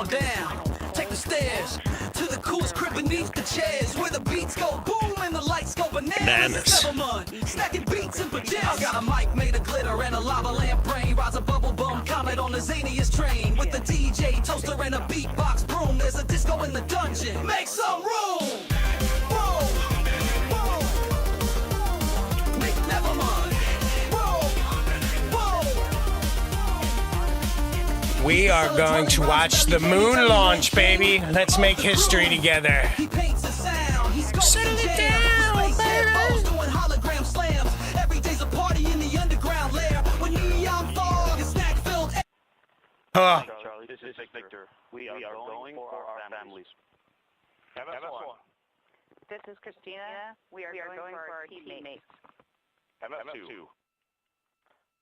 on down. Take the stairs to the coolest crib beneath the chairs, where the beats go boom and the lights go bananas. Stacking beats in pajamas. I got a mic made of glitter and a lava lamp brain. Rides a bubble bum comet on the zaniest train. With the DJ toaster and a beatbox broom. There's a disco in the dungeon. Make some room. Whoa, whoa. Make never mind. Whoa, whoa. We are going to watch the moon launch, baby. Let's make history together. He paints a sound. He's Settle it down, baby. doing hologram slams. Every day's a party in the underground lair. With neon fog and snack filled. Huh. Charlie, this is Victor. We are going for our families. MS1. This is Christina. We are going for our teammates. MS2.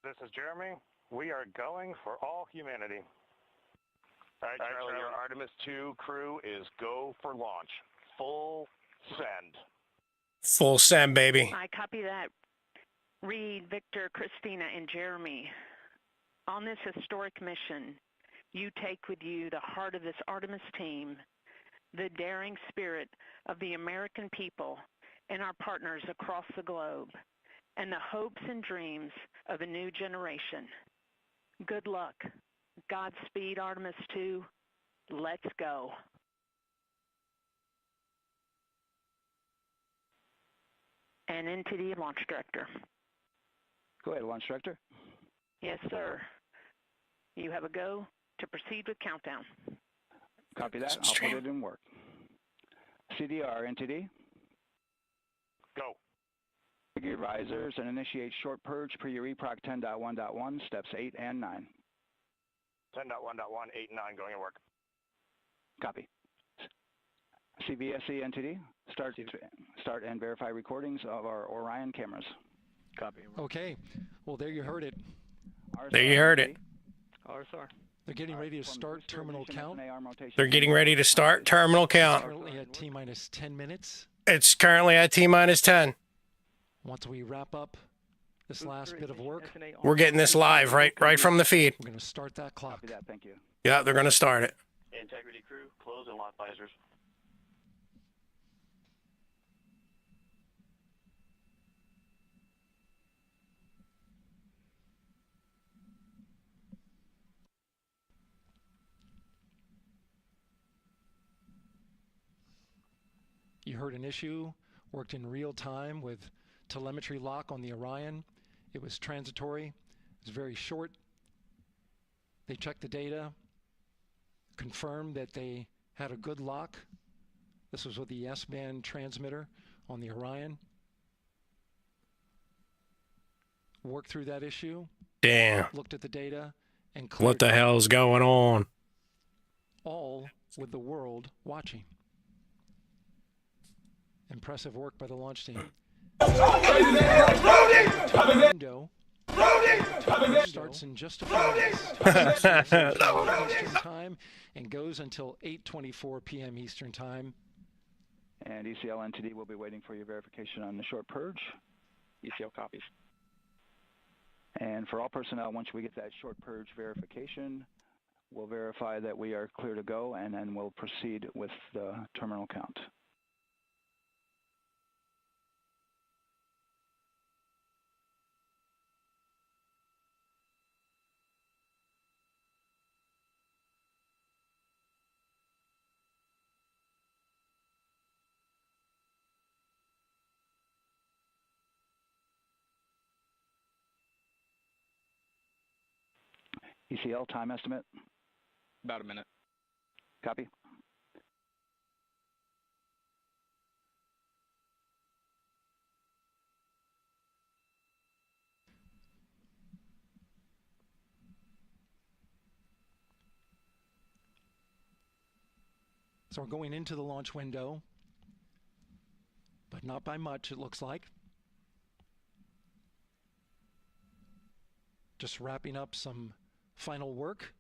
This is Jeremy. We are going for all humanity. All right, Charlie, your Artemis 2 crew is go for launch. Full send. Full send, baby. I copy that. Reed, Victor, Christina, and Jeremy. On this historic mission, you take with you the heart of this Artemis team, the daring spirit of the American people and our partners across the globe, and the hopes and dreams of a new generation. Good luck. Godspeed, Artemis 2. Let's go. And into the launch director. Go ahead, Launch Director. Yes, sir. You have a go to proceed with countdown. Copy that. I'll put it in work. CDR NTD. Go. Your risers and initiate short purge per your EPROC 10.1.1, steps 8 and 9. 10.1.1, 8 and 9 going to work. Copy. CVSE NTD. Start and verify recordings of our Orion cameras. Copy. Okay. Well, there you heard it. There you heard it. RSR. They're getting ready to start terminal count. They're getting ready to start terminal count. Currently at T-minus 10 minutes. It's currently at T-minus 10. Once we wrap up this last bit of work, We're getting this live right from the feed. we're going to start that clock. Copy that. Thank you. Yeah, they're going to start it. Integrity crew, close and lock visors. You heard an issue, worked in real time with telemetry lock on the Orion. It was transitory. It was very short. They checked the data, confirmed that they had a good lock. This was with the S-band transmitter on the Orion. Worked through that issue, Damn. looked at the data, and What the hell's going on? all with the world watching. Impressive work by the launch team. Window starts in just a few minutes. Eastern time and goes until 8:24 p.m. Eastern time. And ECL NTD will be waiting for your verification on the short purge. ECL copies. And for all personnel, once we get that short purge verification, we'll verify that we are clear to go, and then we'll proceed with the terminal count. ECL time estimate? About a minute. Copy. So we're going into the launch window, but not by much, it looks like. Just wrapping up some final work.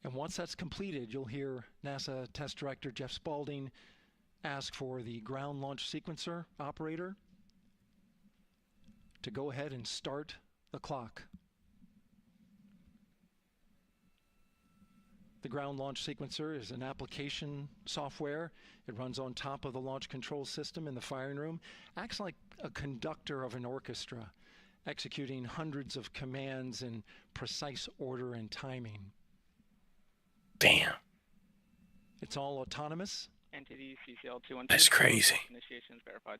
And once that's completed, you'll hear NASA Test Director Jeff Spaulding ask for the ground launch sequencer operator to go ahead and start the clock. The ground launch sequencer is an application software. It runs on top of the launch control system in the firing room, acts like a conductor of an orchestra, executing hundreds of commands in precise order and timing. Damn. It's all autonomous. Entity CCL 212. That's crazy. Initiation is verified.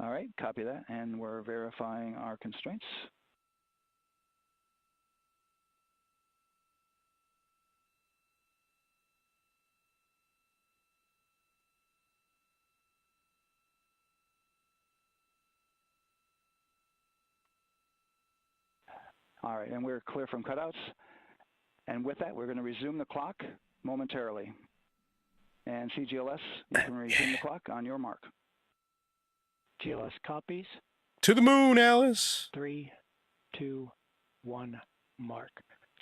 All right, copy that, and we're verifying our constraints. All right, and we're clear from cutouts. And with that, we're going to resume the clock momentarily. And CGLS, you can resume the clock on your mark. GLS copies. To the moon, Alice. 3, 2, 1, mark.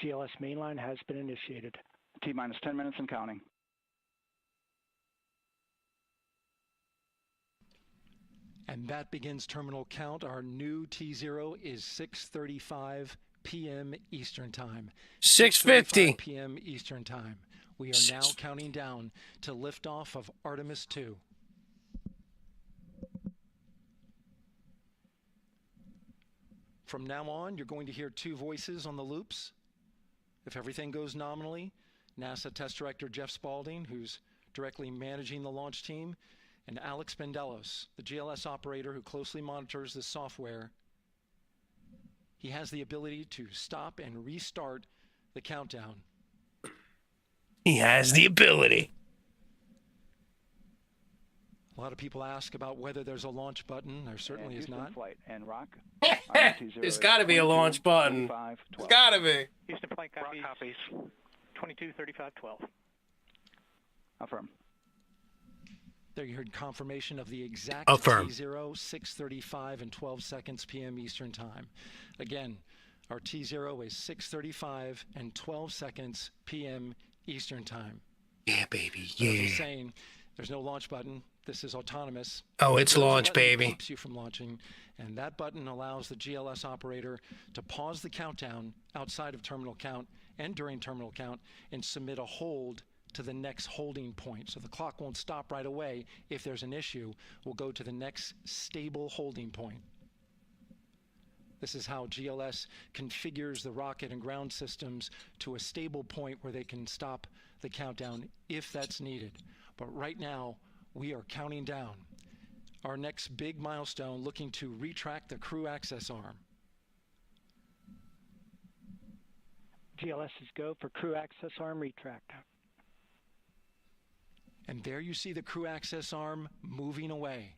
GLS mainline has been initiated. T-minus 10 minutes and counting. And that begins terminal count. Our new T0 is 6:35 p.m. Eastern Time. 6:50 p.m. Eastern Time. We are now counting down to liftoff of Artemis 2. From now on, you're going to hear two voices on the loops. If everything goes nominally, NASA Test Director Jeff Spaulding, who's directly managing the launch team, and Alex Bendelos, the GLS operator who closely monitors the software. He has the ability to stop and restart the countdown. He has the ability. A lot of people ask about whether there's a launch button. There certainly is not. Flight and ROK. There's got to be a launch button. There's got to be. Houston flight copies. 223512. Affirm. There you heard confirmation of the exact Affirm. T0, 6:35 and 12 seconds p.m. Eastern Time. Again, our T0 is 6:35 and 12 seconds p.m. Eastern Time. Yeah, baby, So as I was yeah. saying, there's no launch button. This is autonomous. Oh, it's There's a launch, button that baby. keeps you from launching, and that button allows the GLS operator to pause the countdown outside of terminal count and during terminal count and submit a hold to the next holding point. So the clock won't stop right away. If there's an issue, we'll go to the next stable holding point. This is how GLS configures the rocket and ground systems to a stable point where they can stop the countdown if that's needed. But right now, we are counting down. Our next big milestone, looking to retract the crew access arm. GLS is go for crew access arm retract. And there you see the crew access arm moving away.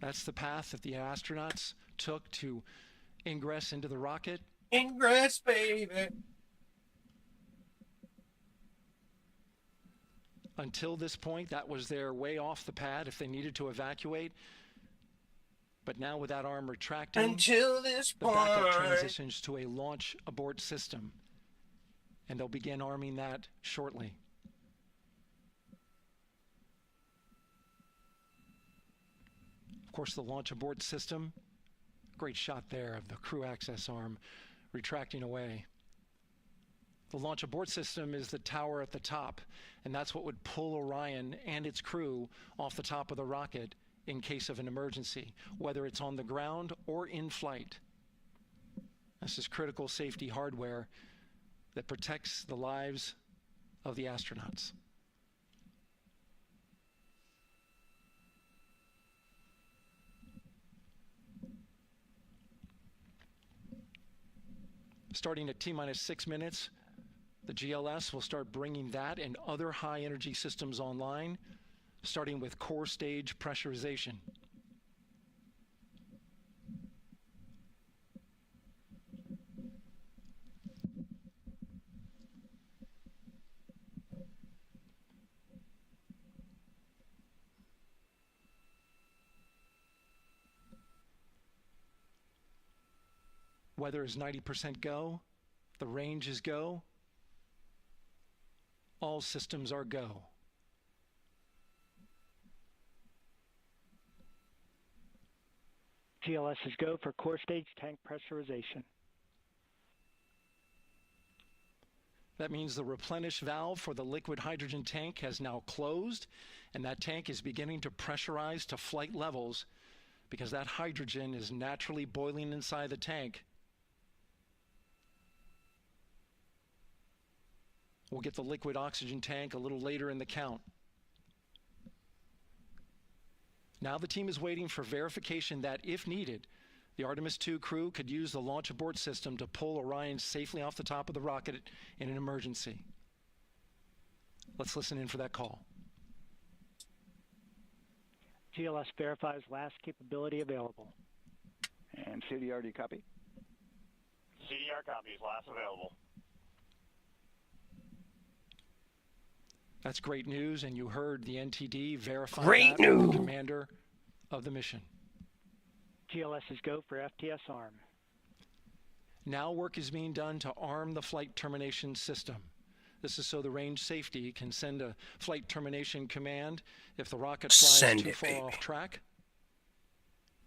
That's the path that the astronauts took to ingress into the rocket. Ingress, baby. Until this point, that was their way off the pad if they needed to evacuate. But now with that arm retracting, Until this the point. backup transitions to a launch abort system. And they'll begin arming that shortly. Of course, the launch abort system, great shot there of the crew access arm retracting away. The launch abort system is the tower at the top, and that's what would pull Orion and its crew off the top of the rocket in case of an emergency, whether it's on the ground or in flight. This is critical safety hardware that protects the lives of the astronauts. Starting at T-minus 6 minutes, the GLS will start bringing that and other high-energy systems online, starting with core stage pressurization. Weather is 90% go, the range is go, all systems are go. GLS is go for core stage tank pressurization. That means the replenish valve for the liquid hydrogen tank has now closed, and that tank is beginning to pressurize to flight levels because that hydrogen is naturally boiling inside the tank. We'll get the liquid oxygen tank a little later in the count. Now the team is waiting for verification that, if needed, the Artemis II crew could use the launch abort system to pull Orion safely off the top of the rocket in an emergency. Let's listen in for that call. GLS verifies last capability available. And CDR, do you copy? CDR copies, last available. That's great news, and you heard the NTD verify Great that with news. the commander of the mission. GLS is go for FTS arm. Now work is being done to arm the flight termination system. This is so the range safety can send a flight termination command if the rocket flies too far off track.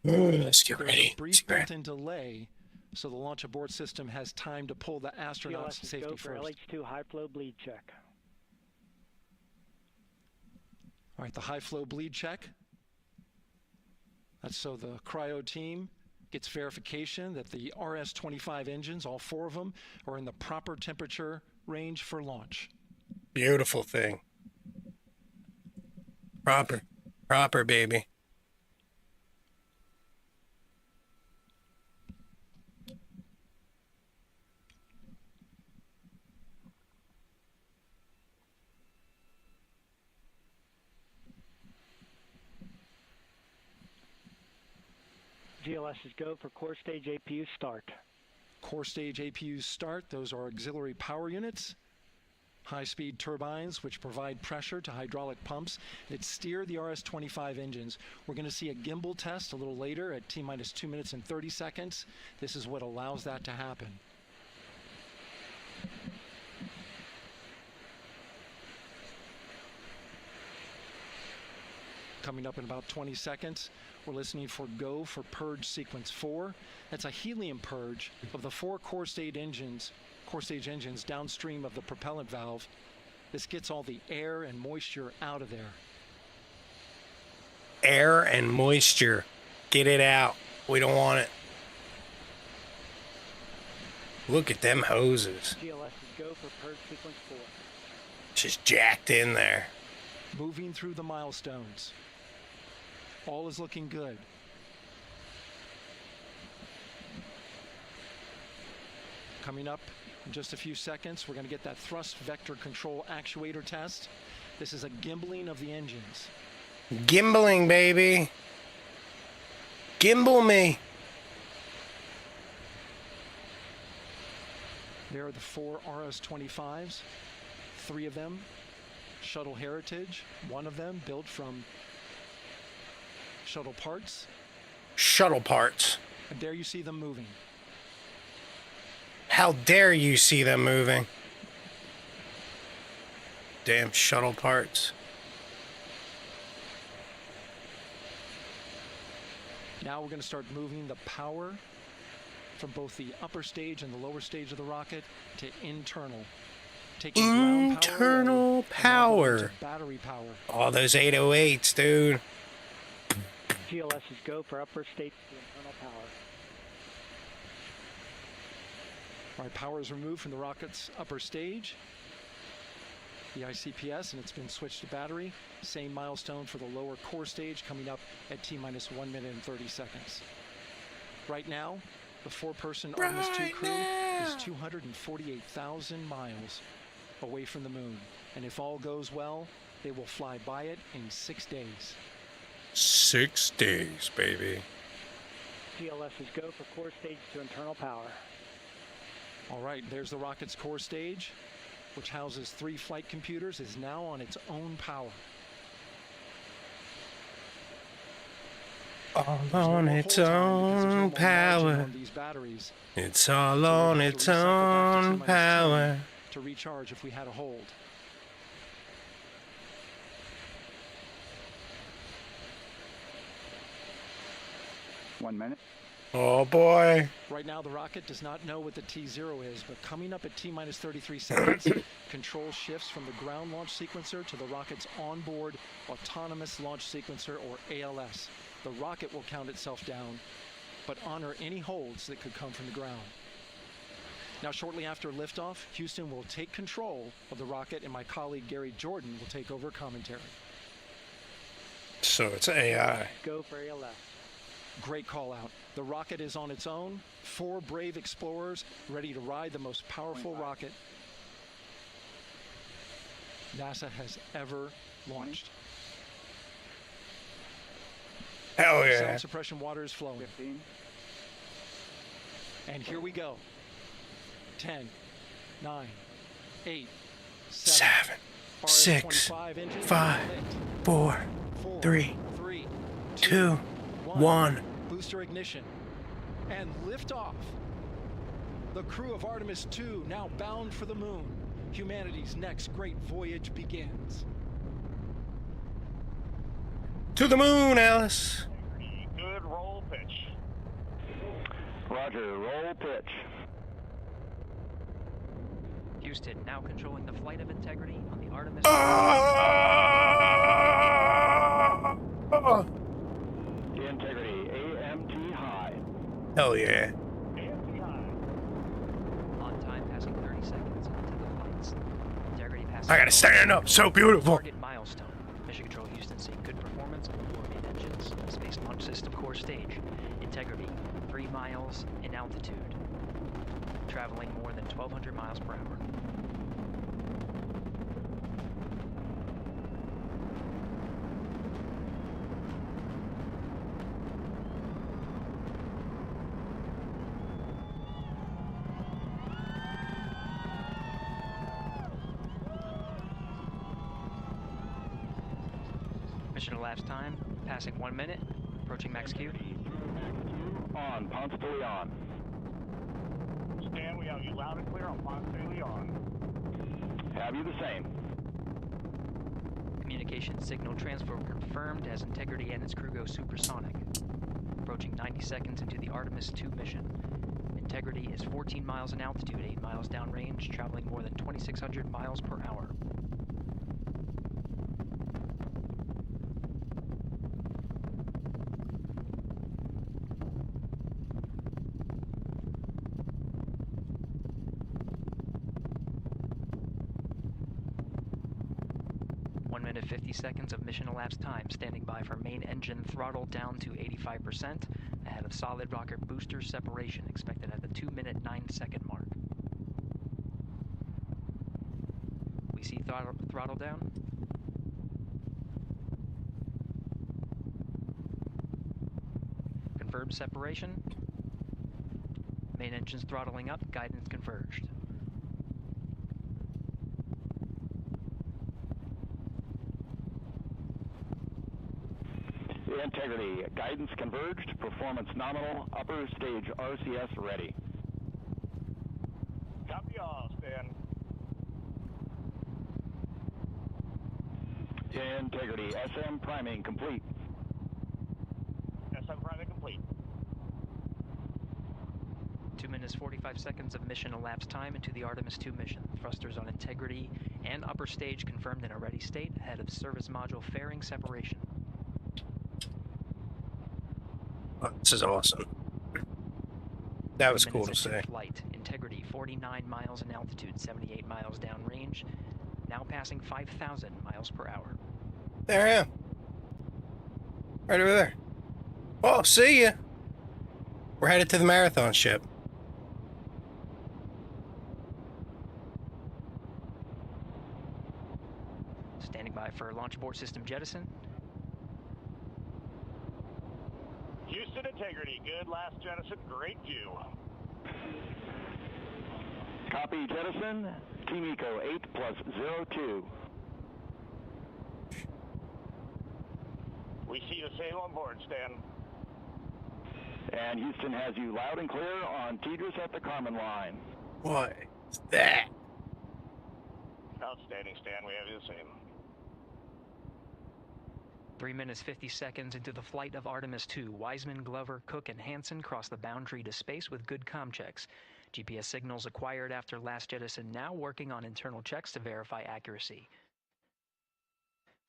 Let's get There's ready. a brief built-in delay, so the launch abort system has time to pull the astronauts GLS to is safety go for first. LH2 high flow bleed check. All right, the high flow bleed check. That's so the cryo team gets verification that the RS-25 engines, all 4 of them, are in the proper temperature range for launch. Beautiful thing. Proper, baby. GLS is go for core stage APU start. Core stage APUs start. Those are auxiliary power units, high-speed turbines which provide pressure to hydraulic pumps that steer the RS-25 engines. We're going to see a gimbal test a little later at T-minus 2 minutes and 30 seconds. This is what allows that to happen. Coming up in about 20 seconds, we're listening for go for purge sequence 4. That's a helium purge of the 4 core stage engines downstream of the propellant valve. This gets all the air and moisture out of there. Air and moisture. Get it out. We don't want it. Look at them hoses. GLS is go for purge sequence 4. Just jacked in there. Moving through the milestones. All is looking good. Coming up in just a few seconds, we're going to get that thrust vector control actuator test. This is a gimbaling of the engines. Gimbaling, baby. Gimbal me. There are the 4 RS-25s, 3 of them shuttle heritage, 1 of them built from shuttle parts. Shuttle parts. And there you see them moving. How dare you see them moving? Damn shuttle parts. Now we're going to start moving the power from both the upper stage and the lower stage of the rocket to internal. Taking internal power. Battery power. All those 808s, dude. GLS is go for upper stage to internal power. All right, power is removed from the rocket's upper stage, the ICPS, and it's been switched to battery. Same milestone for the lower core stage coming up at T-minus 1 minute and 30 seconds. Right now, the 4-person Artemis II crew is 248,000 miles away from the moon. And if all goes well, they will fly by it in 6 days. 6 days, baby. GLS is go for core stage to internal power. All right, there's the rocket's core stage, which houses 3 flight computers, is now on its own power. All on its own power. It's all on its own power. To recharge if we had a hold. 1 minute. Oh boy. Right now, the rocket does not know what the T0 is, but coming up at T-minus 33 seconds, control shifts from the ground launch sequencer to the rocket's onboard autonomous launch sequencer, or ALS. The rocket will count itself down, but honor any holds that could come from the ground. Now, shortly after liftoff, Houston will take control of the rocket, and my colleague Gary Jordan will take over commentary. So it's AI. Go for ALS. Great call out. The rocket is on its own. 4 brave explorers ready to ride the most powerful rocket NASA has ever launched. Hell yeah. Sound suppression water is flowing. 15. And here we go. 10, 9, 8, 7, 6, 5, 4, 3, 2, 1. Booster ignition. And liftoff. The crew of Artemis 2 now bound for the moon. Humanity's next great voyage begins. To the moon, Alice. Good roll pitch. Roger, roll pitch. Houston now controlling the flight of Integrity on the Artemis. Integrity, AMT high. Hell yeah. AMT high. On time, passing 30 seconds into the flights. Integrity passing. I gotta stand up. So beautiful. Target milestone. Mission Control Houston seeing good performance on the 4 main engines. Space Launch System core stage. Integrity, 3 miles in altitude. Traveling more than 1,200 miles per hour. Mission elapsed time, passing 1 minute, approaching max Q. On, Ponce de Leon. Stan, we have you loud and clear on Ponce de Leon. Have you the same? Communication signal transfer confirmed as Integrity and its crew go supersonic. Approaching 90 seconds into the Artemis 2 mission. Integrity is 14 miles in altitude, 8 miles downrange, traveling more than 2,600 miles per hour. Minute 50 seconds of mission elapsed time, standing by for main engine throttle down to 85%, ahead of solid rocket booster separation, expected at the 2-minute 9-second mark. We see throttle down. Confirmed separation. Main engine's throttling up, guidance converged. Integrity, guidance converged, performance nominal, upper stage RCS ready. Copy all, Stan. Integrity, SM priming complete. SM priming complete. 2 minutes 45 seconds of mission elapsed time into the Artemis 2 mission. Thrusters on Integrity and upper stage confirmed in a ready state, ahead of service module fairing separation. Oh, this is awesome. That was cool to see. Flight. Integrity, 49 miles in altitude, 78 miles downrange, now passing 5,000 miles per hour. There I am. Right over there. Oh, see ya. We're headed to the marathon ship. Standing by for launch abort system jettison. Houston Integrity, good last jettison, great view. Copy jettison, Team Eco 8+02. We see the same on board, Stan. And Houston has you loud and clear on Tidris at the Carmen line. What is that? Outstanding, Stan, we have you the same. 3 minutes 50 seconds into the flight of Artemis 2, Wiseman, Glover, Cook, and Hansen cross the boundary to space with good comm checks. GPS signals acquired after last jettison now working on internal checks to verify accuracy.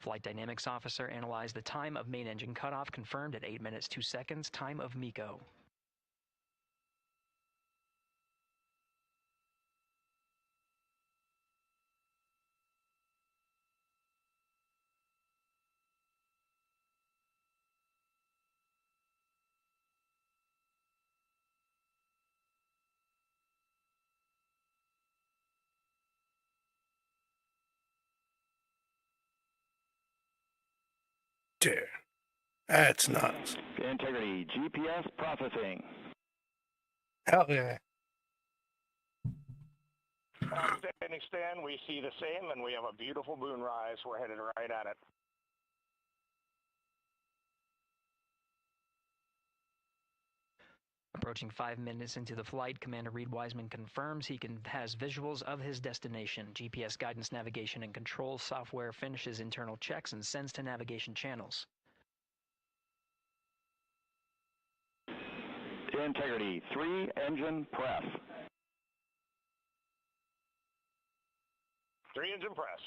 Flight Dynamics Officer analyzed the time of main engine cutoff, confirmed at 8 minutes 2 seconds, time of MECO. Dude, that's nuts. Integrity, GPS processing. Hell yeah. Outstanding, Stan. We see the same, and we have a beautiful moonrise. We're headed right at it. Approaching 5 minutes into the flight, Commander Reed Wiseman confirms he has visuals of his destination. GPS guidance, navigation, and control software finishes internal checks and sends to navigation channels. Integrity, 3 engine press. 3 engine press.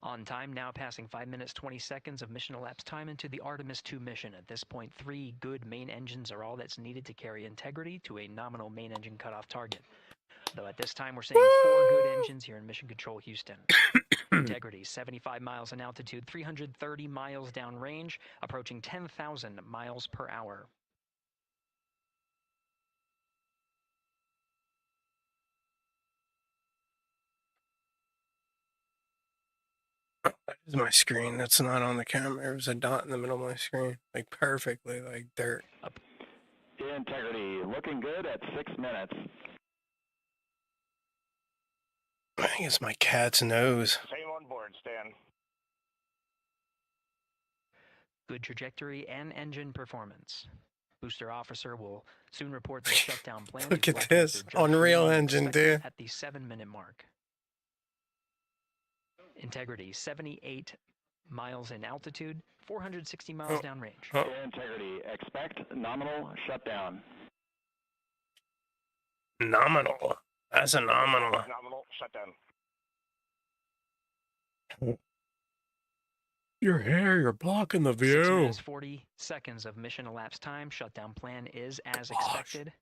On time, now passing 5 minutes 20 seconds of mission elapsed time into the Artemis 2 mission. At this point, 3 good main engines are all that's needed to carry Integrity to a nominal main engine cutoff target. Though at this time, we're seeing 4 good engines here in Mission Control Houston. Integrity, 75 miles in altitude, 330 miles downrange, approaching 10,000 miles per hour. That is my screen. That's not on the camera. There's a dot in the middle of my screen. Like perfectly, like dirt. Integrity, looking good at 6 minutes. I think it's my cat's nose. Same on board, Stan. Good trajectory and engine performance. Booster officer will soon report the shutdown plan. Look at this. Unreal Engine, dude. At the 7-minute mark. Integrity, 78 miles in altitude, 460 miles downrange. Integrity, expect nominal shutdown. Nominal. That's a nominal. Nominal shutdown. Your hair, you're blocking the 6 view. minutes 40 seconds of mission elapsed time. Shutdown plan is as expected.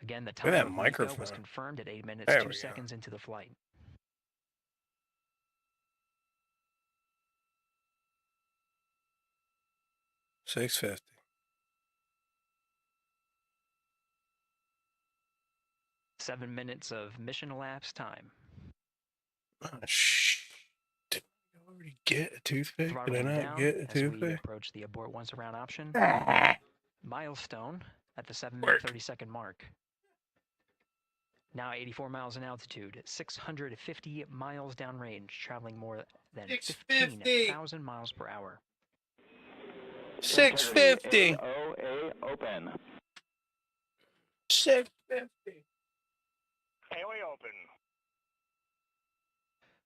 Again, the time of MECO was confirmed at 8 minutes 2 seconds into the flight. $6.50. Seven minutes of mission elapsed time. Oh, shh. Did I already get a toothpick? Throttling Did I not down get a as we toothpick? approach the abort once around option. Milestone at the 7-minute 30-second mark. Now 84 miles in altitude, 650 miles downrange, traveling more than 15,000 miles per hour. 650. OA open. 650. AOA open.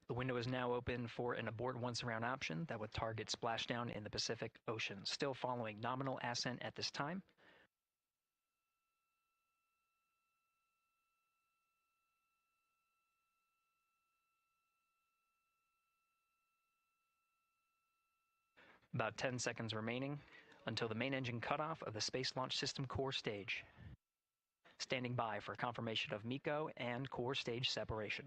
The window is now open for an abort once around option that would target splashdown in the Pacific Ocean. Still following nominal ascent at this time. About 10 seconds remaining until the main engine cutoff of the Space Launch System core stage. Standing by for confirmation of MECO and core stage separation.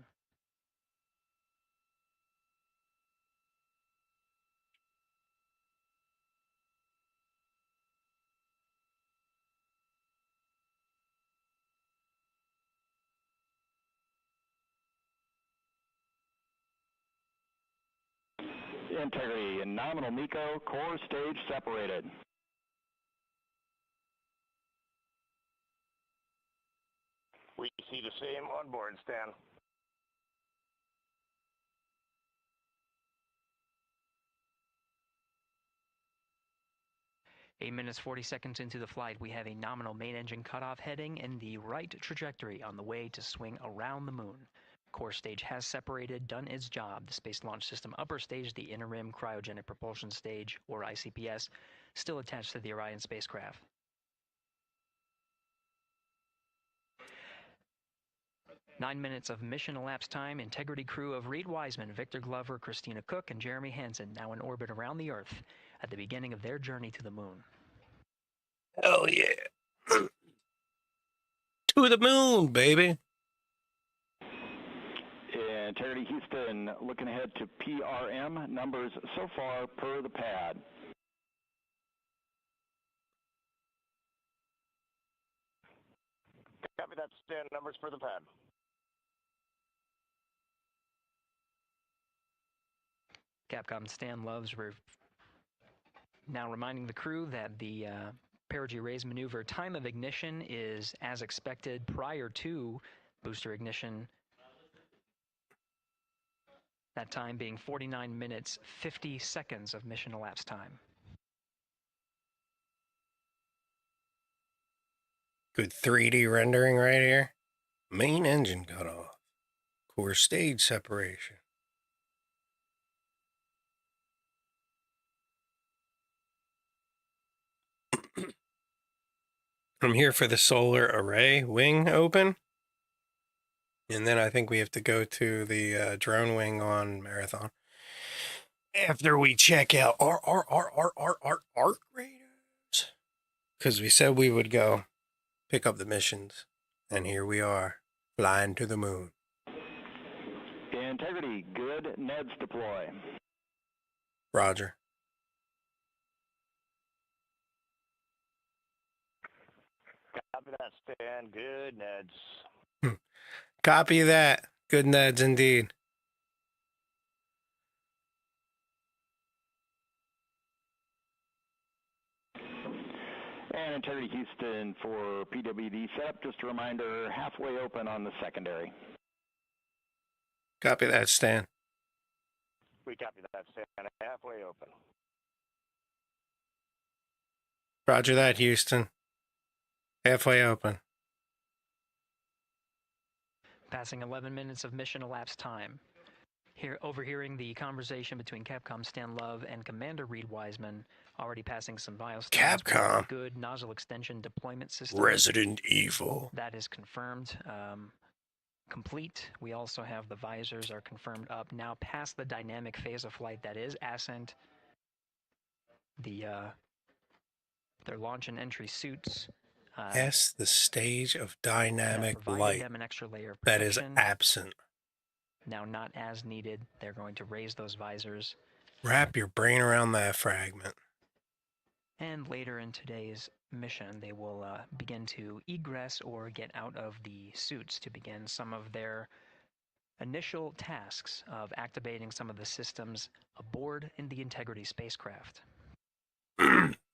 Integrity and nominal MECO, core stage separated. We see the same on board, Stan. Eight minutes 40 seconds into the flight, we have a nominal main engine cutoff heading in the right trajectory on the way to swing around the moon. core stage has separated, done its job. The Space Launch System upper stage, the interim cryogenic propulsion stage, or ICPS, still attached to the Orion spacecraft. Nine minutes of mission elapsed time. Integrity crew of Reed Wiseman, Victor Glover, Christina Cook, and Jeremy Hansen now in orbit around the Earth at the beginning of their journey to the moon. Hell yeah. To the moon, baby. Integrity Houston, looking ahead to PRM numbers so far per the pad. Copy that, Stan. Numbers for the pad. Capcom Stan Loves now reminding the crew that the perigee raise maneuver time of ignition is as expected prior to booster ignition. That time being 49 minutes, 50 seconds of mission elapsed time. Good 3D rendering right here. Main engine cut off. Core stage separation. I'm here for the solar array wing open. And then I think we have to go to the drone wing on Marathon. After we check out our ARC Raiders. Because we said we would go pick up the missions. And here we are, flying to the moon. Integrity, good. Neds deploy. Roger. Copy that, Stan. Good, Neds. Copy that. Good Neds indeed. And Integrity Houston for PWD setup. Just a reminder, halfway open on the secondary. Copy that, Stan. We copy that, Stan. Halfway open. Roger that, Houston. Halfway open. Passing 11 minutes of mission elapsed time. Here, overhearing the conversation between Capcom Stan Love and Commander Reed Wiseman, already passing some milestones. Capcom. Good nozzle extension deployment system. Resident Evil. That is confirmed. Complete. We also have the visors are confirmed up. Now past the dynamic phase of flight, that is ascent. Their launch and entry suits. Yes, the stage of dynamic light them an extra layer of that is protection. absent. Now not as needed. They're going to raise those visors. Wrap your brain around that fragment. And later in today's mission, they will begin to egress or get out of the suits to begin some of their initial tasks of activating some of the systems aboard in the Integrity spacecraft.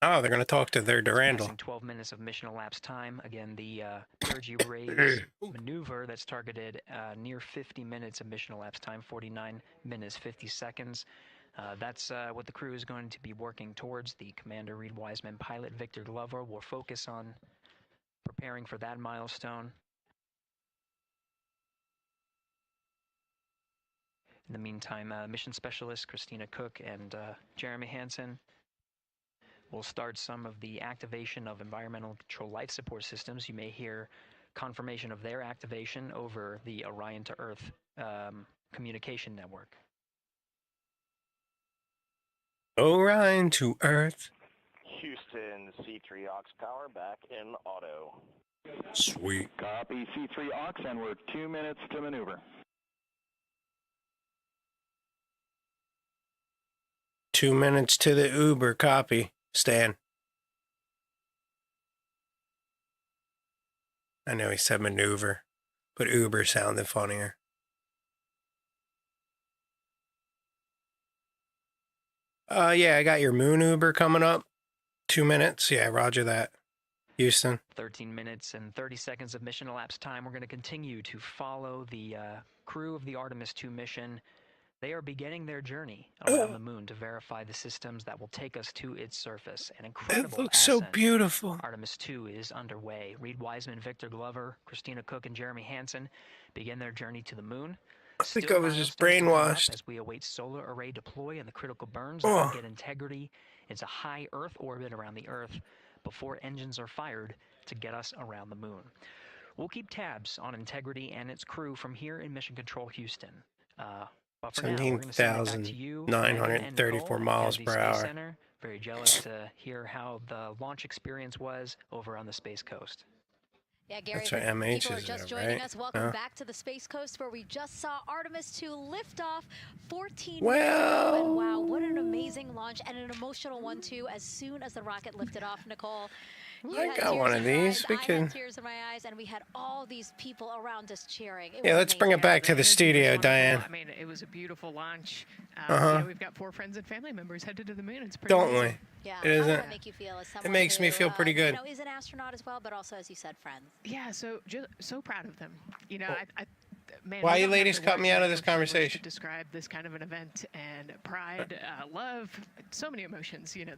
Oh, they're going to talk to their Durandal. Passing 12 minutes of mission elapsed time. Again, the perigee raise maneuver that's targeted near 50 minutes of mission elapsed time, 49 minutes, 50 seconds. That's what the crew is going to be working towards. The Commander Reed Wiseman, pilot Victor Glover will focus on preparing for that milestone. In the meantime, mission specialist Christina Cook and Jeremy Hansen will start some of the activation of environmental control life support systems. You may hear confirmation of their activation over the Orion to Earth communication network. Orion to Earth. Houston, C3 aux power back in auto. Sweet. Copy C3 aux, and we're 2 minutes to maneuver. 2 minutes to the Uber. Copy. Stan. I know he said maneuver, but Uber sounded funnier. Yeah, I got your moon Uber coming up. 2 minutes. Yeah, roger that. Houston. 13 minutes and 30 seconds of mission elapsed time. We're going to continue to follow the crew of the Artemis 2 mission They are beginning their journey around the moon to verify the systems that will take us to its surface. An incredible It looks so ascent. beautiful. Artemis 2 is underway. Reed Wiseman, Victor Glover, Christina Cook, and Jeremy Hansen begin their journey to the moon. I think Still I was just milestones to come up brainwashed. as we await solar array deploy and the critical burns that will get Integrity into high Earth orbit around the Earth before engines are fired to get us around the moon. We'll keep tabs on Integrity and its crew from here in Mission Control Houston. But for now, we're going to send it back to you, Megan and 17,934 Nicole, miles Kennedy per Space hour. Center. Very jealous to hear how the launch experience was over on the Space Coast. Yeah, Gary, That's right, if MH people are is just there, joining right? us, welcome Yeah. back to the Space Coast, where we just saw Artemis 2 lift off 14 Well- minutes ago. And wow, what an amazing launch, and an emotional one, too, as soon as the rocket lifted off, Nicole. You I had got tears one in of your these. eyes, We I can. had tears in my eyes, and we had all these people around us cheering. It Yeah, was let's bring it amazing. back to the energy was studio, wonderful. Diane. I mean, it was a beautiful launch. Uh-huh. You know, we've got 4 friends and family members headed to the moon. It's pretty Don't amazing. we? Yeah, It how does isn't. that make you feel as someone makes me who, feel pretty good. You know, is an astronaut as well, but also, as you said, friends. Yeah, so proud of them. You know, man, Why we you don't have ladies the cut words me out of or this emotions to conversation? describe this kind of an event, and pride, love, so many emotions. You know,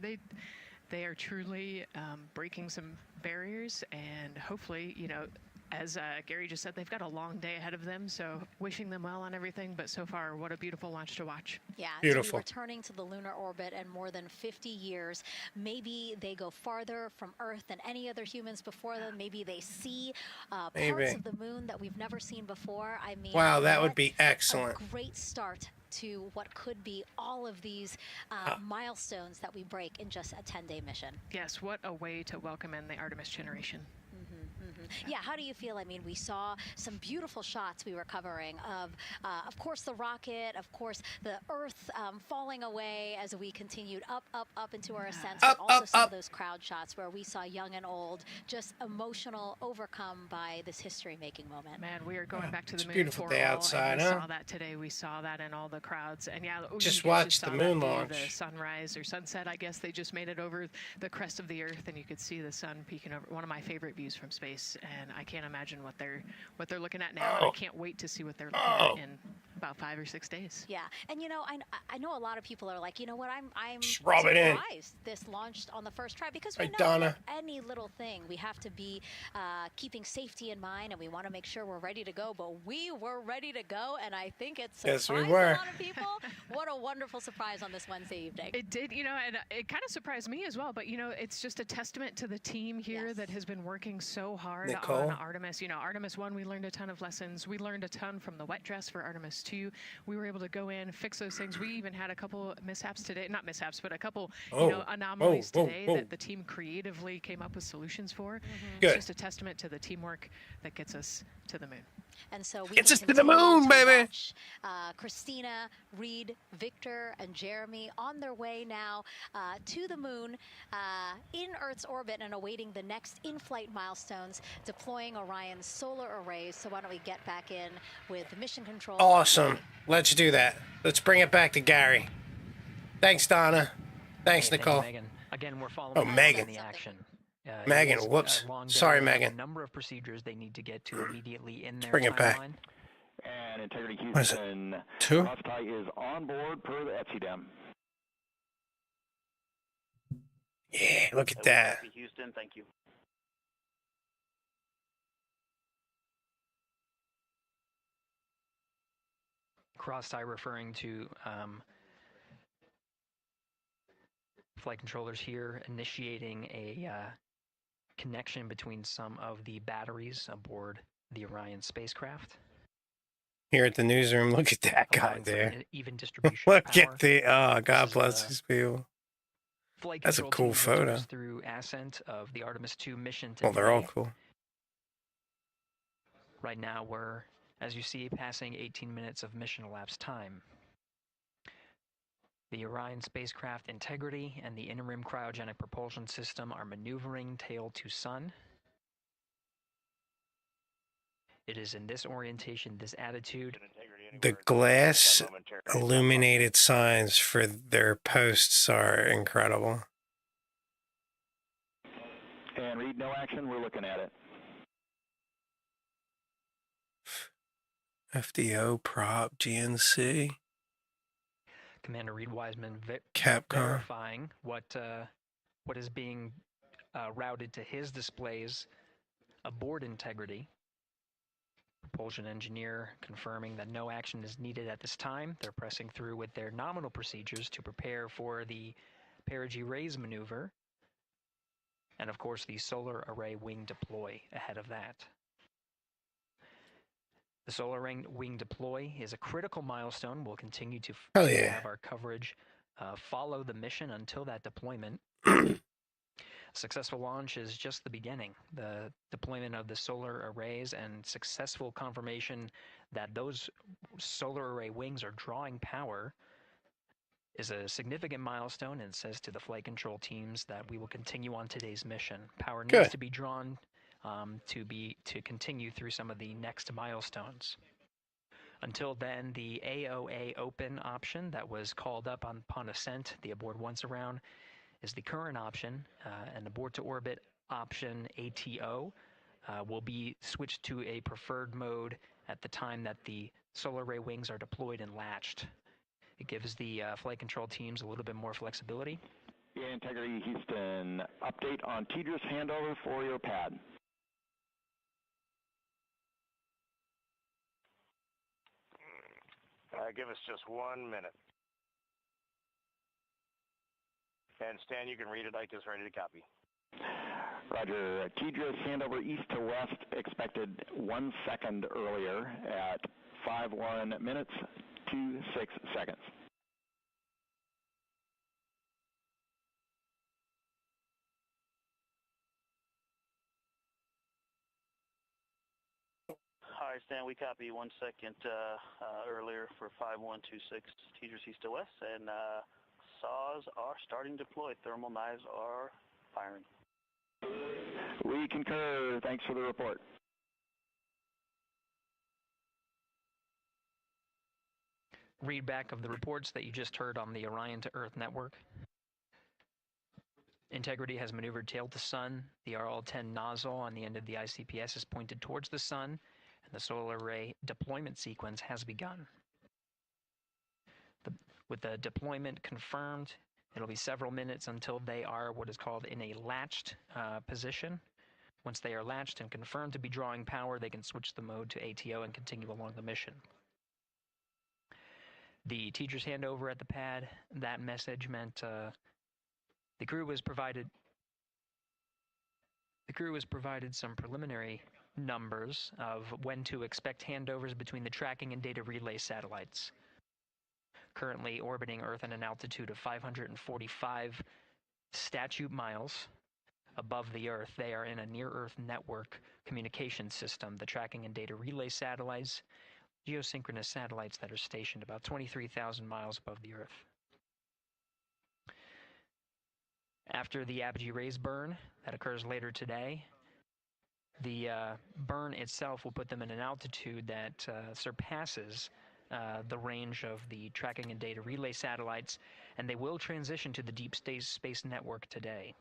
they are truly breaking some barriers, and hopefully, you know, as Gary just said, they've got a long day ahead of them, so wishing them well on everything. But so far, what a beautiful launch to watch. Yeah, Beautiful. to be returning to the lunar orbit in more than 50 years. Maybe they go farther from Earth than any other humans before them. Maybe they see parts Maybe. of the moon that we've never seen before. I mean, Wow, that would what be excellent. A great start to what could be all of these milestones that we break in just a 10-day mission. Yes, what a way to welcome in the Artemis generation. Yeah, how do you feel? I mean, we saw some beautiful shots we were covering of course, the rocket, of course, the Earth falling away as we continued up into our ascent. Up, but also up, some up. of those crowd shots where we saw young and old, just emotional, overcome by this history-making moment. Man, we are going back to the It's a moon beautiful for day all, outside, and we huh? saw that today. We saw that in all the crowds, and yeah, Just you guys watched saw the that moon view, launch. the sunrise or sunset. I guess they just made it over the crest of the Earth, and you could see the sun peeking over. One of my favorite views from space, and I can't imagine what they're looking at now. And I can't wait to see what they're looking at in about 5 or 6 days. Yeah, and you know, I know a lot of people are like, you know what, I'm Just rub it in. surprised this launched on the first try, because we Hey, know Donna. that any little thing we have to be keeping safety in mind, and we want to make sure we're ready to go. But we were ready to go, and I think it Yes, surprised we were. a lot of people. What a wonderful surprise on this Wednesday evening. It did, you know, and it kind of surprised me as well. But you know, it's just a testament to the team here Yes. that has been working so hard Nicole? on Artemis. You know, Artemis 1, we learned a ton of lessons. We learned a ton from the wet dress for Artemis 2. We were able to go in, fix those things. We even had a couple mishaps today, not mishaps, but a couple you know, anomalies today that the team creatively came up with solutions for. Good. It's just a testament to the teamwork that gets us to the moon. And so we Gets can us to the continue moon, to baby. watch, Christina, Reed, Victor, and Jeremy on their way now to the moon in Earth's orbit and awaiting the next in-flight milestones, deploying Orion's solar arrays. So why don't we get back in with mission control? Awesome. Let's do that. Let's bring it back to Gary. Thanks, Donna. Thanks, Hey, Nicole. thank you, Megan. Again, we're following Oh, along Megan. in the action. It Megan, is a whoops. long day. Sorry, They have Megan. A number of procedures they need to get to immediately in their bring it back. timeline. And Integrity What is it? Houston, 2? Rustbelt is on board per the ETSI dem. Yeah, look at that. Houston, thank you. Cross-tie referring to flight controllers here initiating a connection between some of the batteries aboard the Orion spacecraft. Here at the newsroom, look at that guy allowing for there. an even distribution of Look power. at the, oh, God is, bless uh, these people. Flight That's a control cool team will take photo. us through ascent of the Artemis 2 mission Well, they're all today. cool. Right now we're, as you see, passing 18 minutes of mission elapsed time. The Orion spacecraft Integrity and the interim cryogenic propulsion system are maneuvering tail to sun. It is in this orientation, this attitude. The glass illuminated signs for their posts are incredible. And Reed, no action, we're looking at it. FDO, prop, GNC. Commander Reed Wiseman Capcom. verifying what is being routed to his displays aboard Integrity. Propulsion engineer confirming that no action is needed at this time. They're pressing through with their nominal procedures to prepare for the perigee raise maneuver. And of course, the solar array wing deploy ahead of that. The solar wing deploy is a critical milestone. We'll continue to have our coverage follow the mission until that deployment. Successful launch is just the beginning. The deployment of the solar arrays and successful confirmation that those solar array wings are drawing power is a significant milestone and says to the flight control teams that we will continue on today's mission. Power needs to be drawn to continue through some of the next milestones. Until then, the AOA open option that was called up upon ascent, the aboard once around, is the current option, and abort to orbit option ATO will be switched to a preferred mode at the time that the solar array wings are deployed and latched. It gives the flight control teams a little bit more flexibility. Yeah, Integrity Houston, update on TDRS handover for your pad. Give us just 1 minute. And Stan, you can read it. Ike is ready to copy. Roger. TDRS handover east to west expected 1 second earlier at 5:1 minutes 26 seconds. Hi, Stan. We copy 1 second earlier for 5126 TDRS east to west, and saws are starting to deploy. Thermal knives are firing. We concur. Thanks for the report. Read back of the reports that you just heard on the Orion to Earth network. Integrity has maneuvered tail to sun. The RL-10 nozzle on the end of the ICPS is pointed towards the sun, and the solar array deployment sequence has begun. With the deployment confirmed, it'll be several minutes until they are what is called in a latched position. Once they are latched and confirmed to be drawing power, they can switch the mode to ATO and continue along the mission. The teacher's handover at the pad, that message meant the crew was provided some preliminary numbers of when to expect handovers between the tracking and data relay satellites. Currently orbiting Earth at an altitude of 545 statute miles above the Earth, they are in a near-Earth network communication system. The tracking and data relay satellites, geosynchronous satellites that are stationed about 23,000 miles above the Earth. After the apogee raise burn that occurs later today, the burn itself will put them in an altitude that surpasses the range of the tracking and data relay satellites, and they will transition to the deep space network today.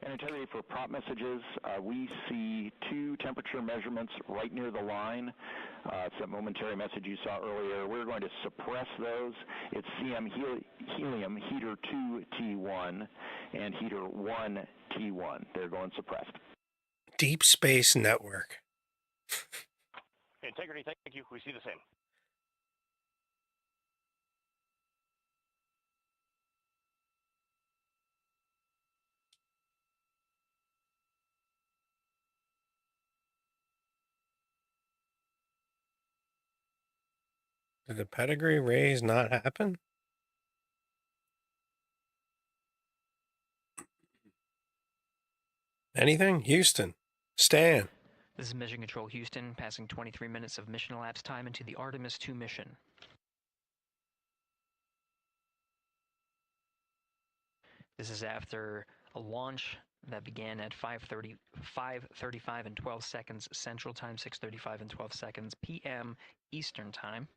And Integrity, for prop messages, we see 2 temperature measurements right near the line. It's that momentary message you saw earlier. We're going to suppress those. It's CM helium heater 2T1 and heater 1T1. They're going suppressed. Deep Space Network. Integrity, thank you. We see the same. Did the pedigree raise not happen? Anything? Houston. Stan. This is Mission Control Houston, passing 23 minutes of mission elapsed time into the Artemis II mission. This is after a launch that began at 5:35 and 12 seconds Central Time, 6:35 and 12 seconds p.m. Eastern Time.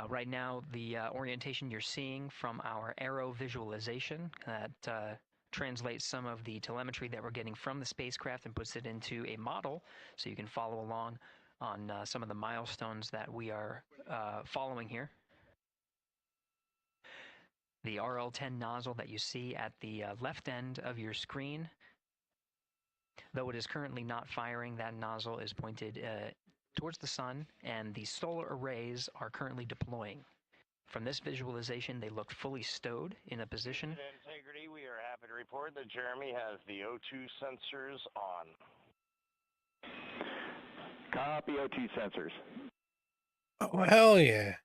Right now, the orientation you're seeing from our aero visualization that translates some of the telemetry that we're getting from the spacecraft and puts it into a model so you can follow along on some of the milestones that we are following here. The RL-10 nozzle that you see at the left end of your screen, though it is currently not firing, that nozzle is pointed towards the sun, and the solar arrays are currently deploying. From this visualization, they look fully stowed in a position. Integrity, we are happy to report that Jeremy has the O2 sensors on. Copy O2 sensors. Oh, hell yeah.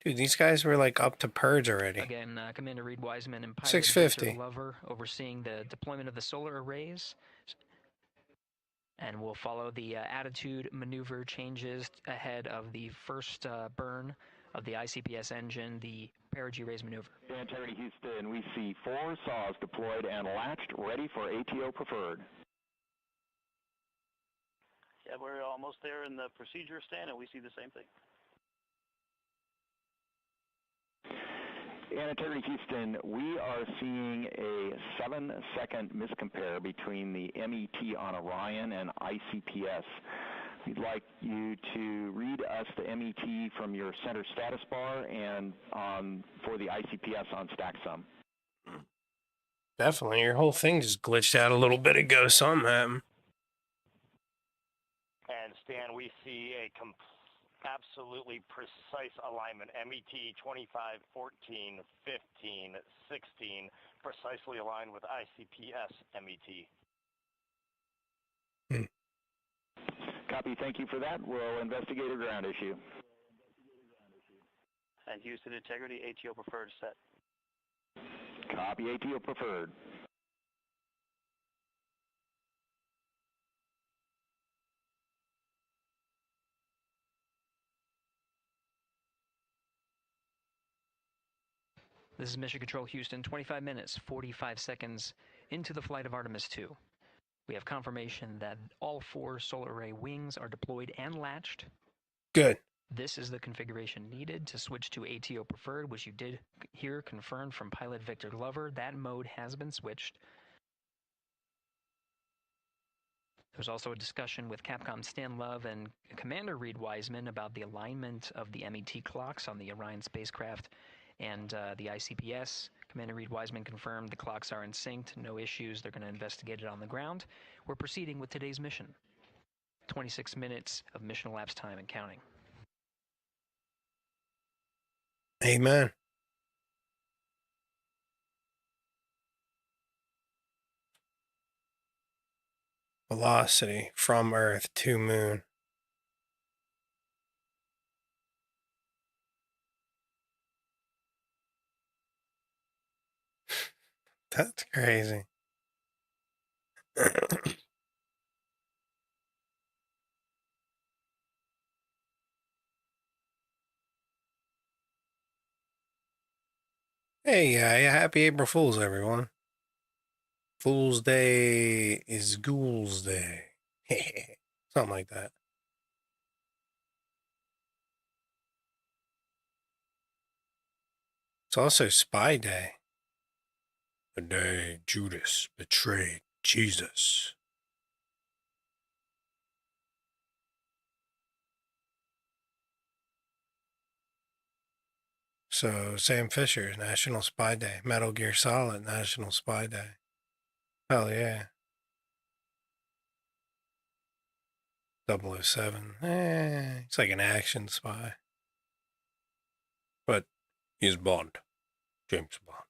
Dude, these guys were like up to purge already. Again, Commander Reed Wiseman and pilot 650. Victor Glover overseeing the deployment of the solar arrays. And we'll follow the attitude maneuver changes ahead of the first burn of the ICPS engine, the perigee raise maneuver. Integrity Houston, we see 4 saws deployed and latched, ready for ATO preferred. Yeah, we're almost there in the procedure stand, and we see the same thing. And Integrity Houston, we are seeing a 7-second miscompare between the MET on Orion and ICPS. We'd like you to read us the MET from your center status bar and for the ICPS on StackSum. Definitely. Your whole thing just glitched out a little bit ago. Something happened. And Stan, we see a absolutely precise alignment. MET 25, 14, 15, 16, precisely aligned with ICPS MET. Copy, thank you for that. We'll investigate a ground issue. And Houston Integrity, ATO preferred set. Copy, ATO preferred. This is Mission Control Houston, 25 minutes, 45 seconds into the flight of Artemis II. We have confirmation that all 4 solar array wings are deployed and latched. Good. This is the configuration needed to switch to ATO preferred, which you did hear confirmed from pilot Victor Glover. That mode has been switched. There's also a discussion with Capcom Stan Love and Commander Reed Wiseman about the alignment of the MET clocks on the Orion spacecraft and the ICPS. Commander Reed Wiseman confirmed the clocks are in sync, no issues. They're going to investigate it on the ground. We're proceeding with today's mission. 26 minutes of mission elapsed time and counting. Amen. Velocity from Earth to Moon. That's crazy. Hey, happy April Fools, everyone. Fool's Day is Ghoul's Day. Something like that. It's also Spy Day. The day Judas betrayed Jesus. So, Sam Fisher, National Spy Day. Metal Gear Solid, National Spy Day. Hell yeah. 007. He's like an action spy. But he's Bond. James Bond.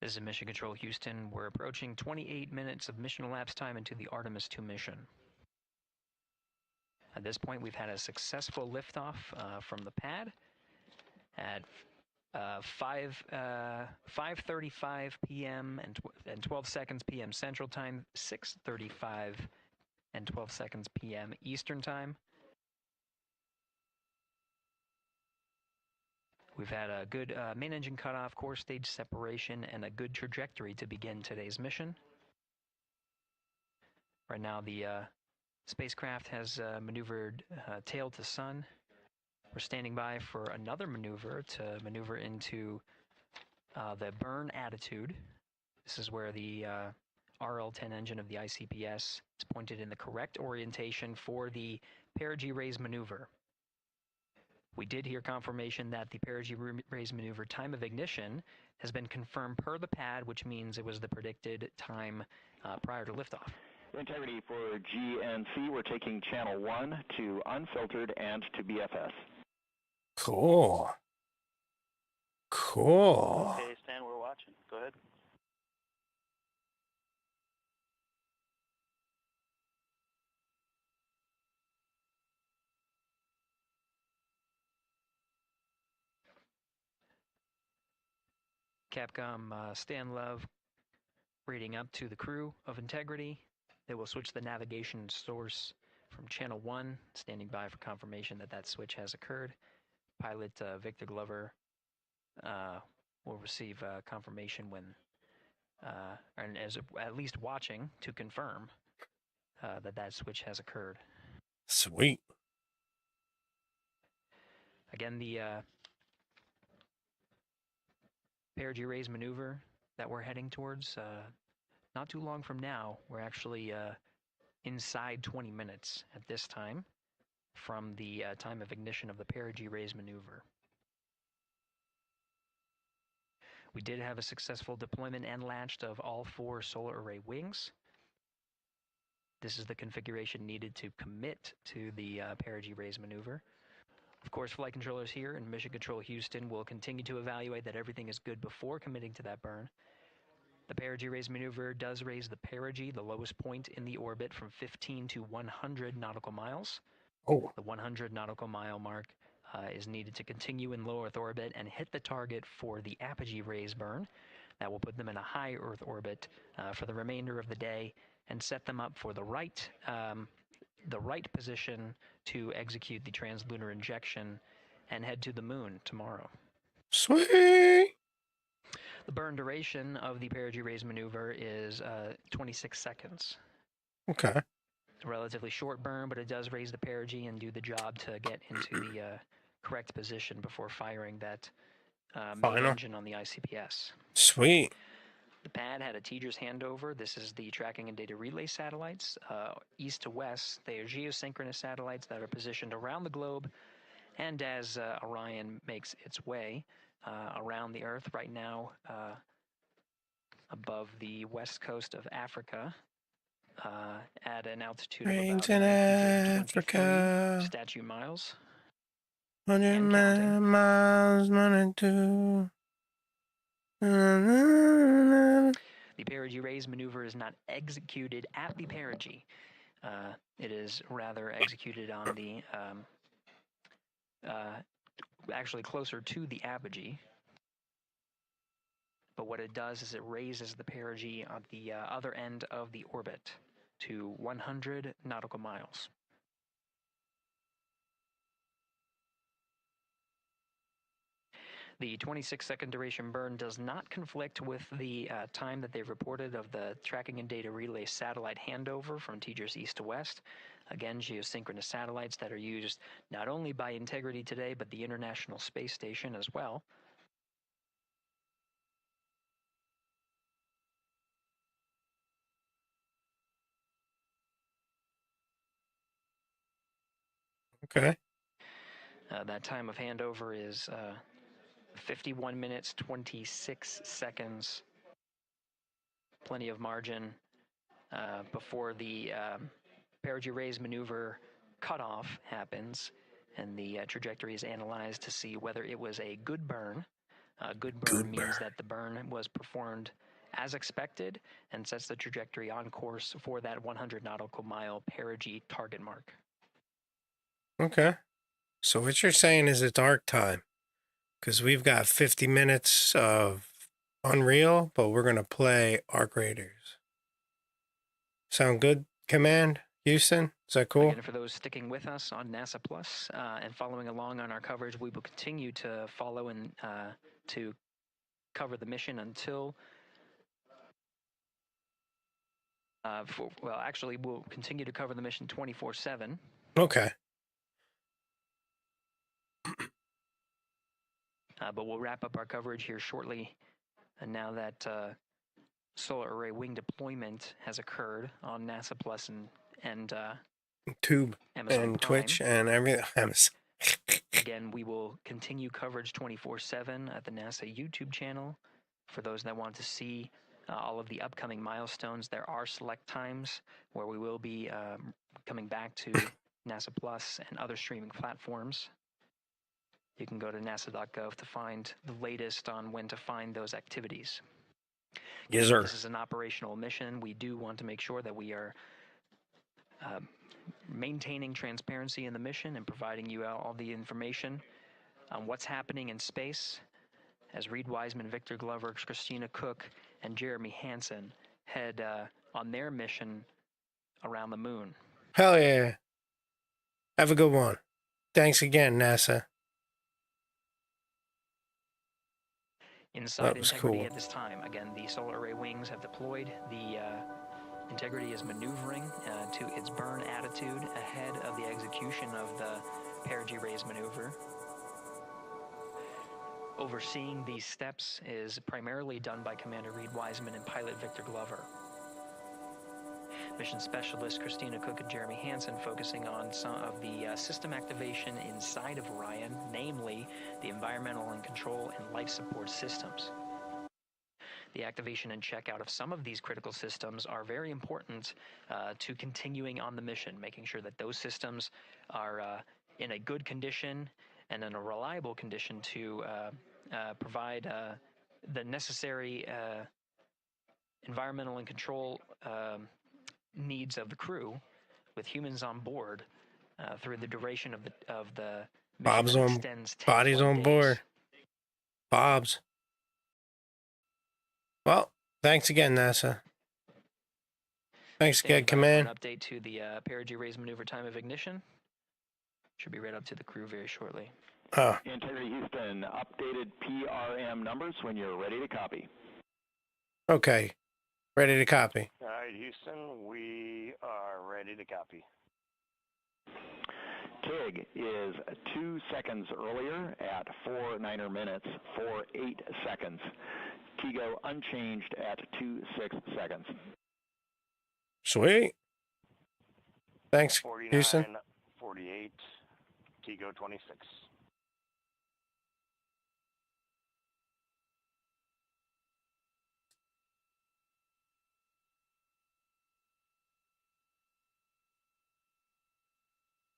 This is Mission Control Houston. We're approaching 28 minutes of mission elapsed time into the Artemis II mission. At this point, we've had a successful liftoff from the pad at 5:35 p.m. and 12 seconds p.m. Central Time, 6:35 and 12 seconds p.m. Eastern Time. We've had a good main engine cutoff, core stage separation, and a good trajectory to begin today's mission. Right now, the spacecraft has maneuvered tail to sun. We're standing by for another maneuver to maneuver into the burn attitude. This is where the RL-10 engine of the ICPS is pointed in the correct orientation for the perigee raise maneuver. We did hear confirmation that the perigee raise maneuver time of ignition has been confirmed per the pad, which means it was the predicted time prior to liftoff. Integrity for GNC, we're taking channel 1 to unfiltered and to BFS. Cool. Cool. Okay, Stan, we're watching. Go ahead. Capcom Stan Love reading up to the crew of Integrity. They will switch the navigation source from channel 1, standing by for confirmation that that switch has occurred. Pilot Victor Glover will receive confirmation when, and as at least watching to confirm that that switch has occurred. Sweet. Again, the perigee raise maneuver that we're heading towards, not too long from now, we're actually inside 20 minutes at this time from the time of ignition of the perigee raise maneuver. We did have a successful deployment and latched of all 4 solar array wings. This is the configuration needed to commit to the perigee raise maneuver. Of course, flight controllers here in Mission Control Houston will continue to evaluate that everything is good before committing to that burn. The perigee raise maneuver does raise the perigee, the lowest point in the orbit, from 15 to 100 nautical miles. Oh. The 100 nautical mile mark is needed to continue in low Earth orbit and hit the target for the apogee raise burn. That will put them in a high Earth orbit for the remainder of the day and set them up for the right position to execute the translunar injection and head to the moon tomorrow. Sweet. The burn duration of the perigee raise maneuver is 26 seconds. Okay. It's a relatively short burn, but it does raise the perigee and do the job to get into the correct position before firing that main engine on the ICPS. Sweet. The pad had a TEDRS handover. This is the tracking and data relay satellites. East to west, they are geosynchronous satellites that are positioned around the globe. And as Orion makes its way around the Earth right now, above the west coast of Africa, at an altitude of about 923 statute miles. 100 miles, 102. The perigee raise maneuver is not executed at the perigee. It is rather executed on the, actually closer to the apogee. But what it does is it raises the perigee on the other end of the orbit to 100 nautical miles. The 26-second duration burn does not conflict with the time that they've reported of the tracking and data relay satellite handover from TEDRS east to west. Again, geosynchronous satellites that are used not only by Integrity today, but the International Space Station as well. Okay. That time of handover is 51 minutes, 26 seconds. Plenty of margin before the perigee raise maneuver cutoff happens, and the trajectory is analyzed to see whether it was a good burn. Good burn means that the burn was performed as expected and sets the trajectory on course for that 100 nautical mile perigee target mark. Okay. So what you're saying is it's arc time, because we've got 50 minutes of Unreal, but we're going to play Arc Raiders. Sound good, Command? Houston? Is that cool? Again, for those sticking with us on NASA Plus and following along on our coverage, we will continue to follow and to cover the mission until actually, we'll continue to cover the mission 24/7. Okay. But we'll wrap up our coverage here shortly. And now that solar array wing deployment has occurred on NASA Plus and Tube Amazon and Prime. Twitch and everything. Again, we will continue coverage 24/7 at the NASA YouTube channel. For those that want to see all of the upcoming milestones, there are select times where we will be coming back to NASA Plus and other streaming platforms. You can go to nasa.gov to find the latest on when to find those activities. Yes, sir. This is an operational mission. We do want to make sure that we are maintaining transparency in the mission and providing you all the information on what's happening in space as Reed Wiseman, Victor Glover, Christina Cook, and Jeremy Hansen head on their mission around the moon. Hell yeah. Have a good one. Thanks again, NASA. Inside That was Integrity cool. at this time, again, the solar array wings have deployed. The Integrity is maneuvering to its burn attitude ahead of the execution of the perigee raise maneuver. Overseeing these steps is primarily done by Commander Reed Wiseman and pilot Victor Glover. Mission specialist Christina Cook and Jeremy Hansen focusing on some of the system activation inside of Orion, namely the environmental and control and life support systems. The activation and checkout of some of these critical systems are very important to continuing on the mission, making sure that those systems are in a good condition and in a reliable condition to provide the necessary environmental and control needs of the crew, with humans on board through the duration of the mission. Bob's on, extends 10 Body's on days. board. Bob's. Well, thanks again, NASA. Thanks again, Command. An update to the perigee raise maneuver time of ignition. Should be read up to the crew very shortly. Oh. Integrity Houston, updated PRM numbers when you're ready to copy. Okay. Ready to copy. All right, Houston, we are ready to copy. TIG is 2 seconds earlier at 4 9er minutes, 4.8 seconds. TIGO unchanged at 2.6 seconds. Sweet. Thanks, 49, Houston. 48, TIGO 26.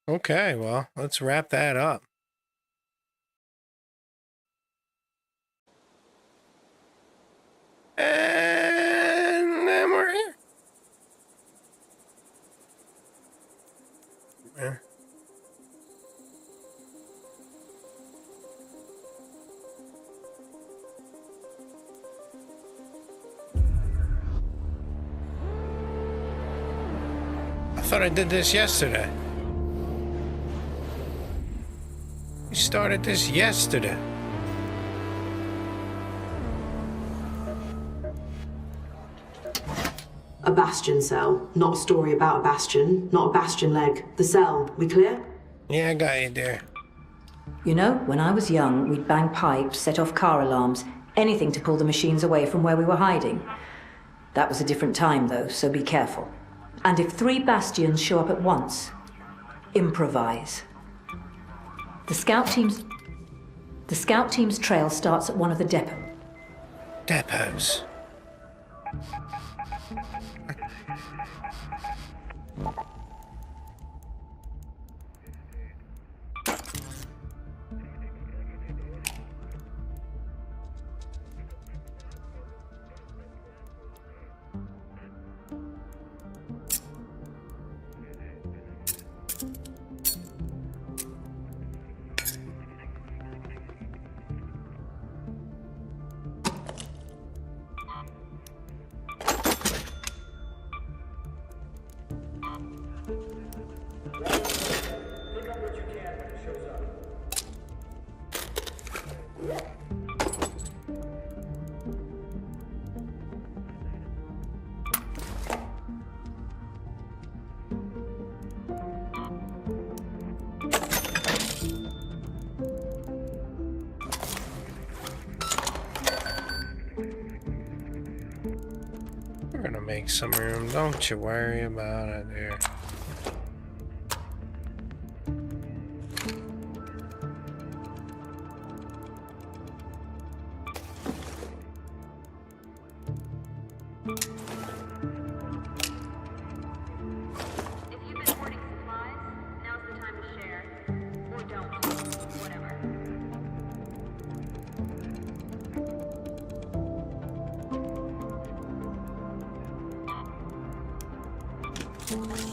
Okay, well, let's wrap that up. And then we're here. Yeah. I thought I did this yesterday. We started this yesterday. A bastion cell, not a story about a bastion, not a bastion leg. The cell, we clear? Yeah, I got you there. You know, when I was young, we'd bang pipes, set off car alarms, anything to pull the machines away from where we were hiding. That was a different time, though, so be careful. And if 3 bastions show up at once, improvise. The scout team's trail starts at one of the depots. make some room. Don't you worry about it, dear.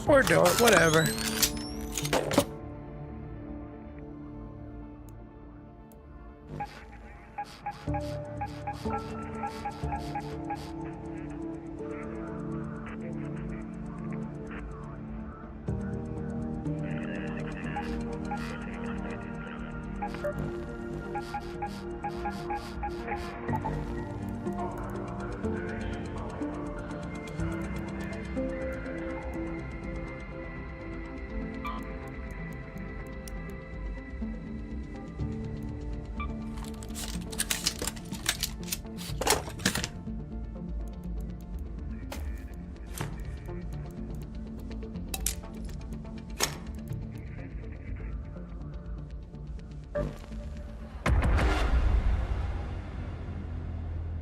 Or don't, whatever.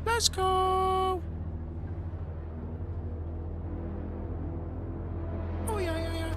Let's go. Oh yeah, yeah, yeah.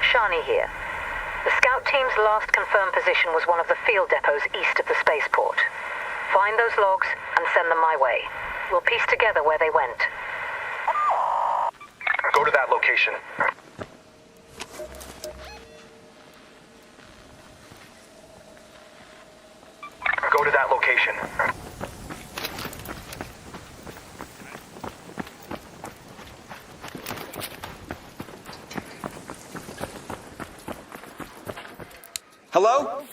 Shani here. The Scout team's last confirmed position was one of the field depots east of the spaceport. Find those logs and send them my way. We'll piece together where they went. Go to that location. Go to that location. Hello?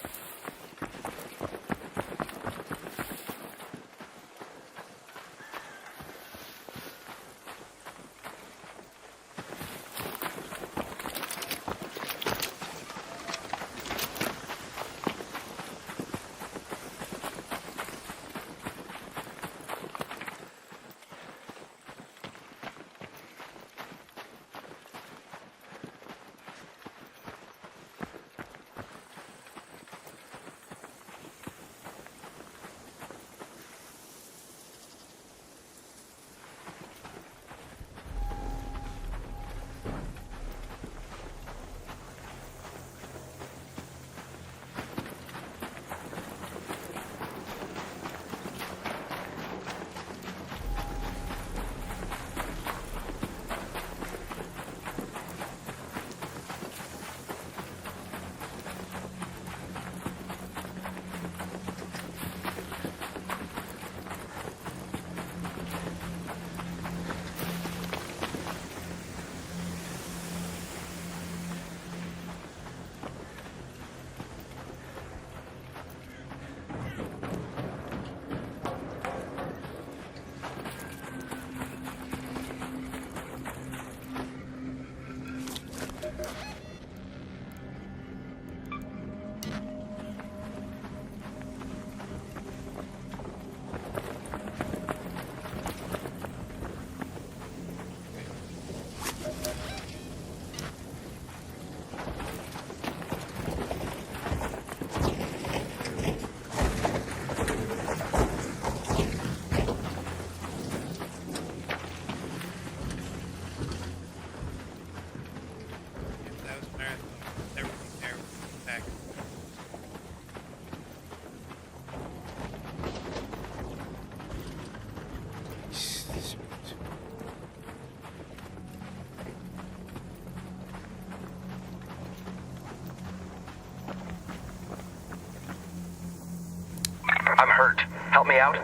help me out?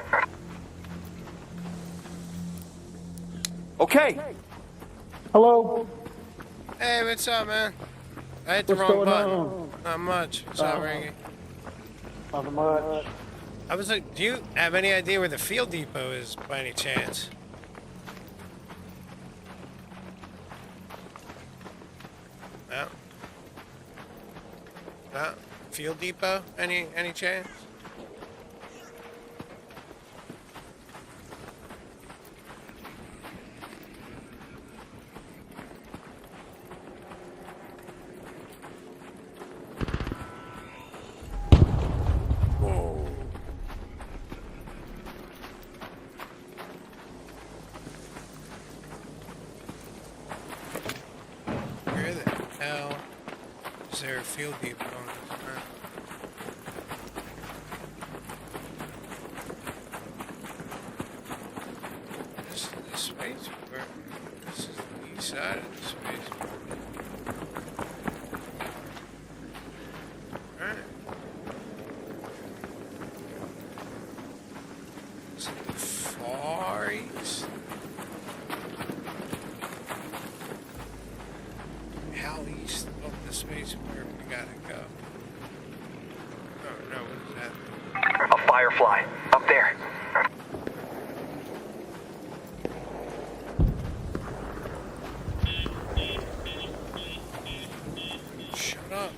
Okay. Hello. Hey, what's up, man? I hit the What's wrong going button. on? Not much. It's not ringing. Nothing much. I was like, do you have any idea where the field depot is by any chance? No. No? Field depot? Any chance? Whoa. Where the hell is there a field depot on this map? This is the spaceport. This is the east side of the spaceport. Alright. Is it the far east? How east of the spaceport we gotta go? Oh no, what is that? A firefly. Up there. Shut up.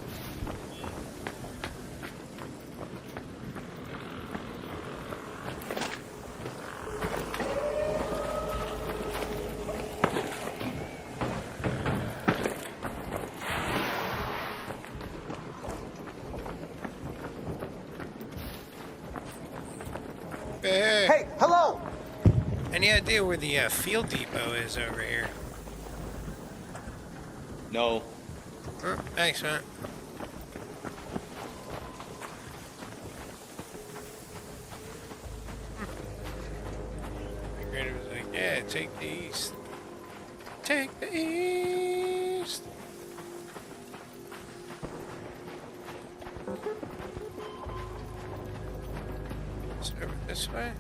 Hey, hello! any idea where the field depot is over here? No. Thanks, man. My grader was like, yeah, take the east. Take the east. Is it over this way?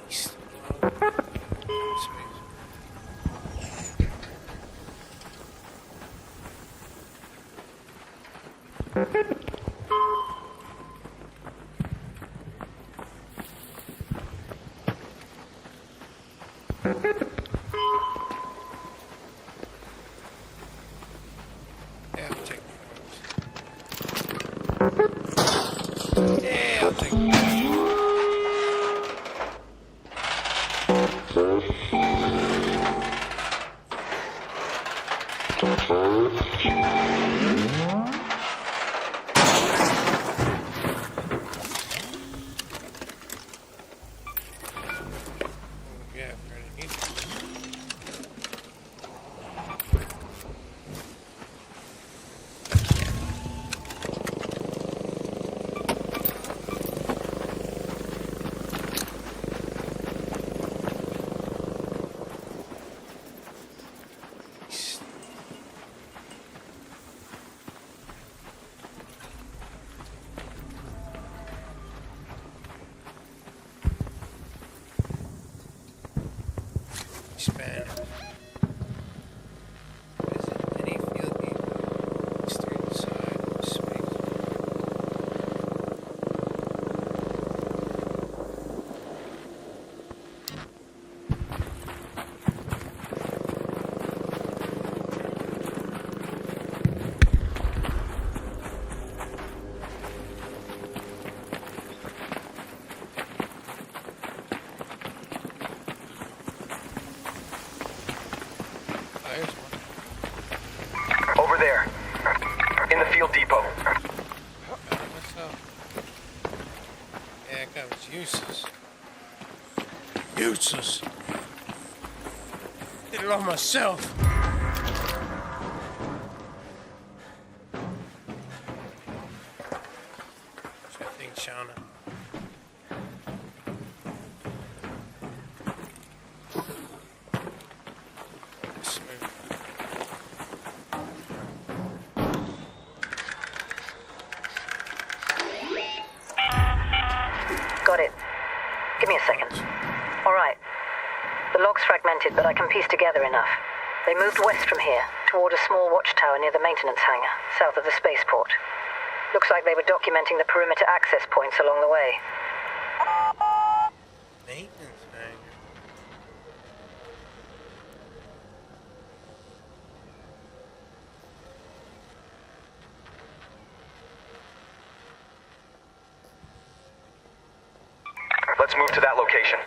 East. Yeah, I'll take those. Yeah, I'll take those. Yeah, pretty neat. Spanish. Visit any field depot eastern side of the space. There's one. Over there. In the field depot. What's up? Yeah, that guy was useless. Useless. Did it all myself. I think Shauna. fragmented, but I can piece together enough. They moved west from here, toward a small watchtower near the maintenance hangar, south of the spaceport. Looks like they were documenting the perimeter access points along the way. Maintenance hangar. Let's move to that location.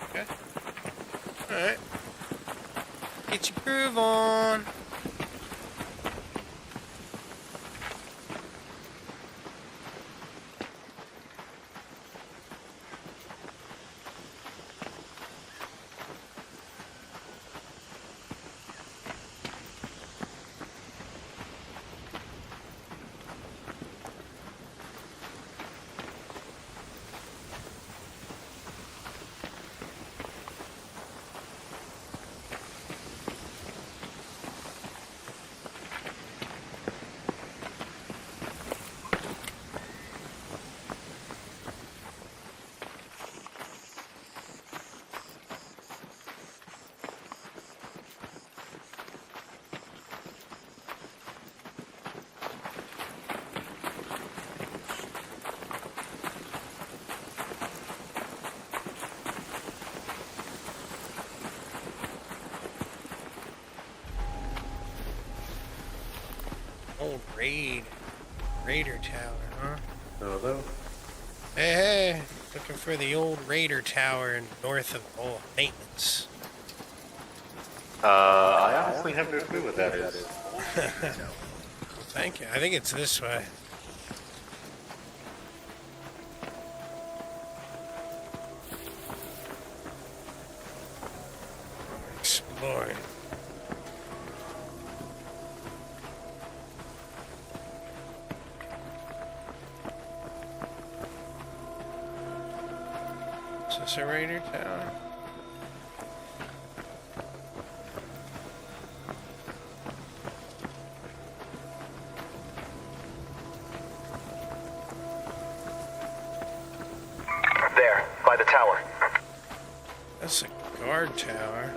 Okay. Alright. Get your groove on. Old Raider Tower, huh? Hello. Hey, looking for the old Raider Tower north of maintenance. I honestly have no clue what that is. Thank you. I think it's this way. Exploring. Is this a Raider Tower? There, by the tower. That's a guard tower.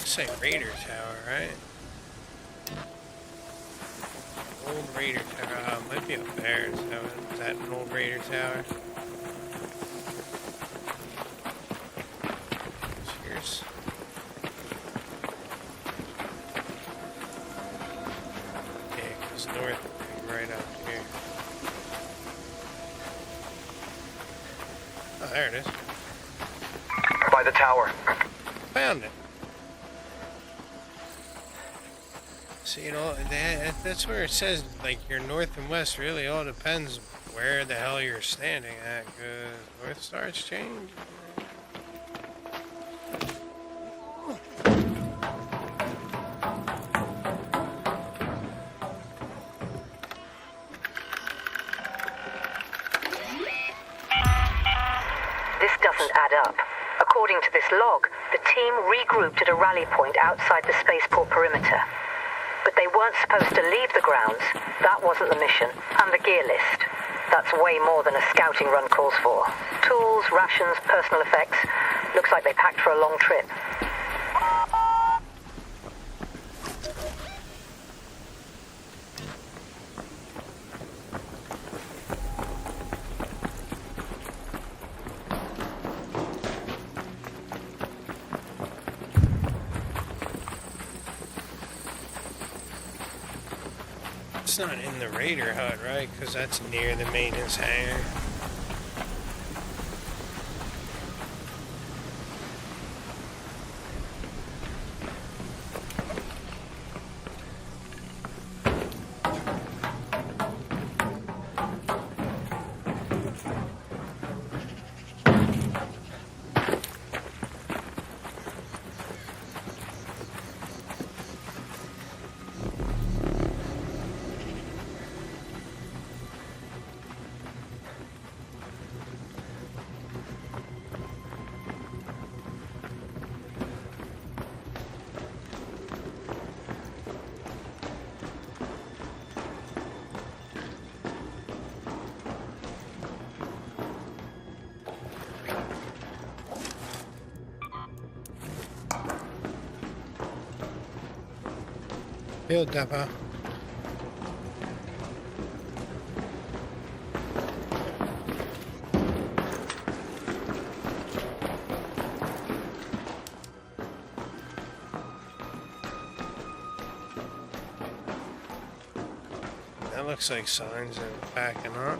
Say Raider Tower, right? Old Raider Tower. Might be up there. Is that an old Raider Tower? Cheers. Okay, it goes north, right up here. Oh, there it is. By the tower. Found it. So, you know, that's where it says, like, your north and west really all depends where the hell you're standing at, because north stars change. This doesn't add up. According to this log, the team regrouped at a rally point outside the spaceport perimeter. But they weren't supposed to leave the grounds. That wasn't the mission. And the gear list. That's way more than a scouting run calls for. Tools, rations, personal effects. Looks like they packed for a long trip. It's not in the Raider hut, right? Because that's near the maintenance hangar. Field depot. That looks like signs are backing up.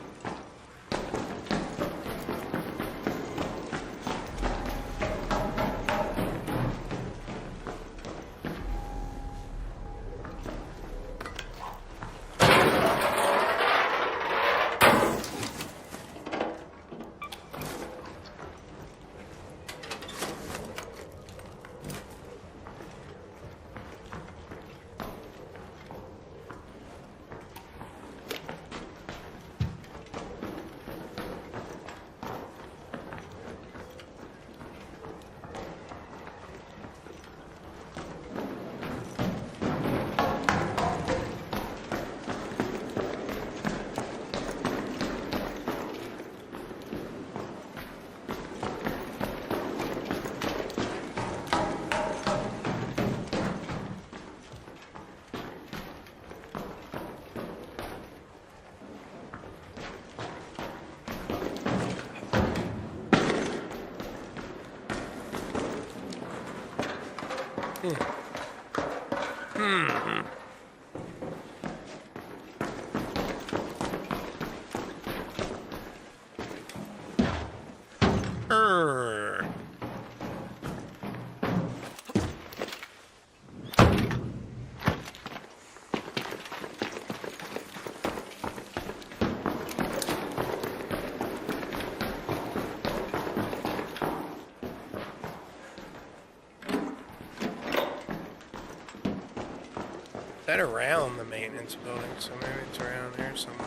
That around the maintenance building, so maybe it's around here somewhere.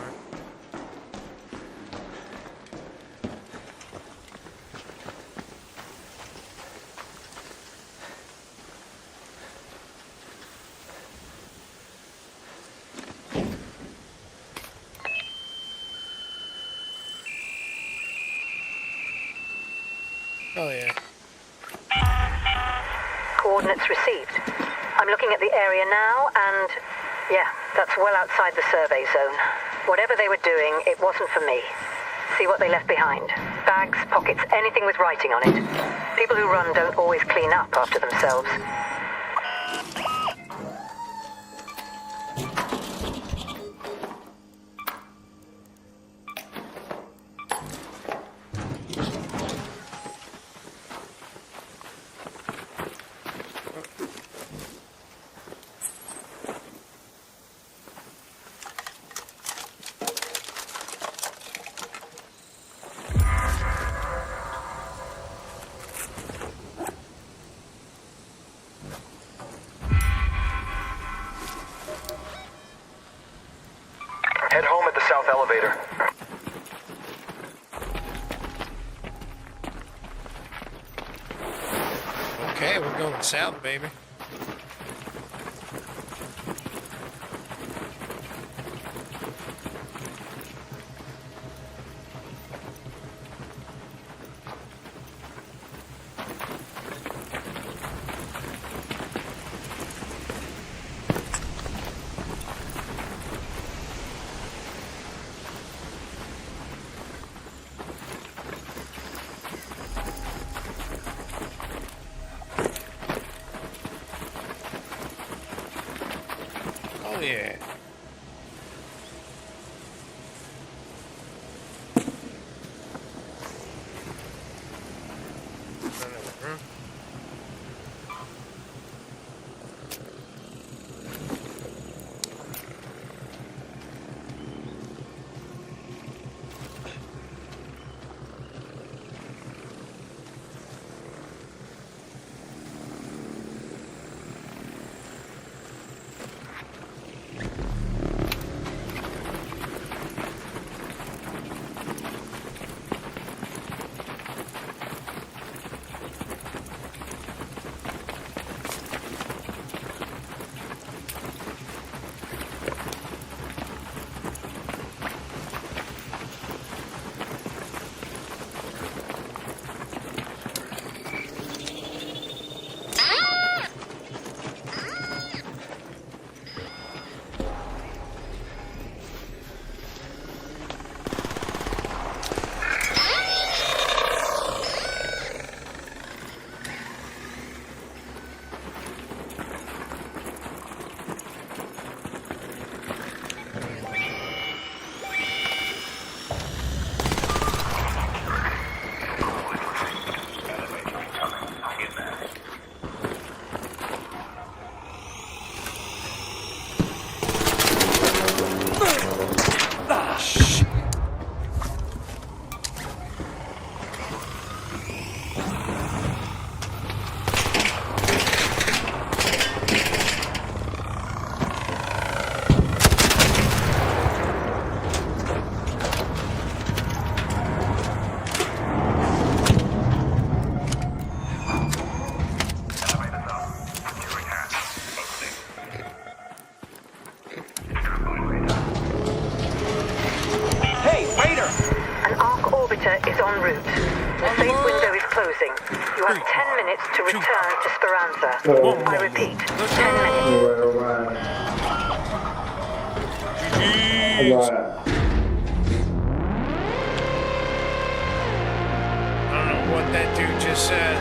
Oh yeah. Coordinates received. I'm looking at the area now, and yeah, that's well outside the survey zone. Whatever they were doing, it wasn't for me. See what they left behind. Bags, pockets, anything with writing on it. People who run don't always clean up after themselves. Head home at the south elevator. Okay, we're going south, baby. Waiter! An ARC orbiter is en route. The safe window is closing. You have 10 minutes to return to Speranza. I repeat, 10 minutes. I don't know what that dude just said.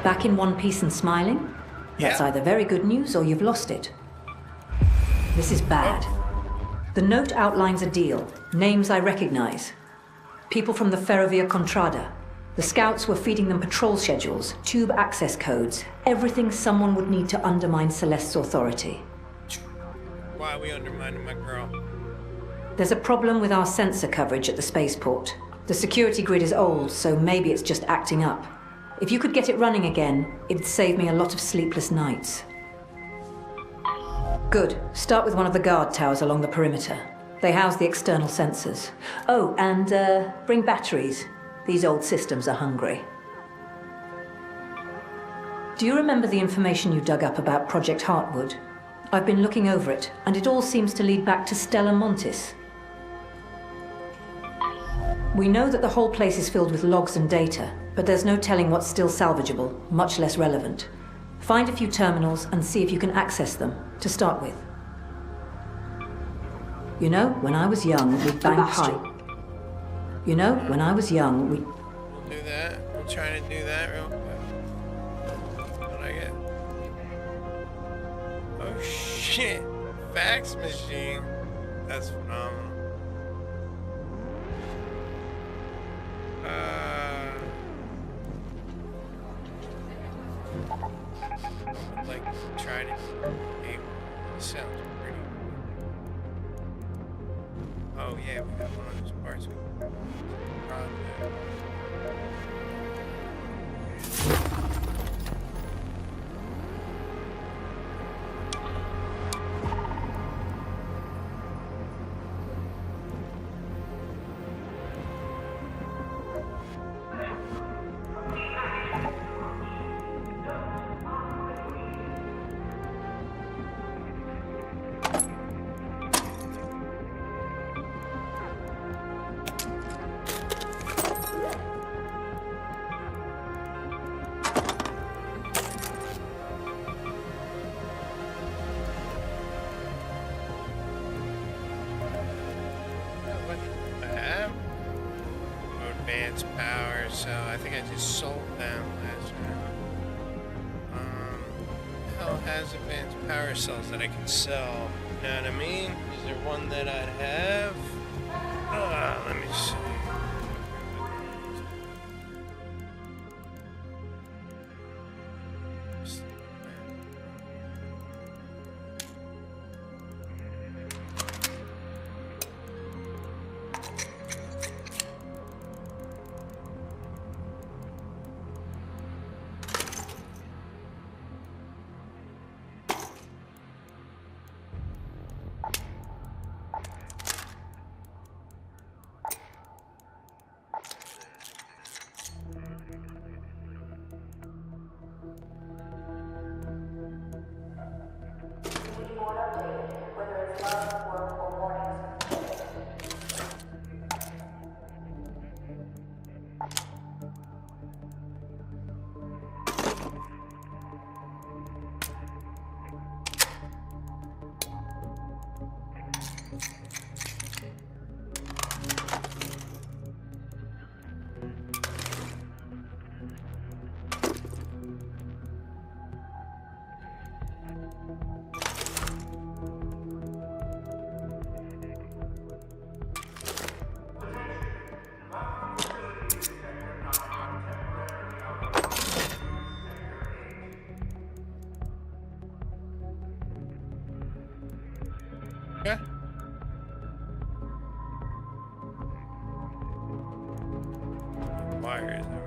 Back in one piece and smiling? That's either very good news or you've lost it. This is bad. The note outlines a deal. Names I recognize. People from the Ferrovia Contrada. The scouts were feeding them patrol schedules, tube access codes, everything someone would need to undermine Celeste's authority. Why are we undermining my girl? There's a problem with our sensor coverage at the spaceport. The security grid is old, so maybe it's just acting up. If you could get it running again, it'd save me a lot of sleepless nights. Good. Start with one of the guard towers along the perimeter. They house the external sensors. Oh, and bring batteries. These old systems are hungry. Do you remember the information you dug up about Project Heartwood? I've been looking over it, and it all seems to lead back to Stella Montis. We know that the whole place is filled with logs and data, but there's no telling what's still salvageable, much less relevant. Find a few terminals and see if you can access them, to start with. You know, when I was young, we'd bang pipe. You know, when I was young, we'd... We'll do that. We'll try to do that real quick. What I get? Oh shit! Fax machine. That's phenomenal. Like, try to sounds pretty. Oh yeah, we got one of those parts. Advanced power, so I think I just sold them last round. Hell has advanced power cells that I can sell. You know what I mean? Is there one that I'd have? Let me see.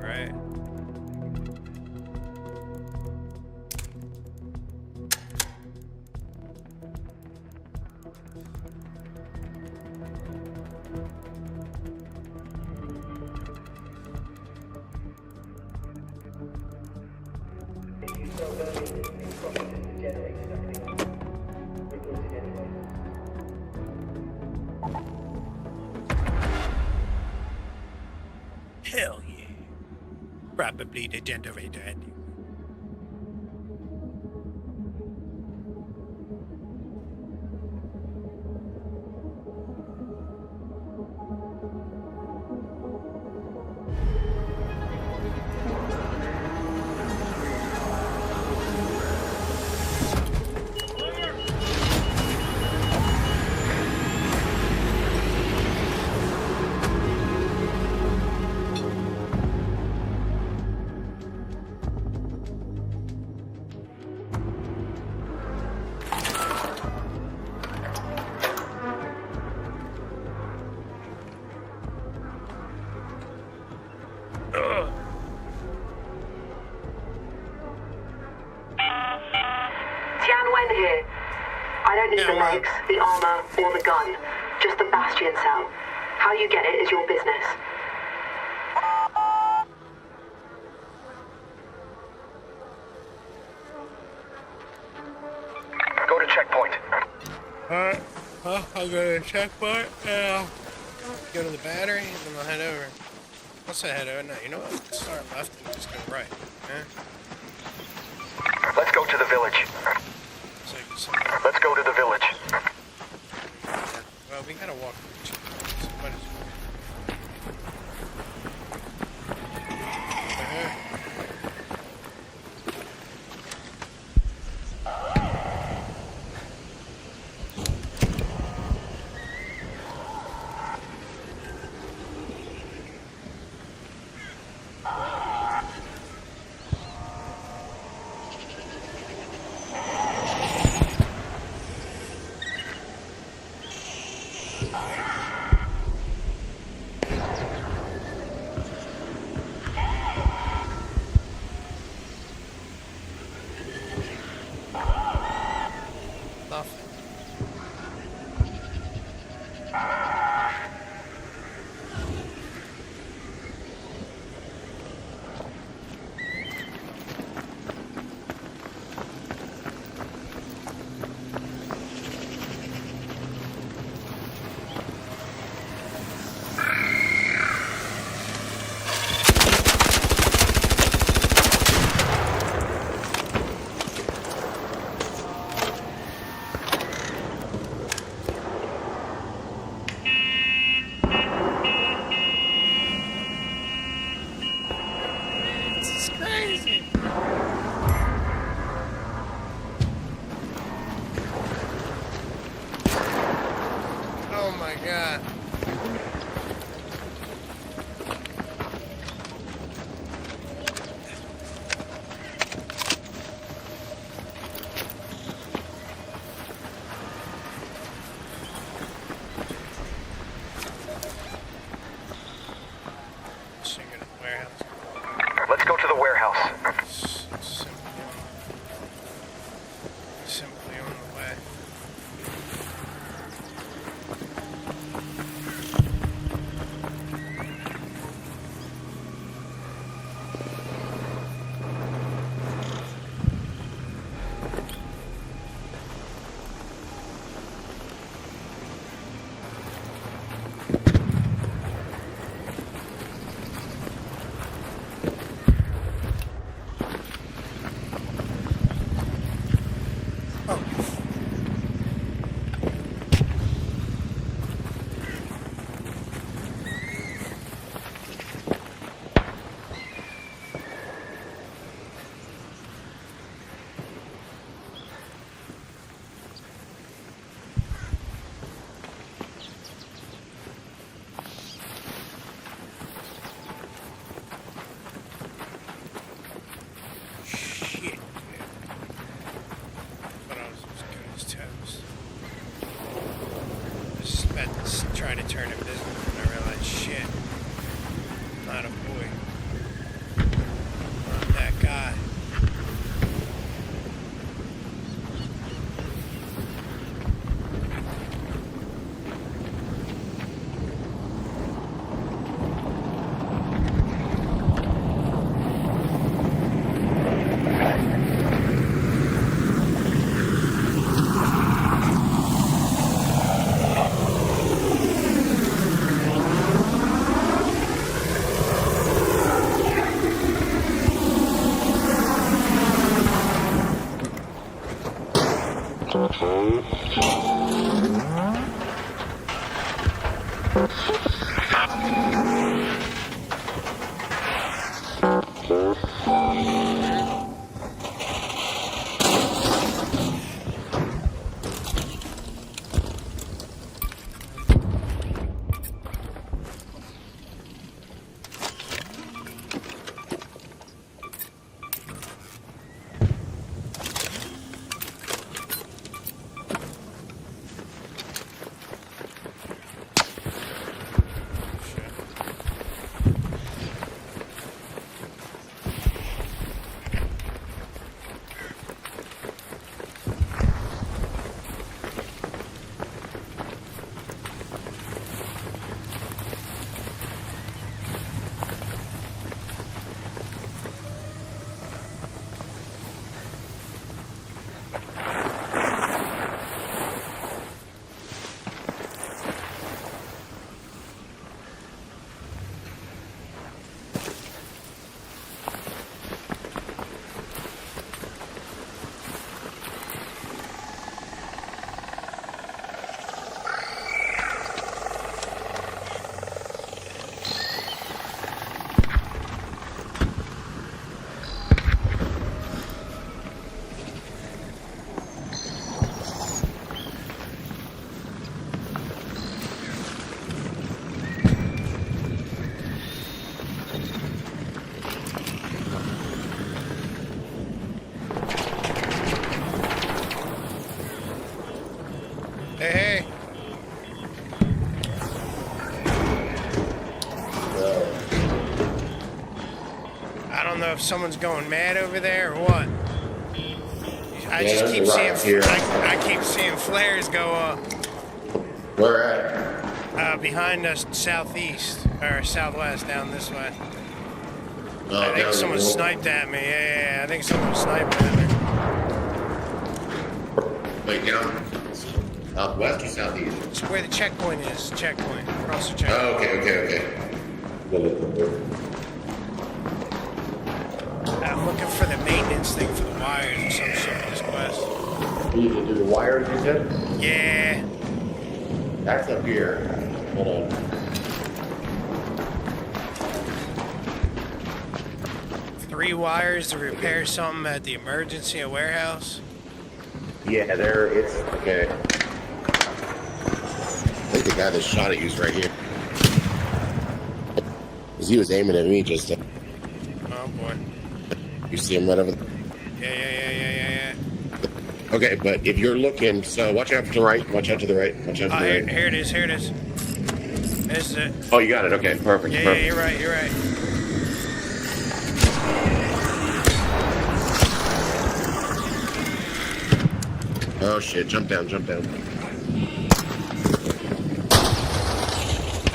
right? Hell yeah. Probably the generator ending. Here. I don't need the legs, the armor, or the gun. Just the Bastion cell. How you get it is your business. Go to checkpoint. Alright. Well, I'll go to the checkpoint. Go to the battery, and then I'll head over. I'll say head over. No, you know what? Let's start left and just go right. Let's go to the village. Let's go to the village. Well, we gotta walk through checkpoints. So might as well. Let's go to the warehouse. Simply on the way. Trying to turn invisible and I realized, shit, not a boy. that guy. Hey. I don't know if someone's going mad over there or what. I just keep seeing I keep seeing flares go up. Where at? Behind us, southeast or southwest, down this way. Oh, I think someone sniped at me. Yeah, I think someone sniped at me. Wait, down southwest or southeast? It's where the checkpoint is. Checkpoint. Across the checkpoint. Oh, okay. I'm looking for the maintenance thing for the wires or some shit for this quest. You need to do the wires, you said? Yeah. That's up here. Hold on. Three wires to repair something at the emergency warehouse. Yeah, there, it's, okay. I think the guy that shot at you is right here. Because he was aiming at me just then. Oh, boy. You see him right over there? Yeah. Okay, but if you're looking, so watch out to the right, watch out to the right, watch out to the right. Here it is. This is it. Oh, you got it, okay, perfect. Yeah, perfect. you're right. Oh shit, jump down.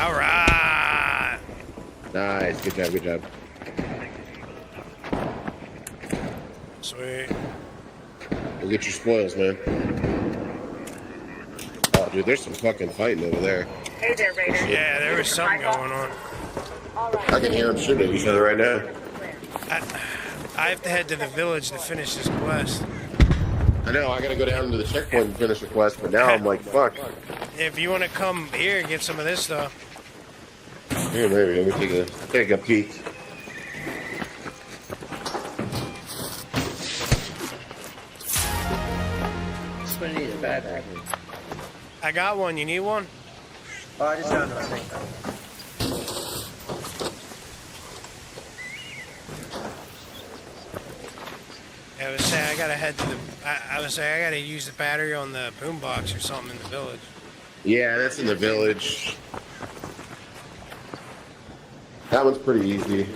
All right. Nice, good job. Sweet. Go get your spoils, man. Oh, dude, there's some fucking fighting over there. Hey there, Raider. Yeah, there was something going on. I can hear them shooting at each other right now. I have to head to the village to finish this quest. I know, I gotta go down to the checkpoint and finish the quest, but now I'm like, fuck. If you want to come here and get some of this stuff. Here, maybe, let me take a peek. Somebody needs a battery. I got one. You need one? Oh, I just found one. I would say I gotta head to the. I would say I gotta use the battery on the boombox or something in the village. Yeah, that's in the village. That one's pretty easy.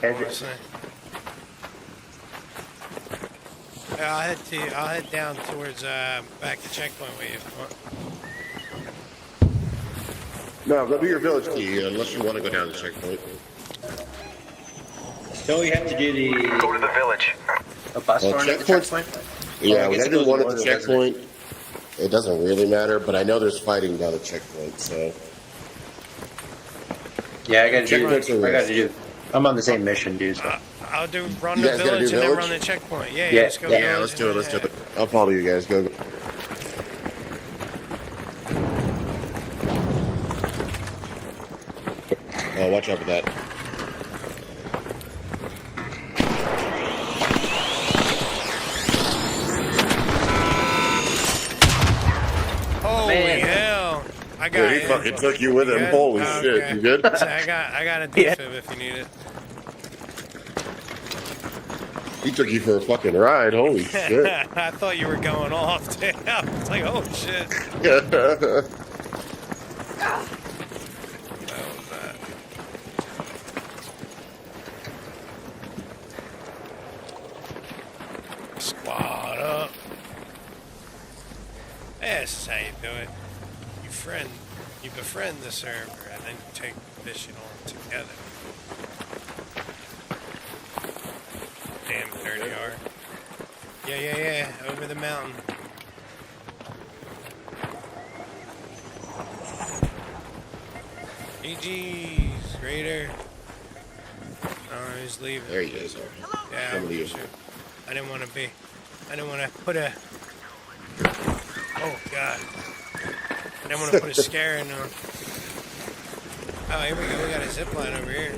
honestly. I'll head down towards back to checkpoint with you if you want. No, go to your village key unless you want to go down the checkpoint. Don't you have to do the... Go to the village. A bus run at the checkpoint? Yeah, I we guess gotta it do goes one in at the order, doesn't checkpoint. It doesn't really matter, but I know there's fighting down the checkpoint, so. Yeah, I gotta Checkpoints are do... I'm on the same mission, dude. So. I'll run You the guys gotta village do and then village? run the checkpoint. Yeah, Yeah, let's go. Yeah, village let's do it. and Let's do then- it. I'll follow you guys. Go. Oh, watch out for that. Holy Man. hell! I got Yeah, he it. fucking took you with him. good? Holy Okay. shit! You good? So I got a defib if you need it. He took you for a fucking ride. Holy shit! I thought you were going off. Damn. It's like, oh shit. What was that? Squad up. Yeah, this is how you do it. You befriend the server, and then you take the mission on together. Damn dirty art. Yeah. Over the mountain. GG's, Raider. Oh, he's leaving. There he is. Yeah, Somebody I'm sure. I didn't want to put a... Oh, God. I didn't want to put a scare in him. Oh, here we go. We got a zip line over here.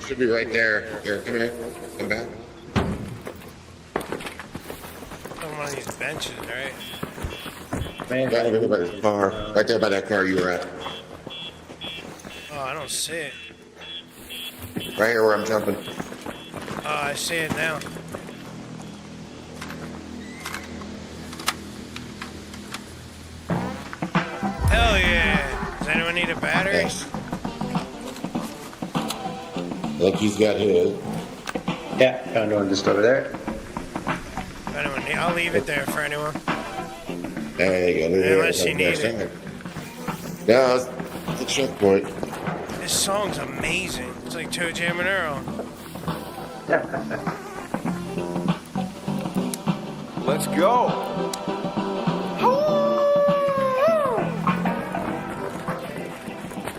Should be right there. Here, come here. Come back. On one of these benches, right? Man, Right over by the car. Right there by that car you were at. Oh, I don't see it. Right here where I'm jumping. Oh, I see it now. Hell yeah! Does anyone need a battery? Yes. I think he's got his. Yeah, found one just over there. If anyone need, I'll leave it there for anyone. There you go. Unless you need it. No, it's the checkpoint. This song's amazing. It's like Toe Jam and Earl. Let's go.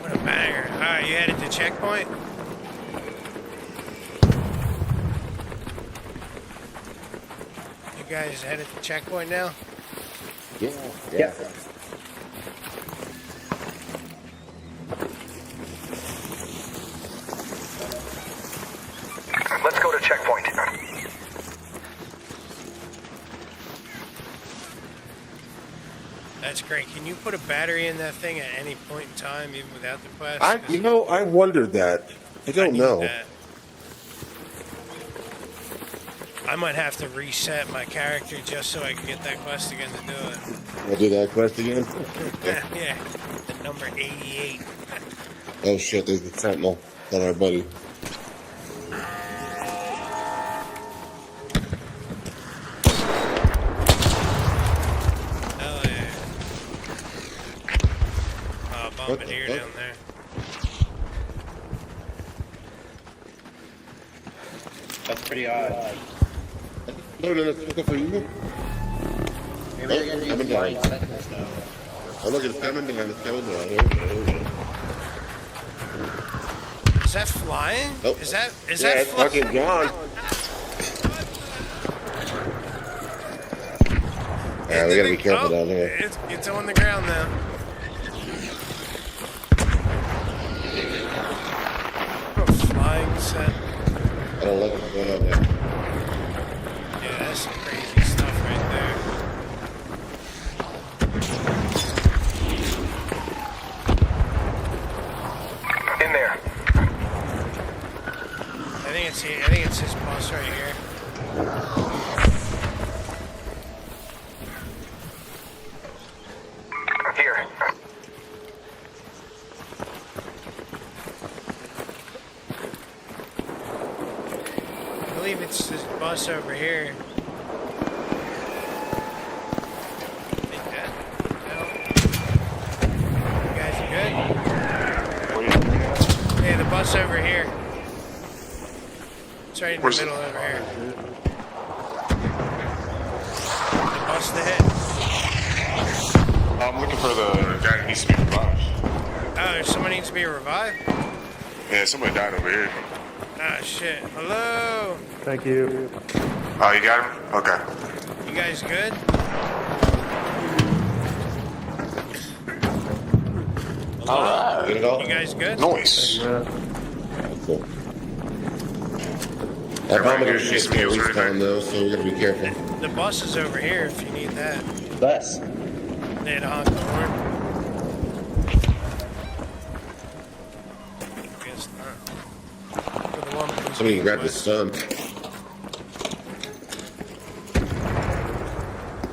What a banger. Alright, you headed to checkpoint? You guys headed to checkpoint now? Yeah. Let's go to checkpoint. That's great. Can you put a battery in that thing at any point in time, even without the quest? I wondered that. I don't know. That. I might have to reset my character just so I can get that quest again to do it. I'll do that quest again. Yeah, the number 88. Oh shit, there's the sentinel. That's our buddy. Hell yeah. Bombardier down there. That's pretty odd. No, that's looking for you. Maybe they're gonna do Coming flying down. sentinels now. Oh, look, it's coming down. It's coming down. Here we go. Is that flying? Oh. Is that It's flying? fucking gone. Yeah, we gotta be careful down here. It's on the ground now. Oh, flying set. I don't like what's going on there. Yeah, that's some crazy stuff right there. In there. I think it's his bus right here. bus over here. Take that. No. You guys good? Hey, the bus over here. It's right in the middle over here. The bus to hit. I'm looking for the guy that needs to be revived. Oh, someone needs to be revived? Yeah, somebody died over here. Ah, shit. Hello? Thank you. Oh, you got him? Okay. You guys good? Alright. Get it all? You guys good? Nice. Cool. That bomber shit's me a respawn though, so we gotta be careful. The bus is over here if you need that. Bus. They had to honk the horn. Guess not. For the woman who's Somebody grabbed his son.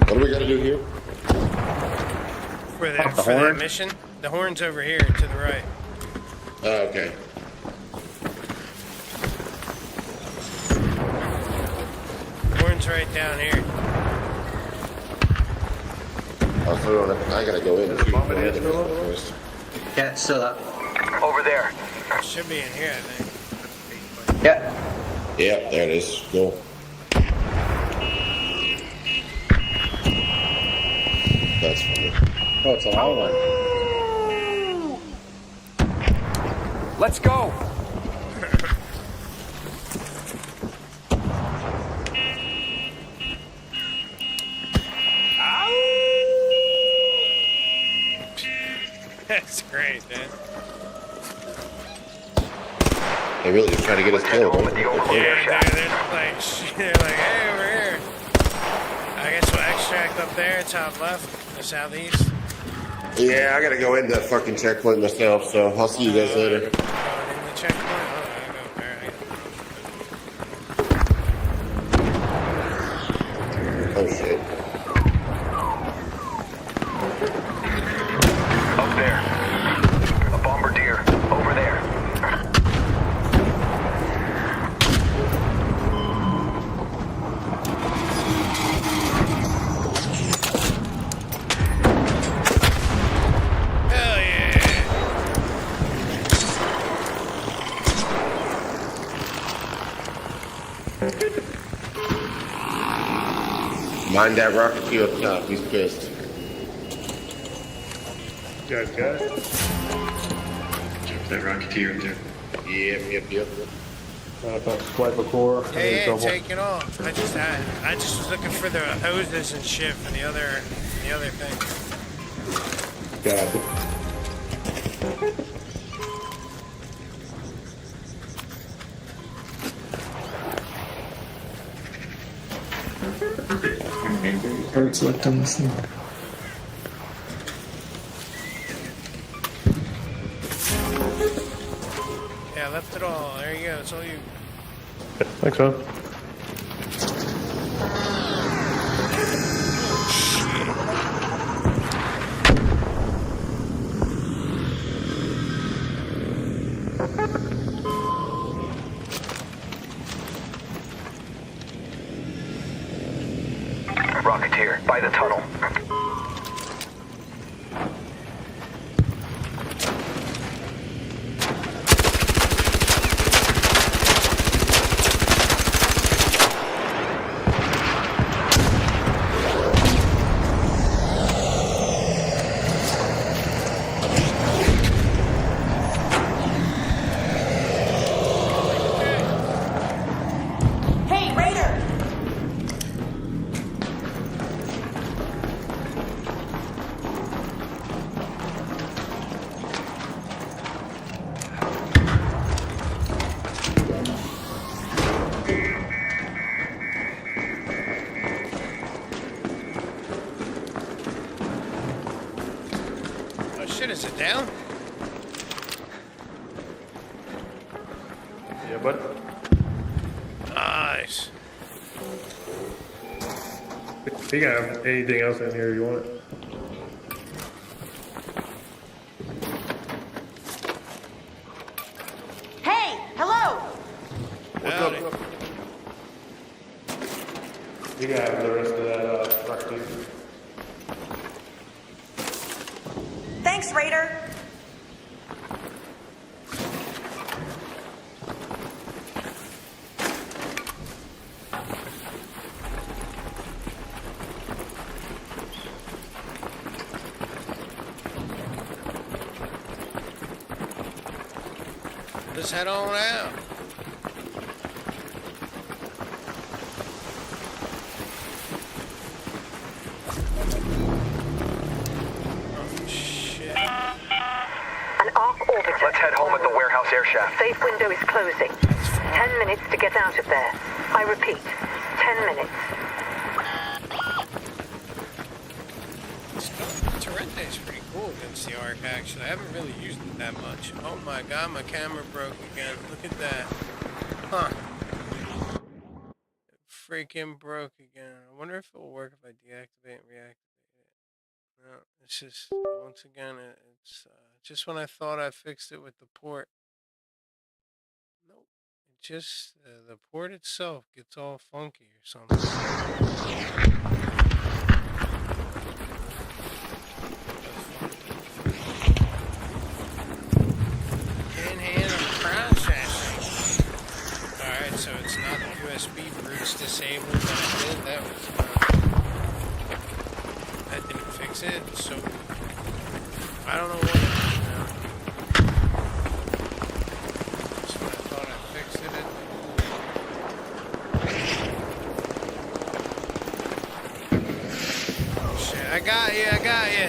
What do we gotta do here? for that mission. The horn's over here to the right. Oh, okay. Horn's right down here. I gotta go in and shoot one of them first. Yeah, it's still up. Over there. It should be in here, I think. Yeah. Yeah, there it is. Go. That's funny. Oh, it's a long one. Let's go. That's great, man. They really just trying to get us killed. Right? They're like, hey, we're here. I guess we'll extract up there, top left, the southeast. Yeah, I gotta go into that fucking checkpoint myself, so I'll see you guys later. In the checkpoint? Oh shit. Up there. A bombardier. Over there. Hell yeah. Mind that rocketeer up top, he's pissed. You guys got it? Check that rocketeer up there. Yep. Swipe a core. Yeah, take it off. I just was looking for the hoses and shit for the other thing. Got it. Hurts left on this thing. Yeah, I left it all. There you go. It's all you. Thanks, man. Rocketeer, by the tunnel. Hey, Raider! Oh shit, is it down? Yeah, bud. Nice. If you got anything else in here you want? Hey, hello! What's up? You can have the rest of that recipe. Thanks, Raider. Let's head on out. An ARC orbiter. Let's head home at the warehouse air shaft. Safe window is closing. 10 minutes to get out of there. I repeat, 10 minutes. Torrente is pretty cool against the ARC, actually. I haven't really used it that much. Oh my god, my camera broke again. Look at that. Huh. It freaking broke again. I wonder if it will work if I deactivate and reactivate it. No, it's just, once again, it's just when I thought I fixed it with the port. Nope. It just, the port itself gets all funky or something. Processing. Alright, so it's not the USB roots disabled that I did. That didn't fix it, so I don't know what it is now. So I thought I fixed it. Oh shit, I got you.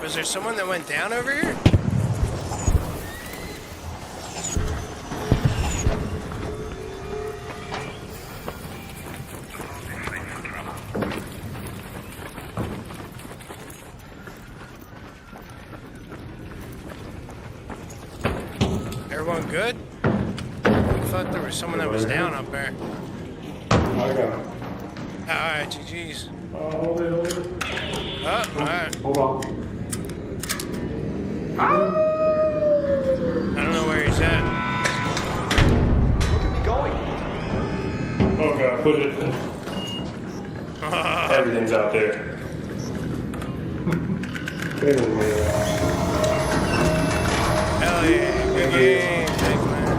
Was there someone that went down over here? Everyone good? I thought there was someone that was down up there. I got it. Alright, GG's. Hold it. Oh, alright. Hold on. I don't know where he's at. Look at me going. Oh god, put it. Everything's out there. Hell yeah, good game. Thanks, man.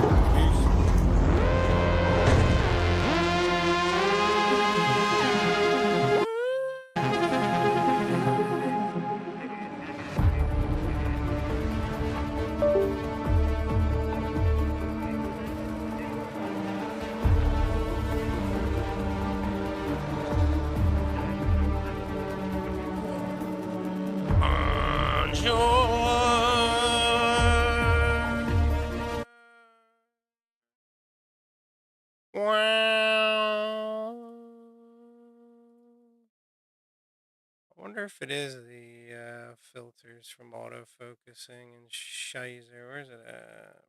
I wonder if it is the filters from autofocusing and shizer. Where's it at?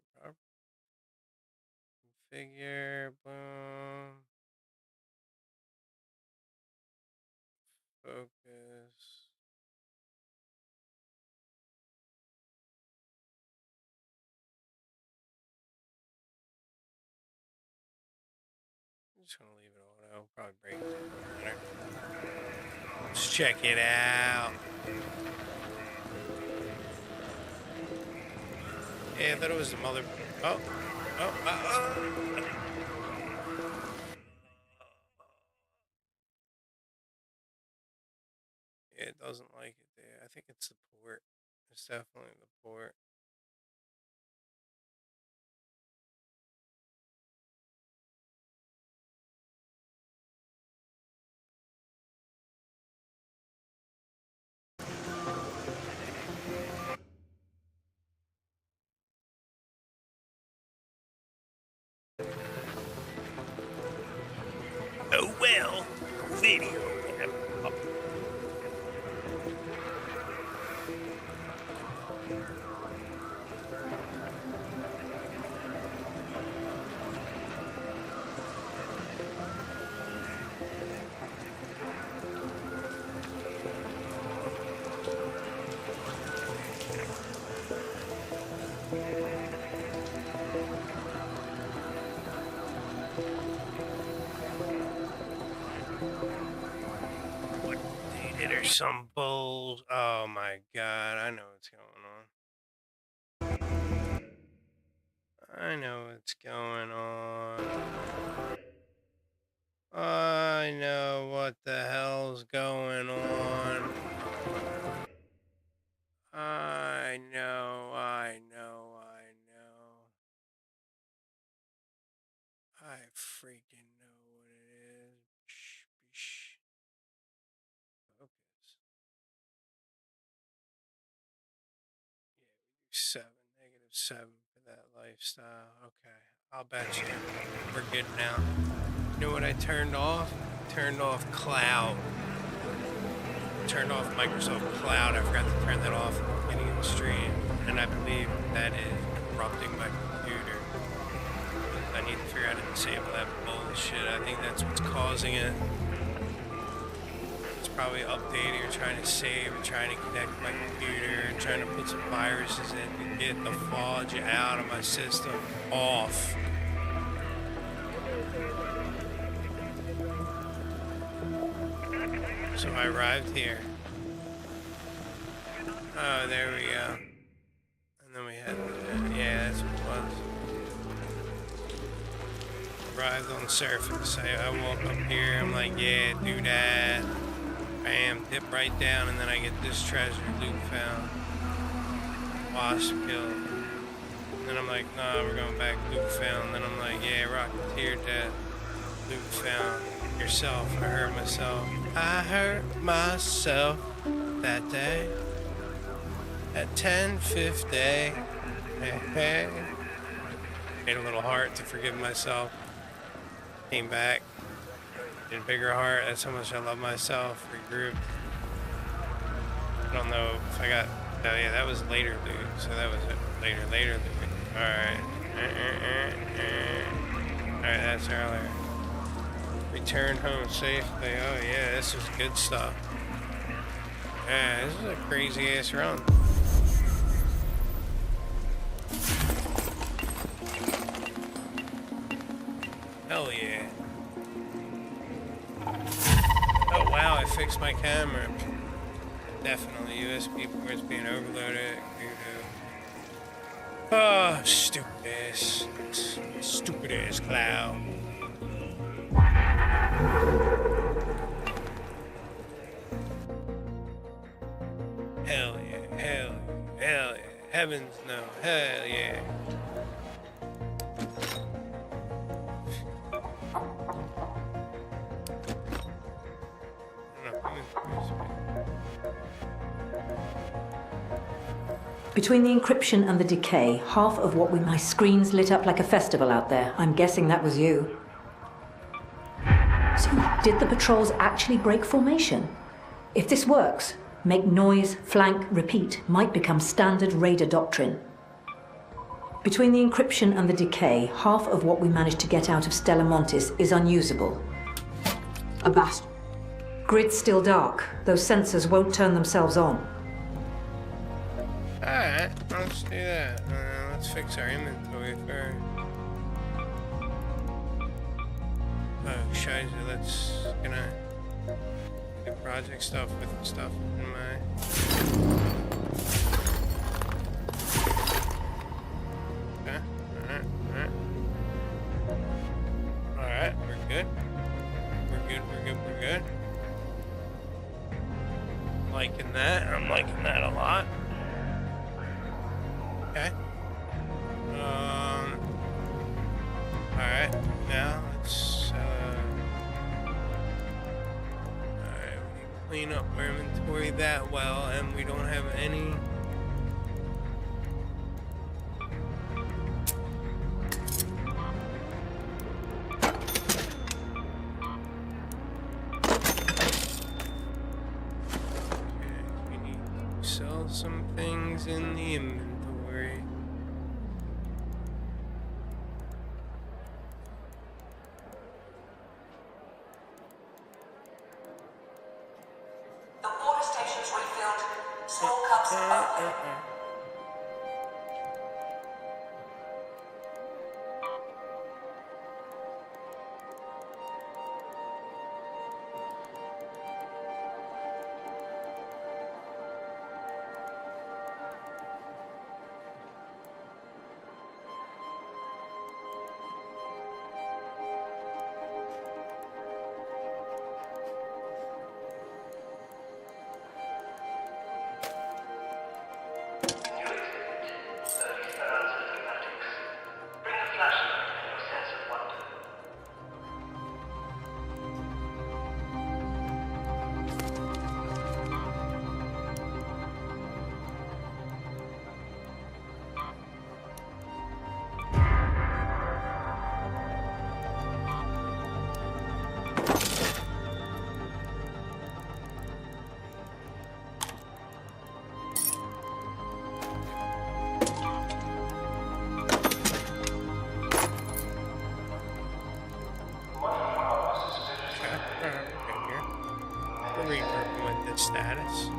Configure, boom. Focus. I'm just gonna leave it auto. Probably break it. Doesn't matter. Let's check it out. Yeah, I thought it was the mother. Oh. Yeah, it doesn't like it there. I think it's the port. It's definitely the port. video. There's some bulls. Oh my god, I know what's going on. I know what's going on. I know what the hell's going on. I know. I freaking know what it is. Focus. 7 for that lifestyle. Okay, I'll bet you we're good now. You know what I turned off? Turned off cloud. Turned off Microsoft Cloud. I forgot to turn that off at the beginning of the stream, and I believe that is corrupting my computer. I need to figure out how to disable that bullshit. I think that's what's causing it. It's probably updating or trying to save and trying to connect my computer and trying to put some viruses in to get the fudge out of my system off. So I arrived here. Oh, there we go. And then we had, yeah, that's what it was. Arrived on the surface. I walk up here, I'm like, yeah, do that. Bam, dip right down, and then I get this treasure, loot found. Wasp kill. And then I'm like, nah, we're going back, loot found. And then I'm like, yeah, Rocketeer dead. Loot found. Yourself, I hurt myself. I hurt myself that day at 10:50. Hey, hey. Made a little heart to forgive myself. Came back. Did a bigger heart. That's how much I love myself. Regrouped. I don't know if I got. Oh yeah, that was later loot. So that was it. Later loot. Alright. Alright, that's earlier. Returned home safely. Oh yeah, this is good stuff. Yeah, this is a crazy ass run. Hell yeah. Oh wow, I fixed my camera. Definitely USB ports being overloaded. Oh, stupid ass cloud. Hell yeah, hell yeah. Heavens no, hell yeah. Between the encryption and the decay, half of what my screens lit up like a festival out there. I'm guessing that was you. So, did the patrols actually break formation? If this works, make noise, flank, repeat might become standard raider doctrine. Between the encryption and the decay, half of what we managed to get out of Stella Montis is unusable. A bastion. Grid's still dark. Those sensors won't turn themselves on. Alright, let's do that. Let's fix our inventory first. Oh, shit, let's gonna do project stuff with stuff in my. Okay, alright, we're good. We're good. Liking that, I'm liking that a lot. Okay. Alright, now let's, alright, we clean up our inventory that well, and we don't have any. some things in the inventory. The water station's refilled. Small cups open. Status.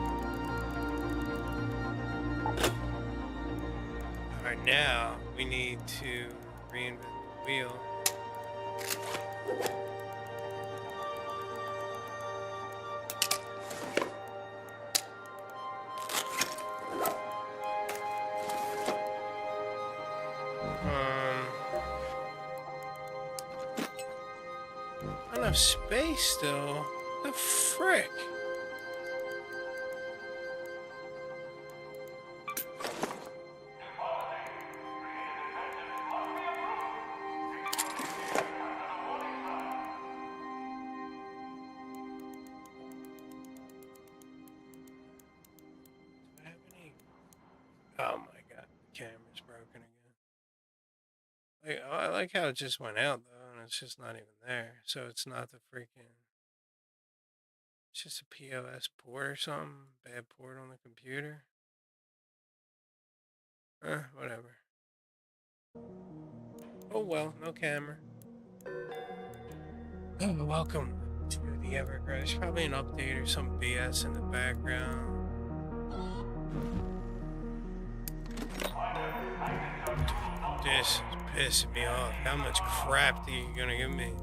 Alright, now we need to reinvent the wheel. Not enough space still. The frick? Oh my god, the camera's broken again. I like how it just went out though, and it's just not even there. So it's not the freaking... It's just a POS port or something. Bad port on the computer. Whatever. Oh well, no camera. Oh, welcome to the Evergreen. There's probably an update or some BS in the background. This is pissing me off. How much crap are you gonna give me?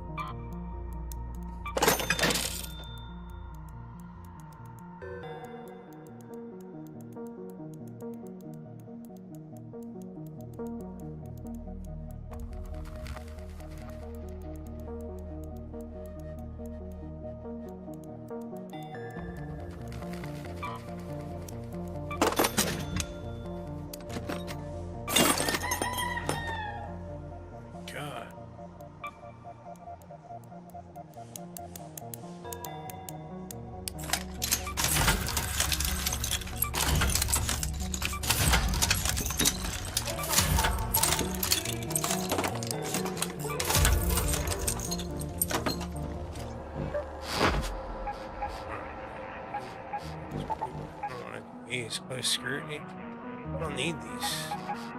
Close scrutiny. I don't need these.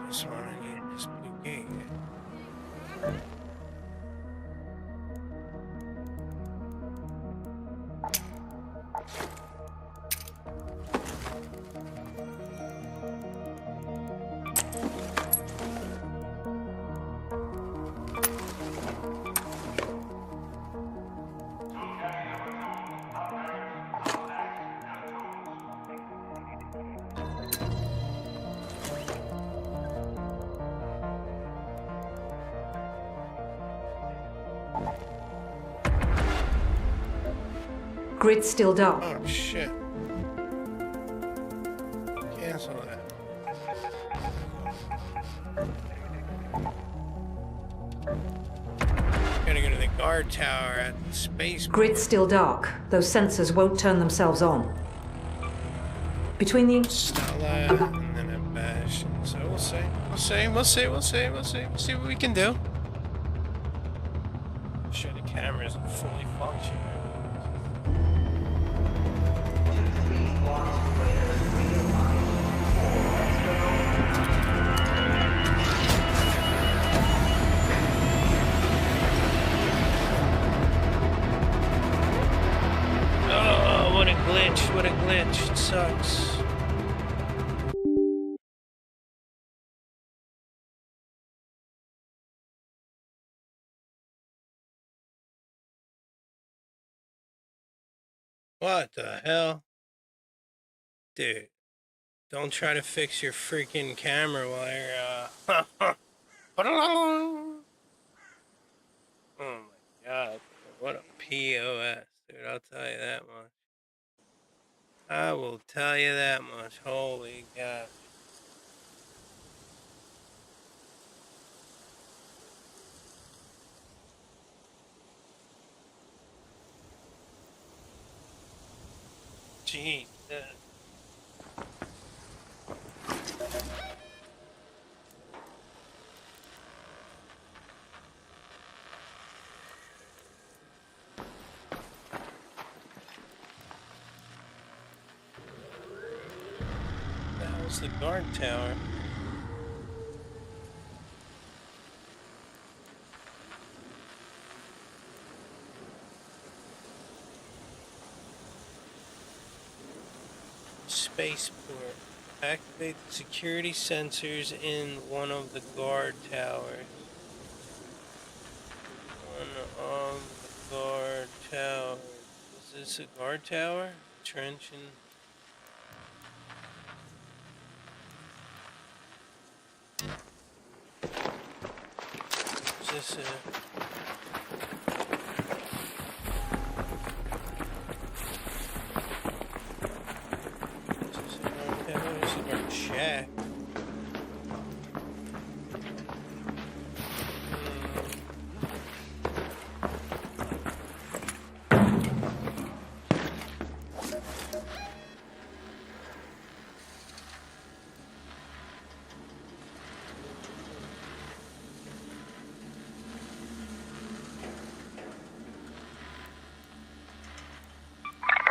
This one, I need this blue gate. Grid's still dark. Oh shit. Cancel that. Gotta go to the guard tower at the space. Grid's still dark. Those sensors won't turn themselves on. Between the... Stella and then a bash. So we'll see. We'll see what we can do. Sure the cameras are fully functional. glitch. What a glitch. It sucks. What the hell? Dude, don't try to fix your freaking camera while you're, Oh my god, what a POS, dude, I'll tell you that much. I will tell you that much, holy god. Jeez. That was the guard tower. Spaceport. Activate the security sensors in one of the guard towers. One of the guard towers. Is this a guard tower? Trench and... Is this a... Shack.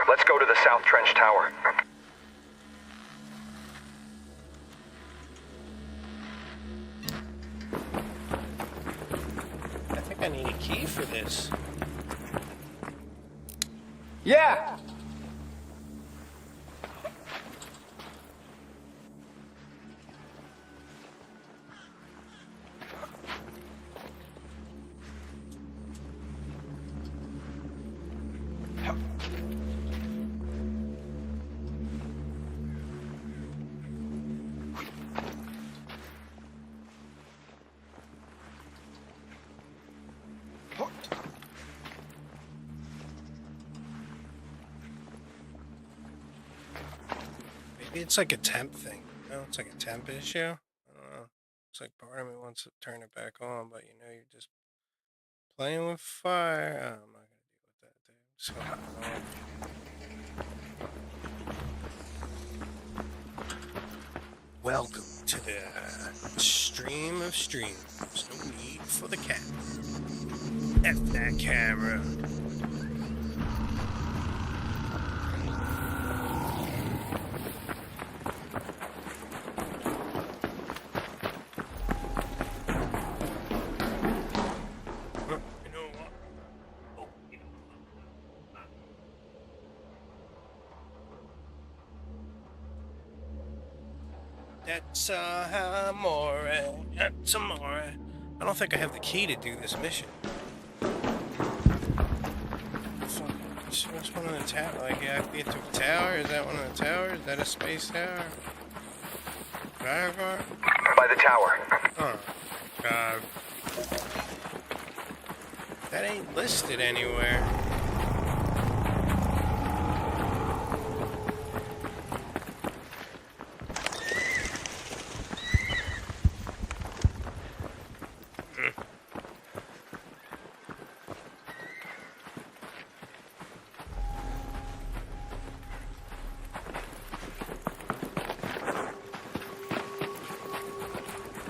Let's go to the South Trench Tower. I need a key for this. Yeah! It's like a temp thing, you know? It's like a temp issue. I don't know. It's like part of me wants to turn it back on, but you know, you're just playing with fire. Oh, I'm not gonna deal with that, dude. Welcome to the stream of streams. No need for the cat. F that camera. That's amore. That's amore. I don't think I have the key to do this mission. What's one of the towers? Like, you have to get to a tower? Is that one of the towers? Is that a space tower? Driver? By the tower. Oh, God. That ain't listed anywhere.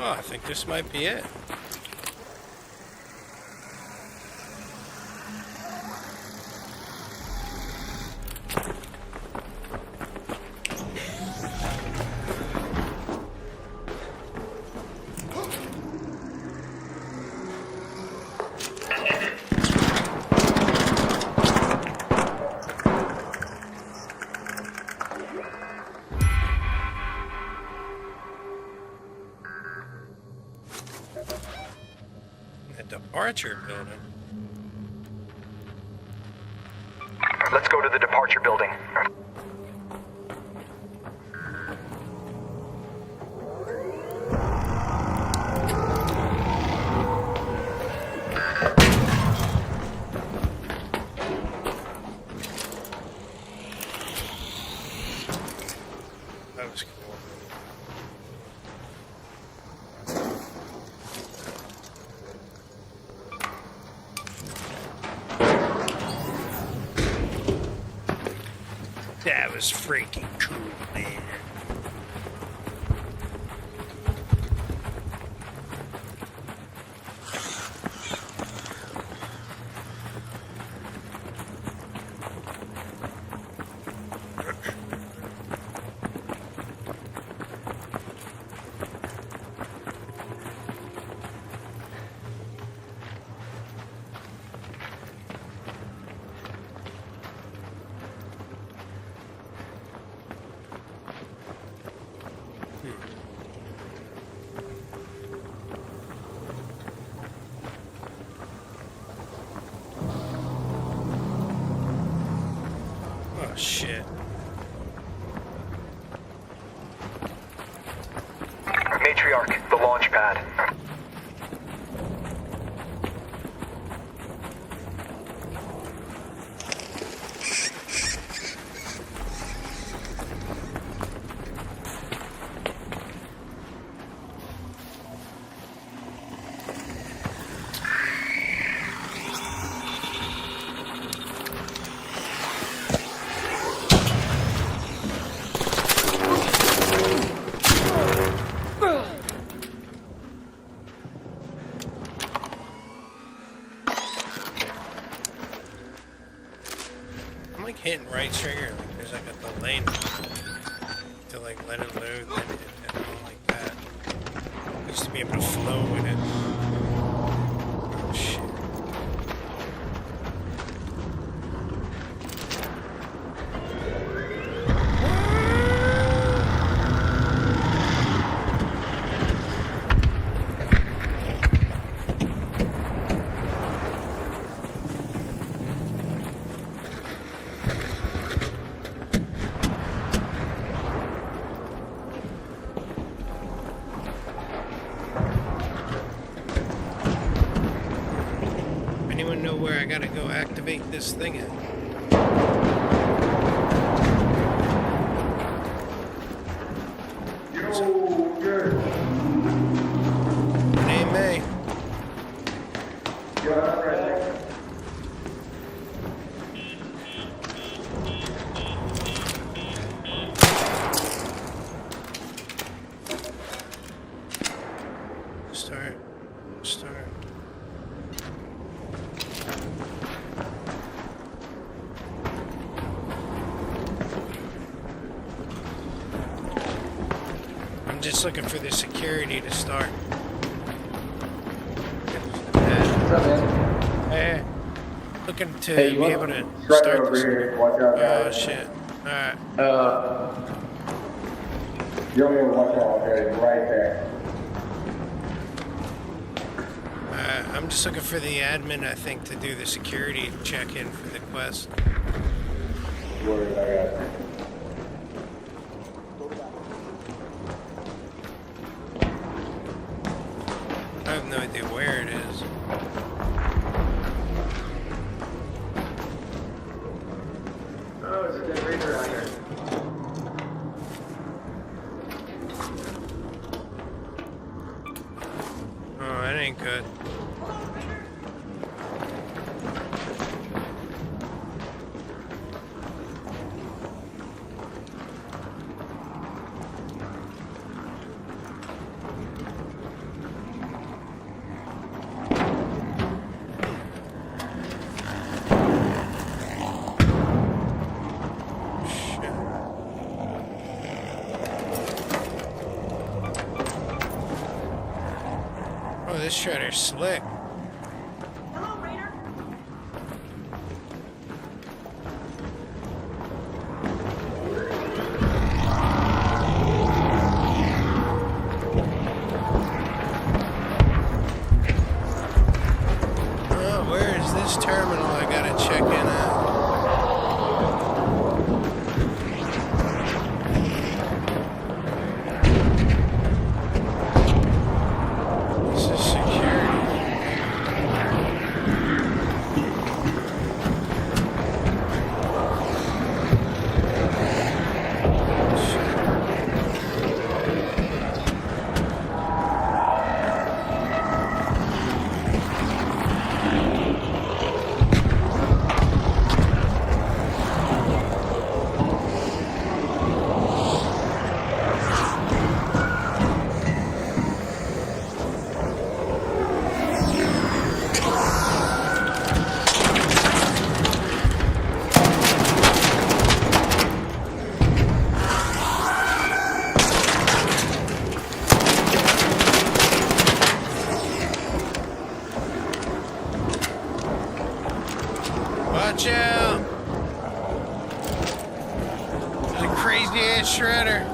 Oh, I think this might be it. departure building. Let's go to the departure building. That was cool. That was freaking cool, man. Oh, shit. Matriarch, the launch pad. I'm like hitting right trigger, like there's like a delay to like let it load, then hit it, and all like that. Just to be able to flow with it. Oh shit. Anyone know where I gotta go activate this thing at? Hey, May. Start. I'm just looking for the security to start. Hey, looking to be able to start this. Oh shit! All right. You don't even watch out, okay? Right there. I'm just looking for the admin, I think, to do the security check-in for the quest. Word, I got it. I have no idea where it is. Oh, it's a dead ranger out here. Oh, that ain't good. Oh, this shredder's slick. Hello, Raider. crazy ass shredder.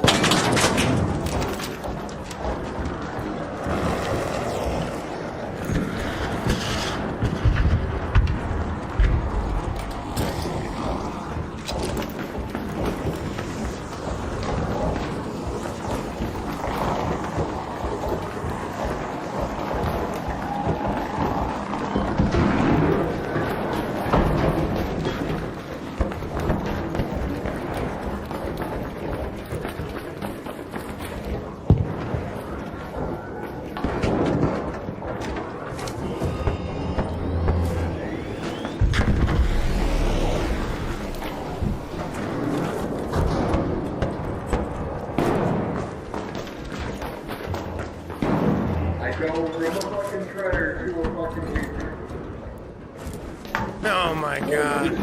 Oh my god.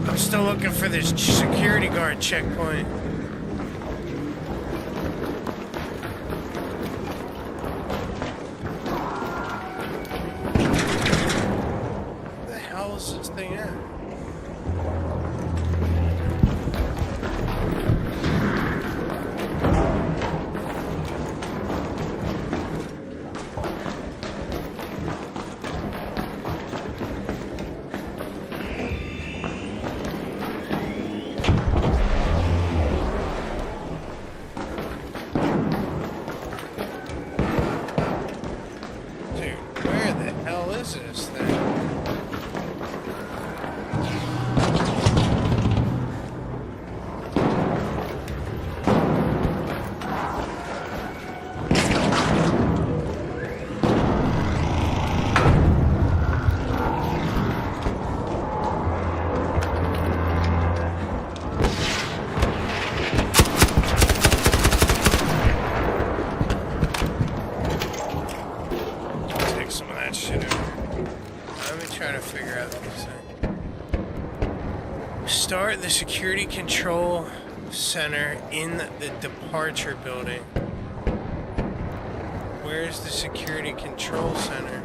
I'm still looking for this security guard checkpoint. Where the hell is this thing at? Start the security control center in the departure building. Where's the security control center?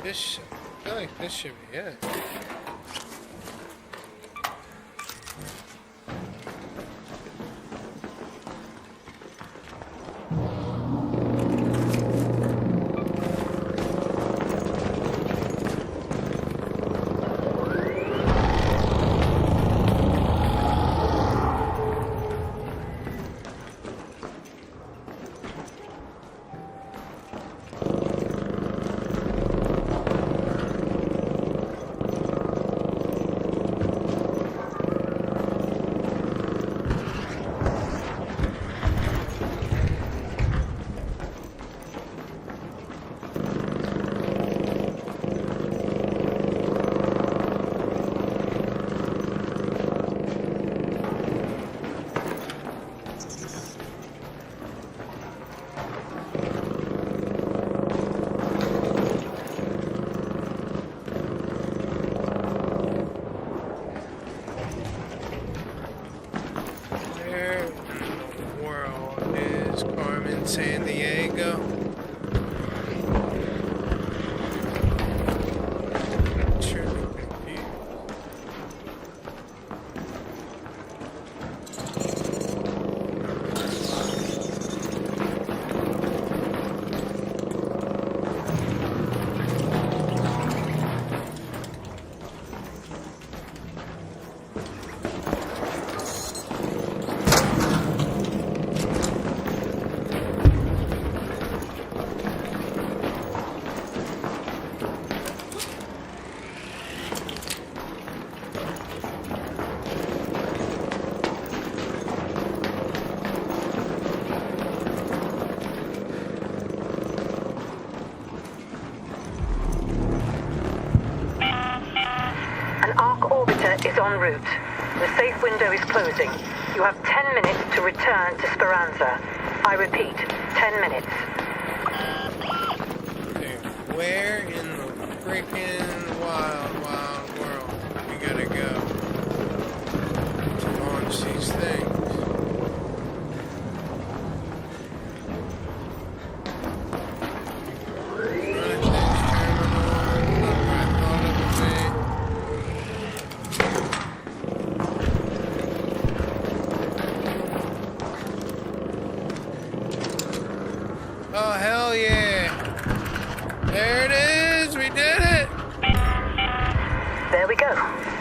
I feel like this should be it. San Diego. Is en route. The safe window is closing. You have 10 minutes to return to Speranza. I repeat, 10 minutes. Dude, where in the freaking wild world we gotta go to launch these things? Oh, hell yeah. There it is. We did it. There we go.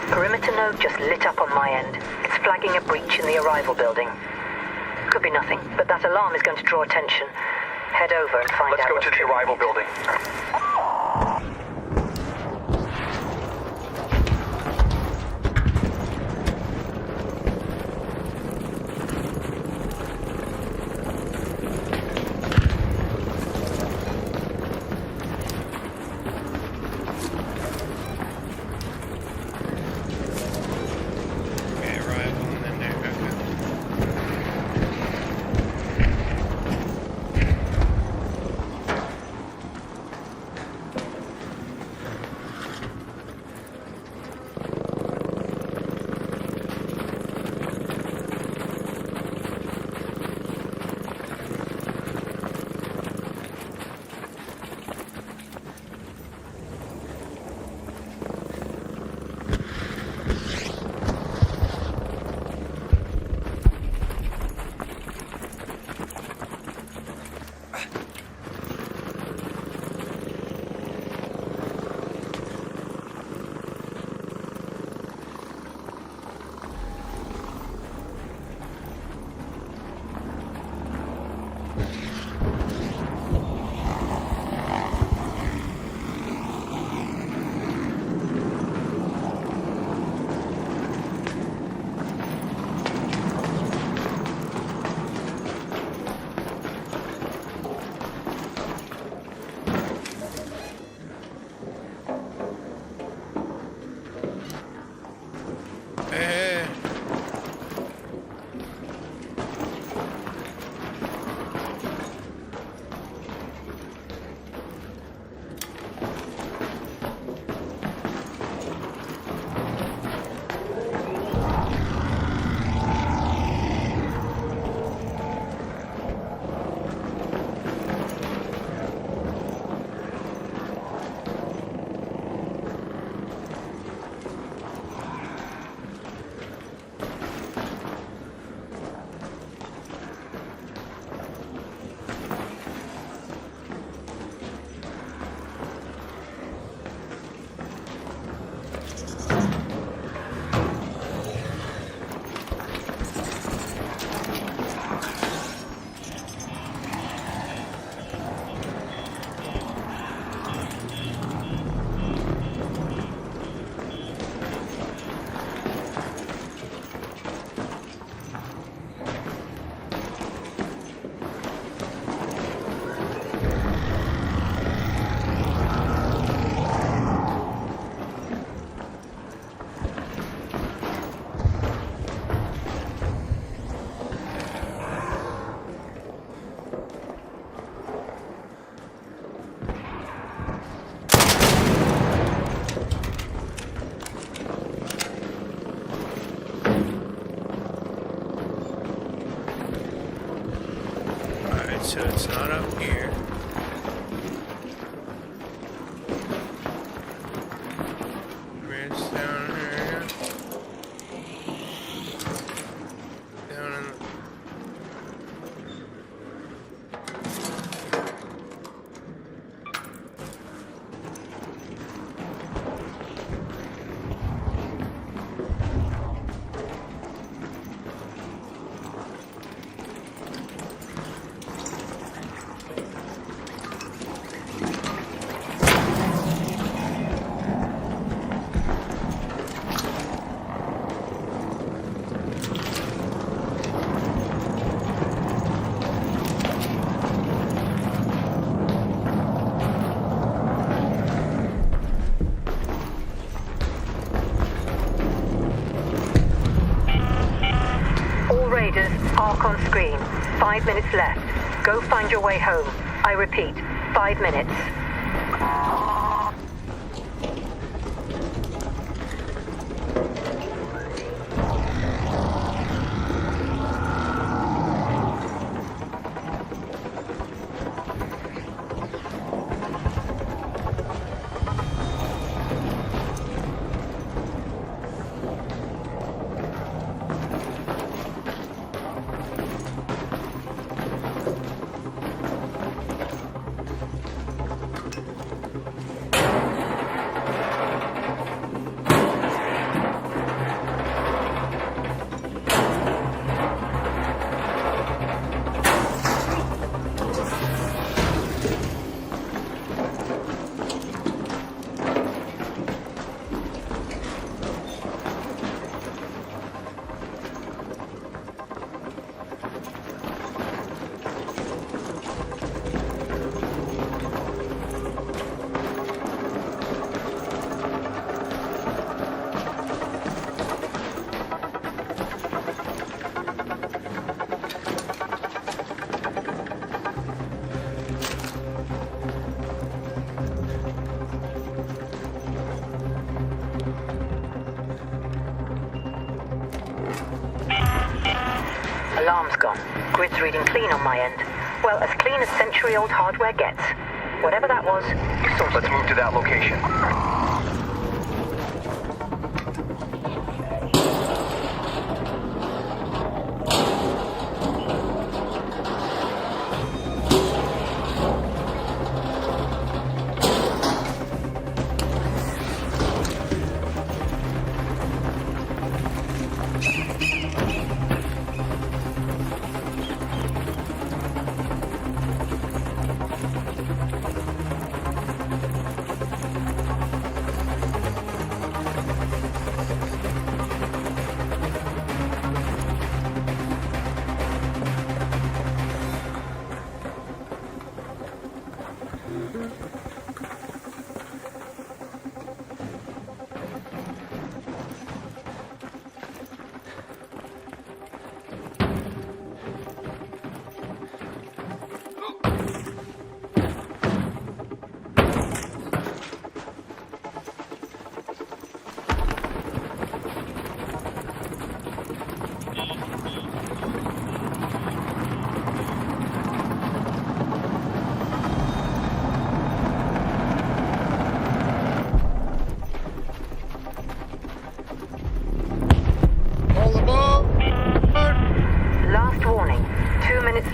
Perimeter node just lit up on my end. It's flagging a breach in the arrival building. Could be nothing, but that alarm is going to draw attention. Head over and find out. Let's go to the arrival building. so it's not up here. It's down here. Down in Arc on screen. 5 minutes left. Go find your way home. I repeat, 5 minutes. Alarm's gone. Grid's reading clean on my end. Well, as clean as century-old hardware gets. Whatever that was, sorted. Let's move to that location.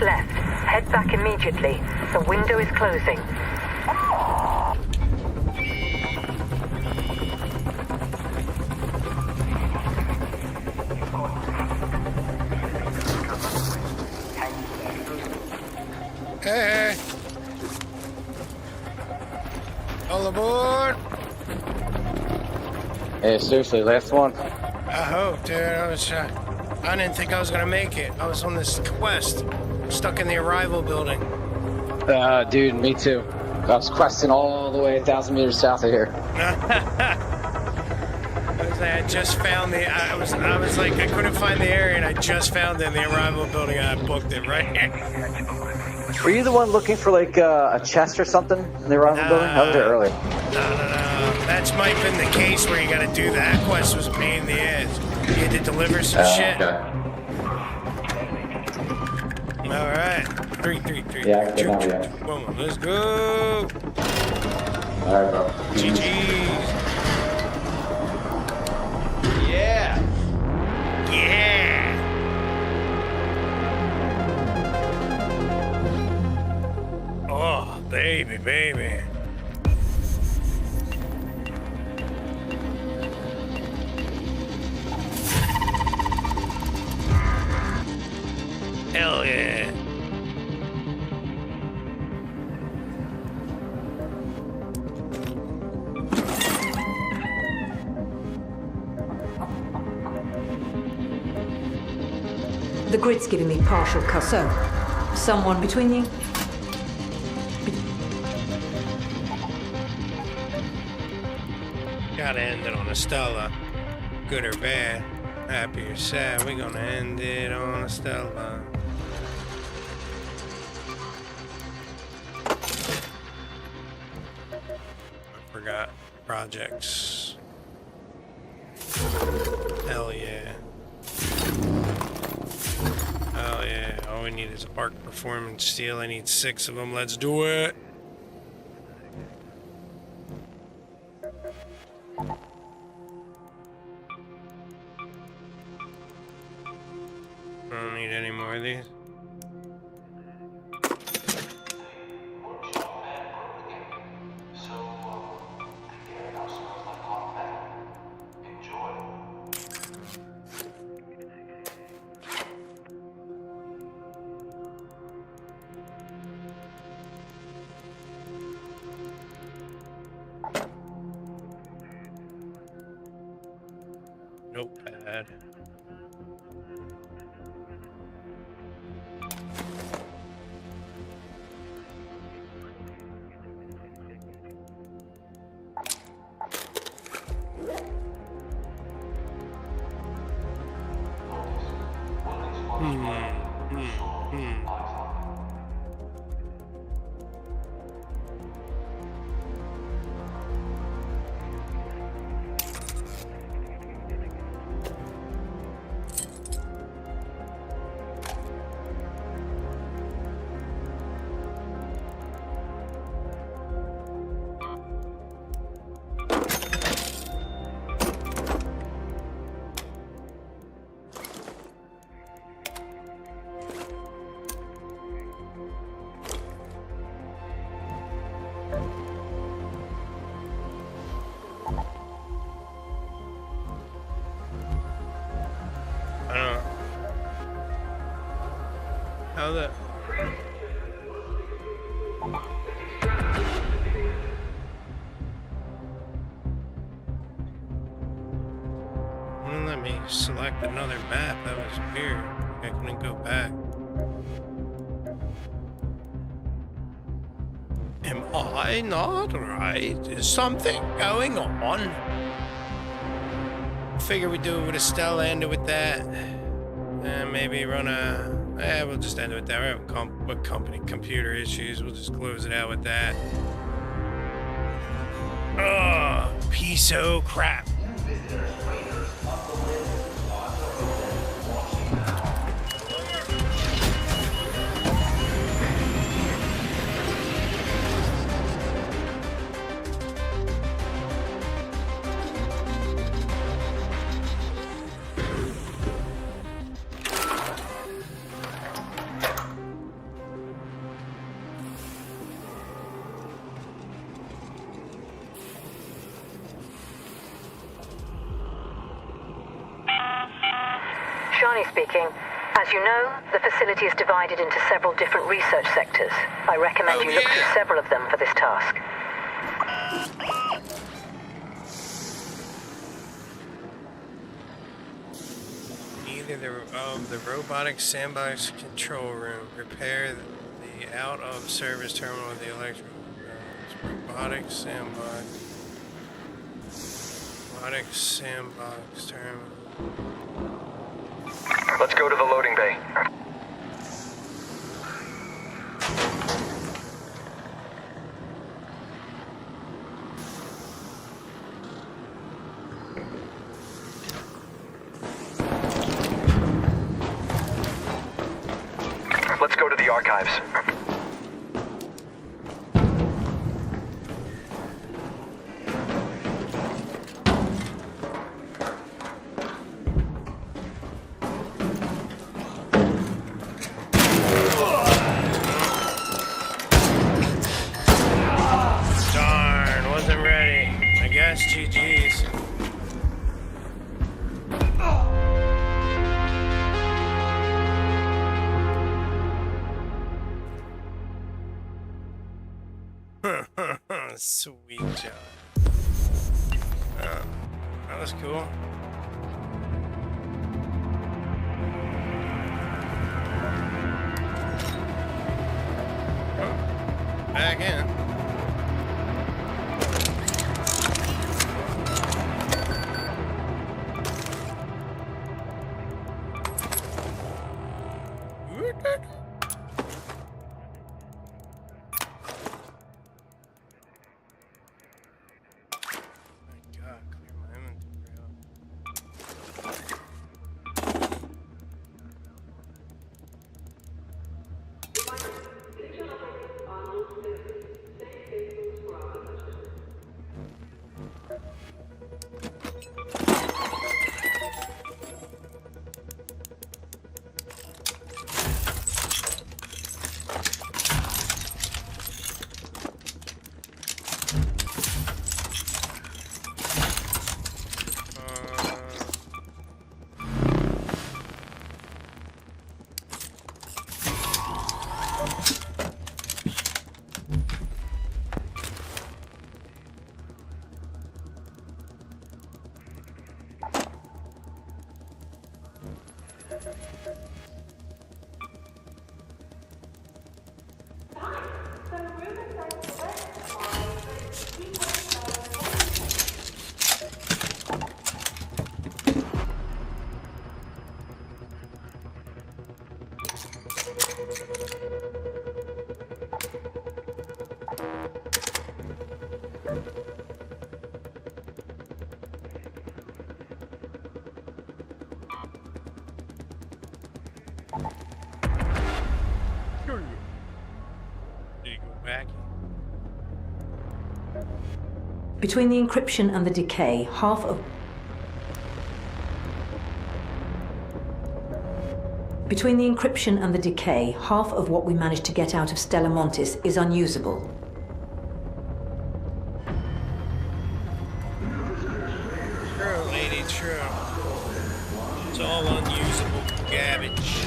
Left. Head back immediately. The window is closing. Hey! All aboard! Hey, seriously, last one. I hope, dude. I didn't think I was gonna make it. I was on this quest. Stuck in the arrival building. Dude, me too. I was questing all the way 1,000 meters south of here. I just found the. I was like, I couldn't find the area, and I just found it in the arrival building, and I booked it right here. Were you the one looking for like a chest or something in the arrival building? I was there earlier. No. That's might have been the case where you got to do that. Quest was a pain in the ass. You had to deliver some shit. Okay. All right. 3. Yeah, good now, yeah. Come on, let's go. All right, bro. GG's. Yeah. Yeah. Oh, baby. Hell yeah. The grid's giving me partial so someone between you? Gotta end it on a Stella. Good or bad, happy or sad, we're gonna end it on a Stella. I forgot projects. Hell yeah. Oh yeah, all we need is a Park Performance Steel. I need 6 of them, let's do it. I don't need any more of these. Notepad. How the... Wouldn't let me select another map, that was weird. I couldn't go back. Am I not right? Is something going on? Figure we do it with a Stella, end it with that. And maybe run a... we'll just end it with that. We're having company computer issues. We'll just close it out with that. Oh, piece of crap. Speaking. As you know, the facility is divided into several different research sectors. I recommend you look through several of them for this task. Either the robotic sandbox control room. Repair the out-of-service terminal with the electrical robotic sandbox. Robotic sandbox terminal. Let's go to the loading bay. Let's go to the archives. Sweet job. That was cool. Back in. Between the encryption and the decay, half of what we managed to get out of Stella Montis is unusable. True, lady, true. It's all unusable garbage.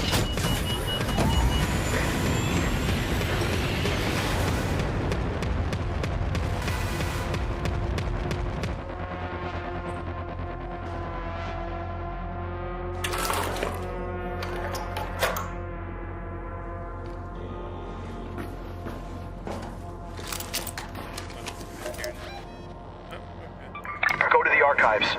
Go to the archives.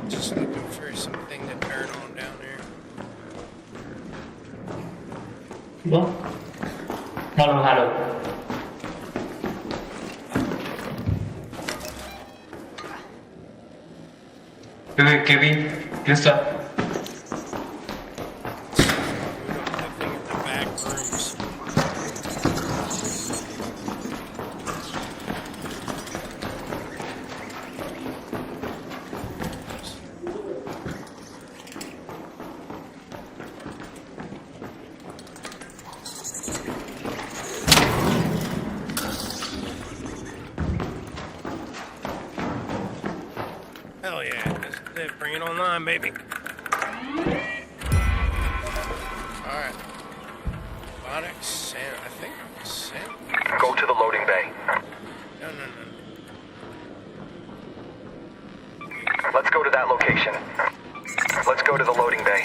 Just looking for something to turn on down there. Hello. Kevin, please stop. Hell yeah, this is it. Bring it online, baby. Alright. Robotics, sand. I think I'm sand. Go to the loading bay. No. Let's go to that location. Let's go to the loading bay.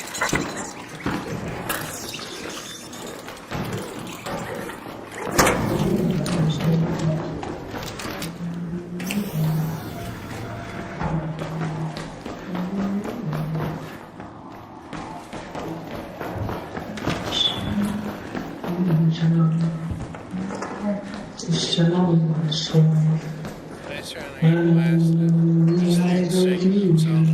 Nice round, I got blasted. Just didn't sink himself.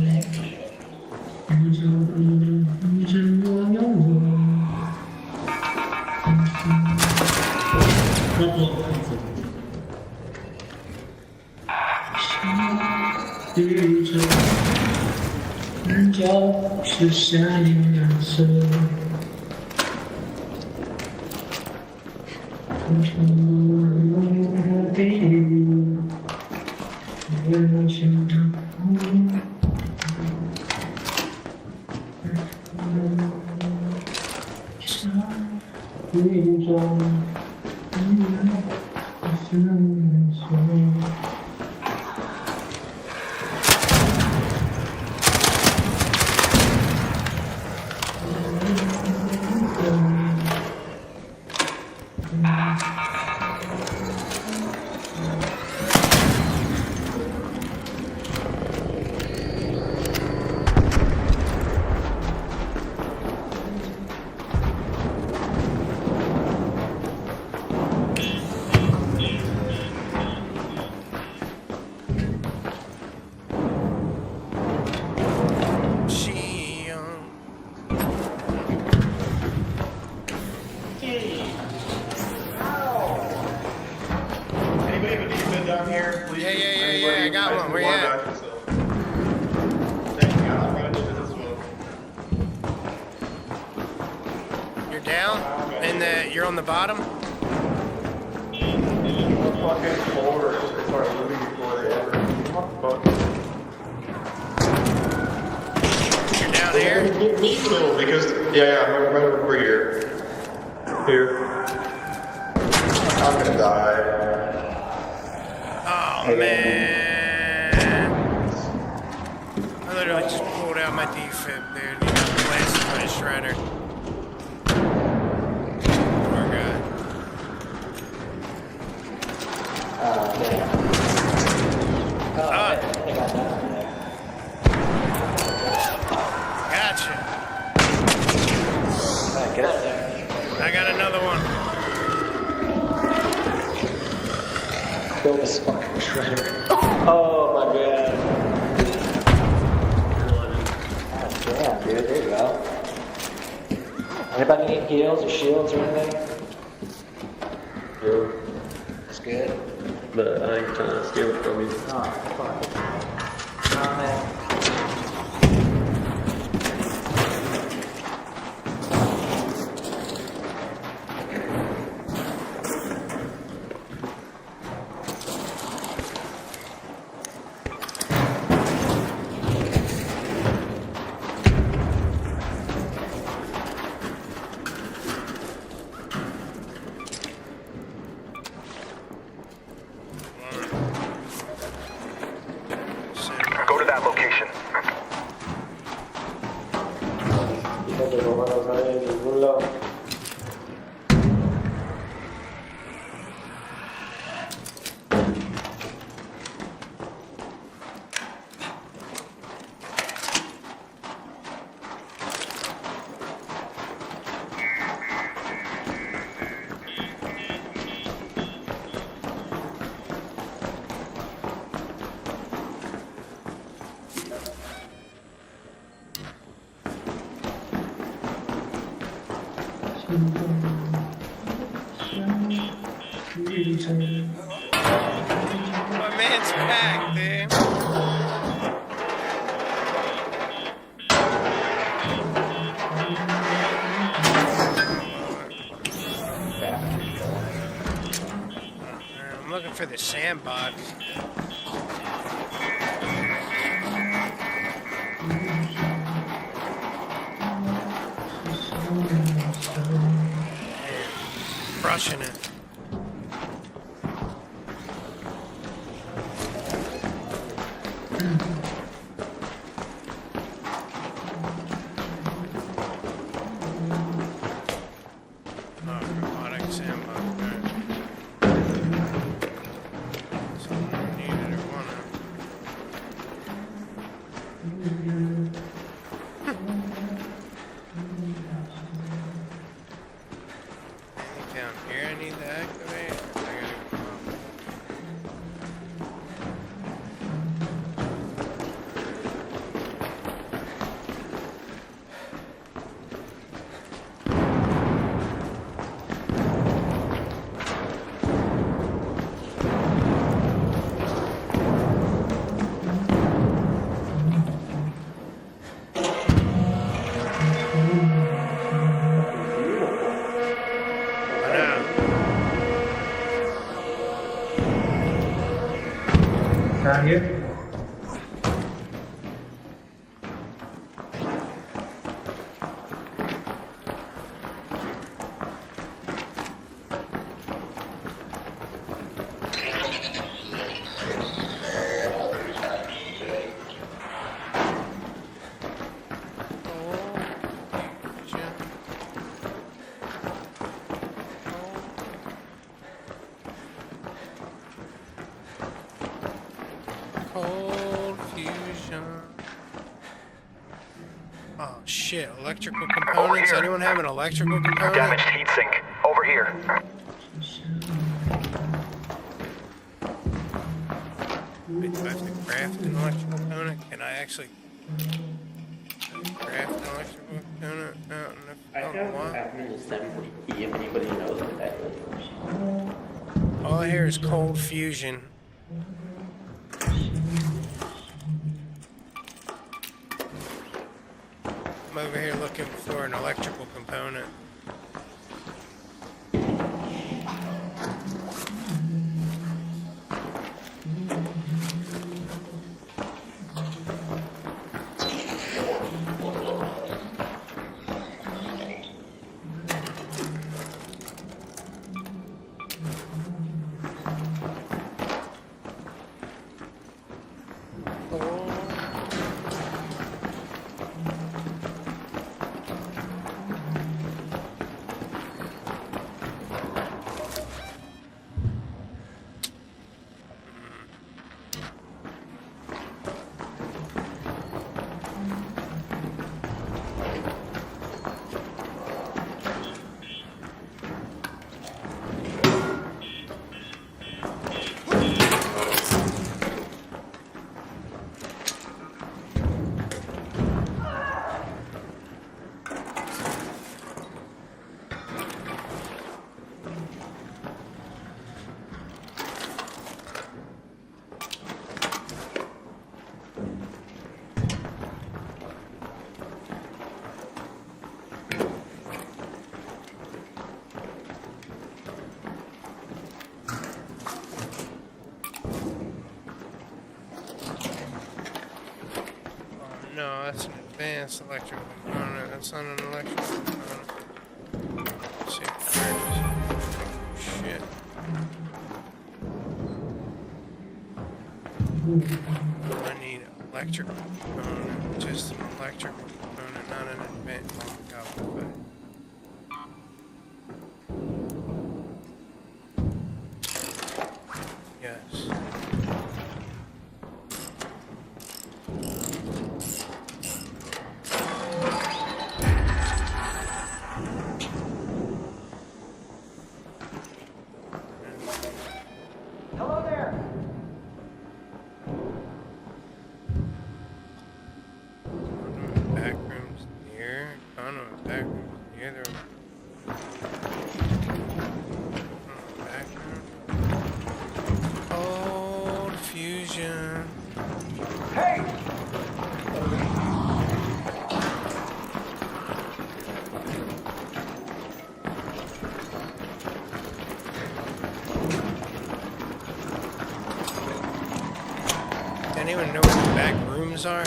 You're on the bottom? You're down here? No, because, yeah, I'm right over here. Here. I'm gonna die. Oh, man. I literally just pulled out my defib, dude. You got blasted by a shredder. Gotcha. I got another one. Kill this fucking shredder. Oh my god. God damn, dude. There you go. Anybody need heals or shields or anything? Yeah. That's good. But I ain't trying to steal it from you. Oh, fuck. Oh, man. Go to that location. My man's back, dude. I'm looking for the sandbox. Crushing it. Down here I need to activate. Down here. Cold fusion. Oh shit, electrical components? Anyone have an electrical component? Damaged heatsink. Over here. Wait, do I have to craft an electrical component? Can I actually craft an electrical component? I have admin assembly key if anybody knows what that is. All I hear is cold fusion. I'm over here looking for an electrical component. No, that's an advanced electrical component. That's not an electrical component. Let's see where it is. Shit. I need an electrical component. Just an electrical component, not an advanced. Oh my god, what? Yes. Hello there. Back rooms near. I don't know what back rooms near. There. Back room. Cold fusion. Hey! Anyone know where the back rooms are?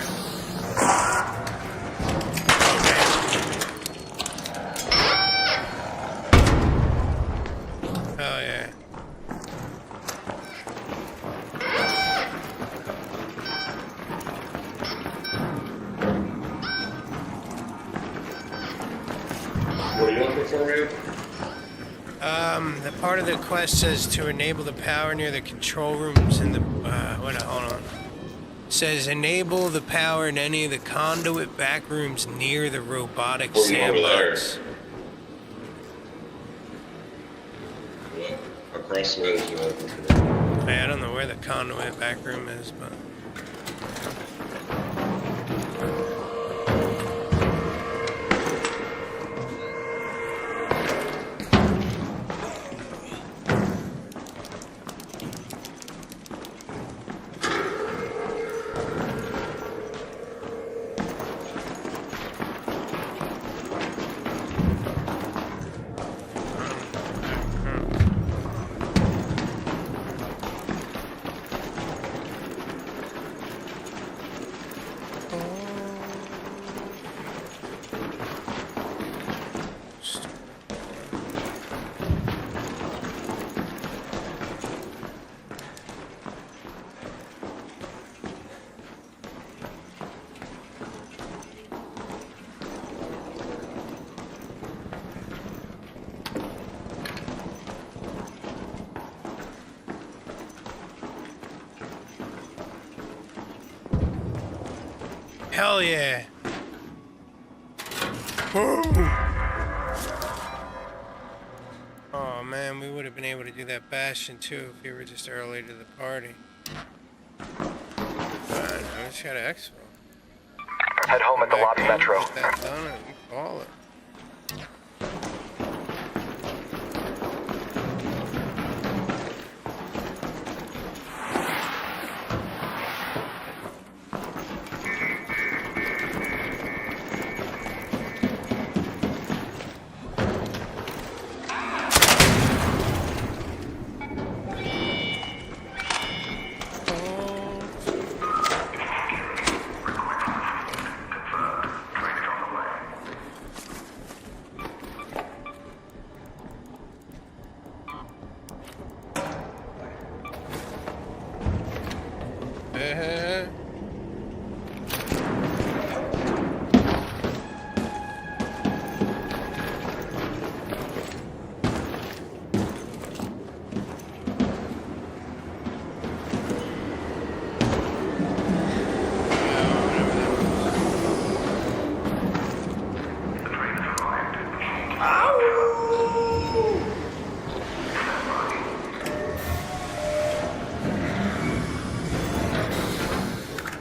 Oh yeah. What are you looking for, man? The part of the quest says to enable the power near the control rooms in the, hold on. says enable the power in any of the conduit back rooms near the robotic Over there. sandbox. Across the way. Hey, I don't know where the conduit back room is, but. Hell yeah. Woo. Oh man, we would have been able to do that Bastion too if we were just early to the party. Alright, I just got an exfil. Head home at the lobby metro. Get that done and call it.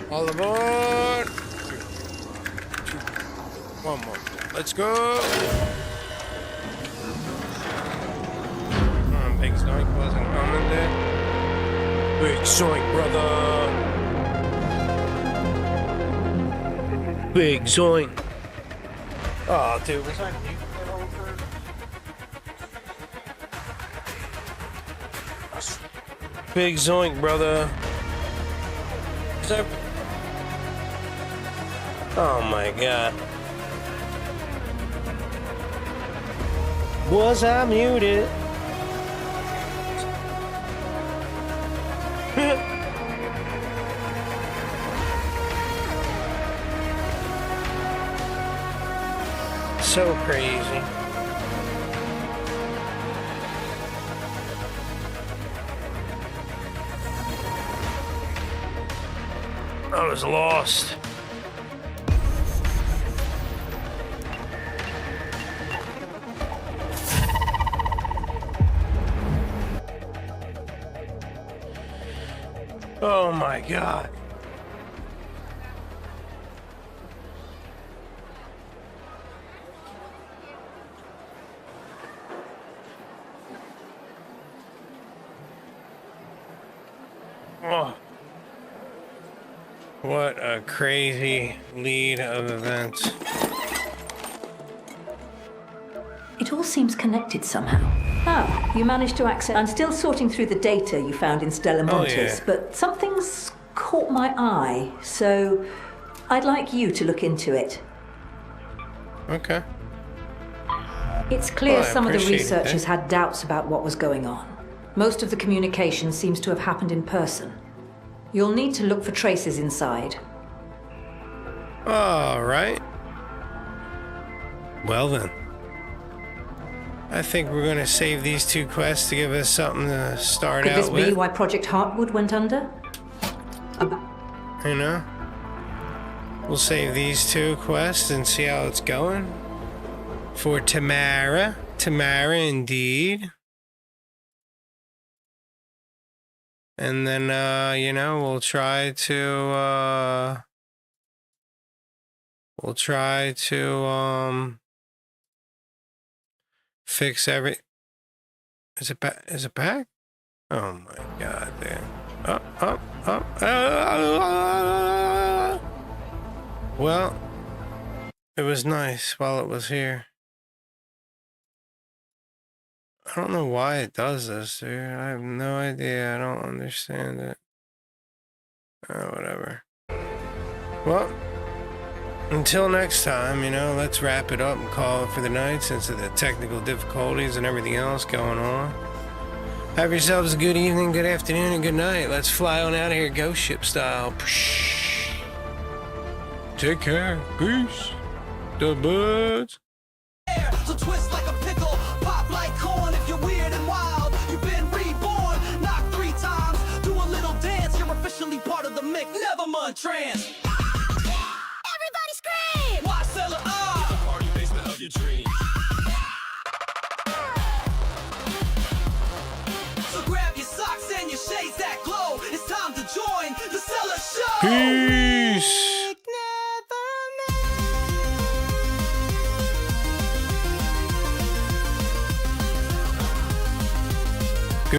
All aboard! One more. Let's go! Big Zoink wasn't coming there. Big Zoink, brother! Big Zoink! Oh, dude, was I mute for the whole thing? Big Zoink, brother! Is that... Oh my god. Was I muted? So crazy. I was lost. Oh my god. Oh. What a crazy lead of events. It all seems connected somehow. Ah, you managed to access... I'm still sorting through the data you found in Stella Montes, but something's caught my eye, so I'd like you to look into it. Okay. It's clear some of the appreciate researchers that. had doubts about what was going on. Most of the communication seems to have happened in person. You'll need to look for traces inside. All right. Well then. I think we're going to save these two quests to give us something to start Could out this with. be why Project Heartwood went under? You know? We'll save these 2 quests and see how it's going. For Tamara. Tamara, indeed. And then, you know, we'll try to fix every... Is it back? Oh my god, dude. Up. Well, it was nice while it was here. I don't know why it does this, dude. I have no idea. I don't understand it. Whatever. Well, until next time, you know, let's wrap it up and call it for the night since of the technical difficulties and everything else going on. Have yourselves a good evening, good afternoon, and good night. Let's fly on out of here, ghost ship style. Take care. Peace. The buds. So twist like a pickle, pop like corn. If you're weird and wild, you've been reborn. Knock 3 times, do a little dance. You're officially part of the mix. Never mind trance. Everybody scream! Why sell it up? The party basement of your dreams. So grab your socks and your shades that glow. It's time to join the Cellar Show.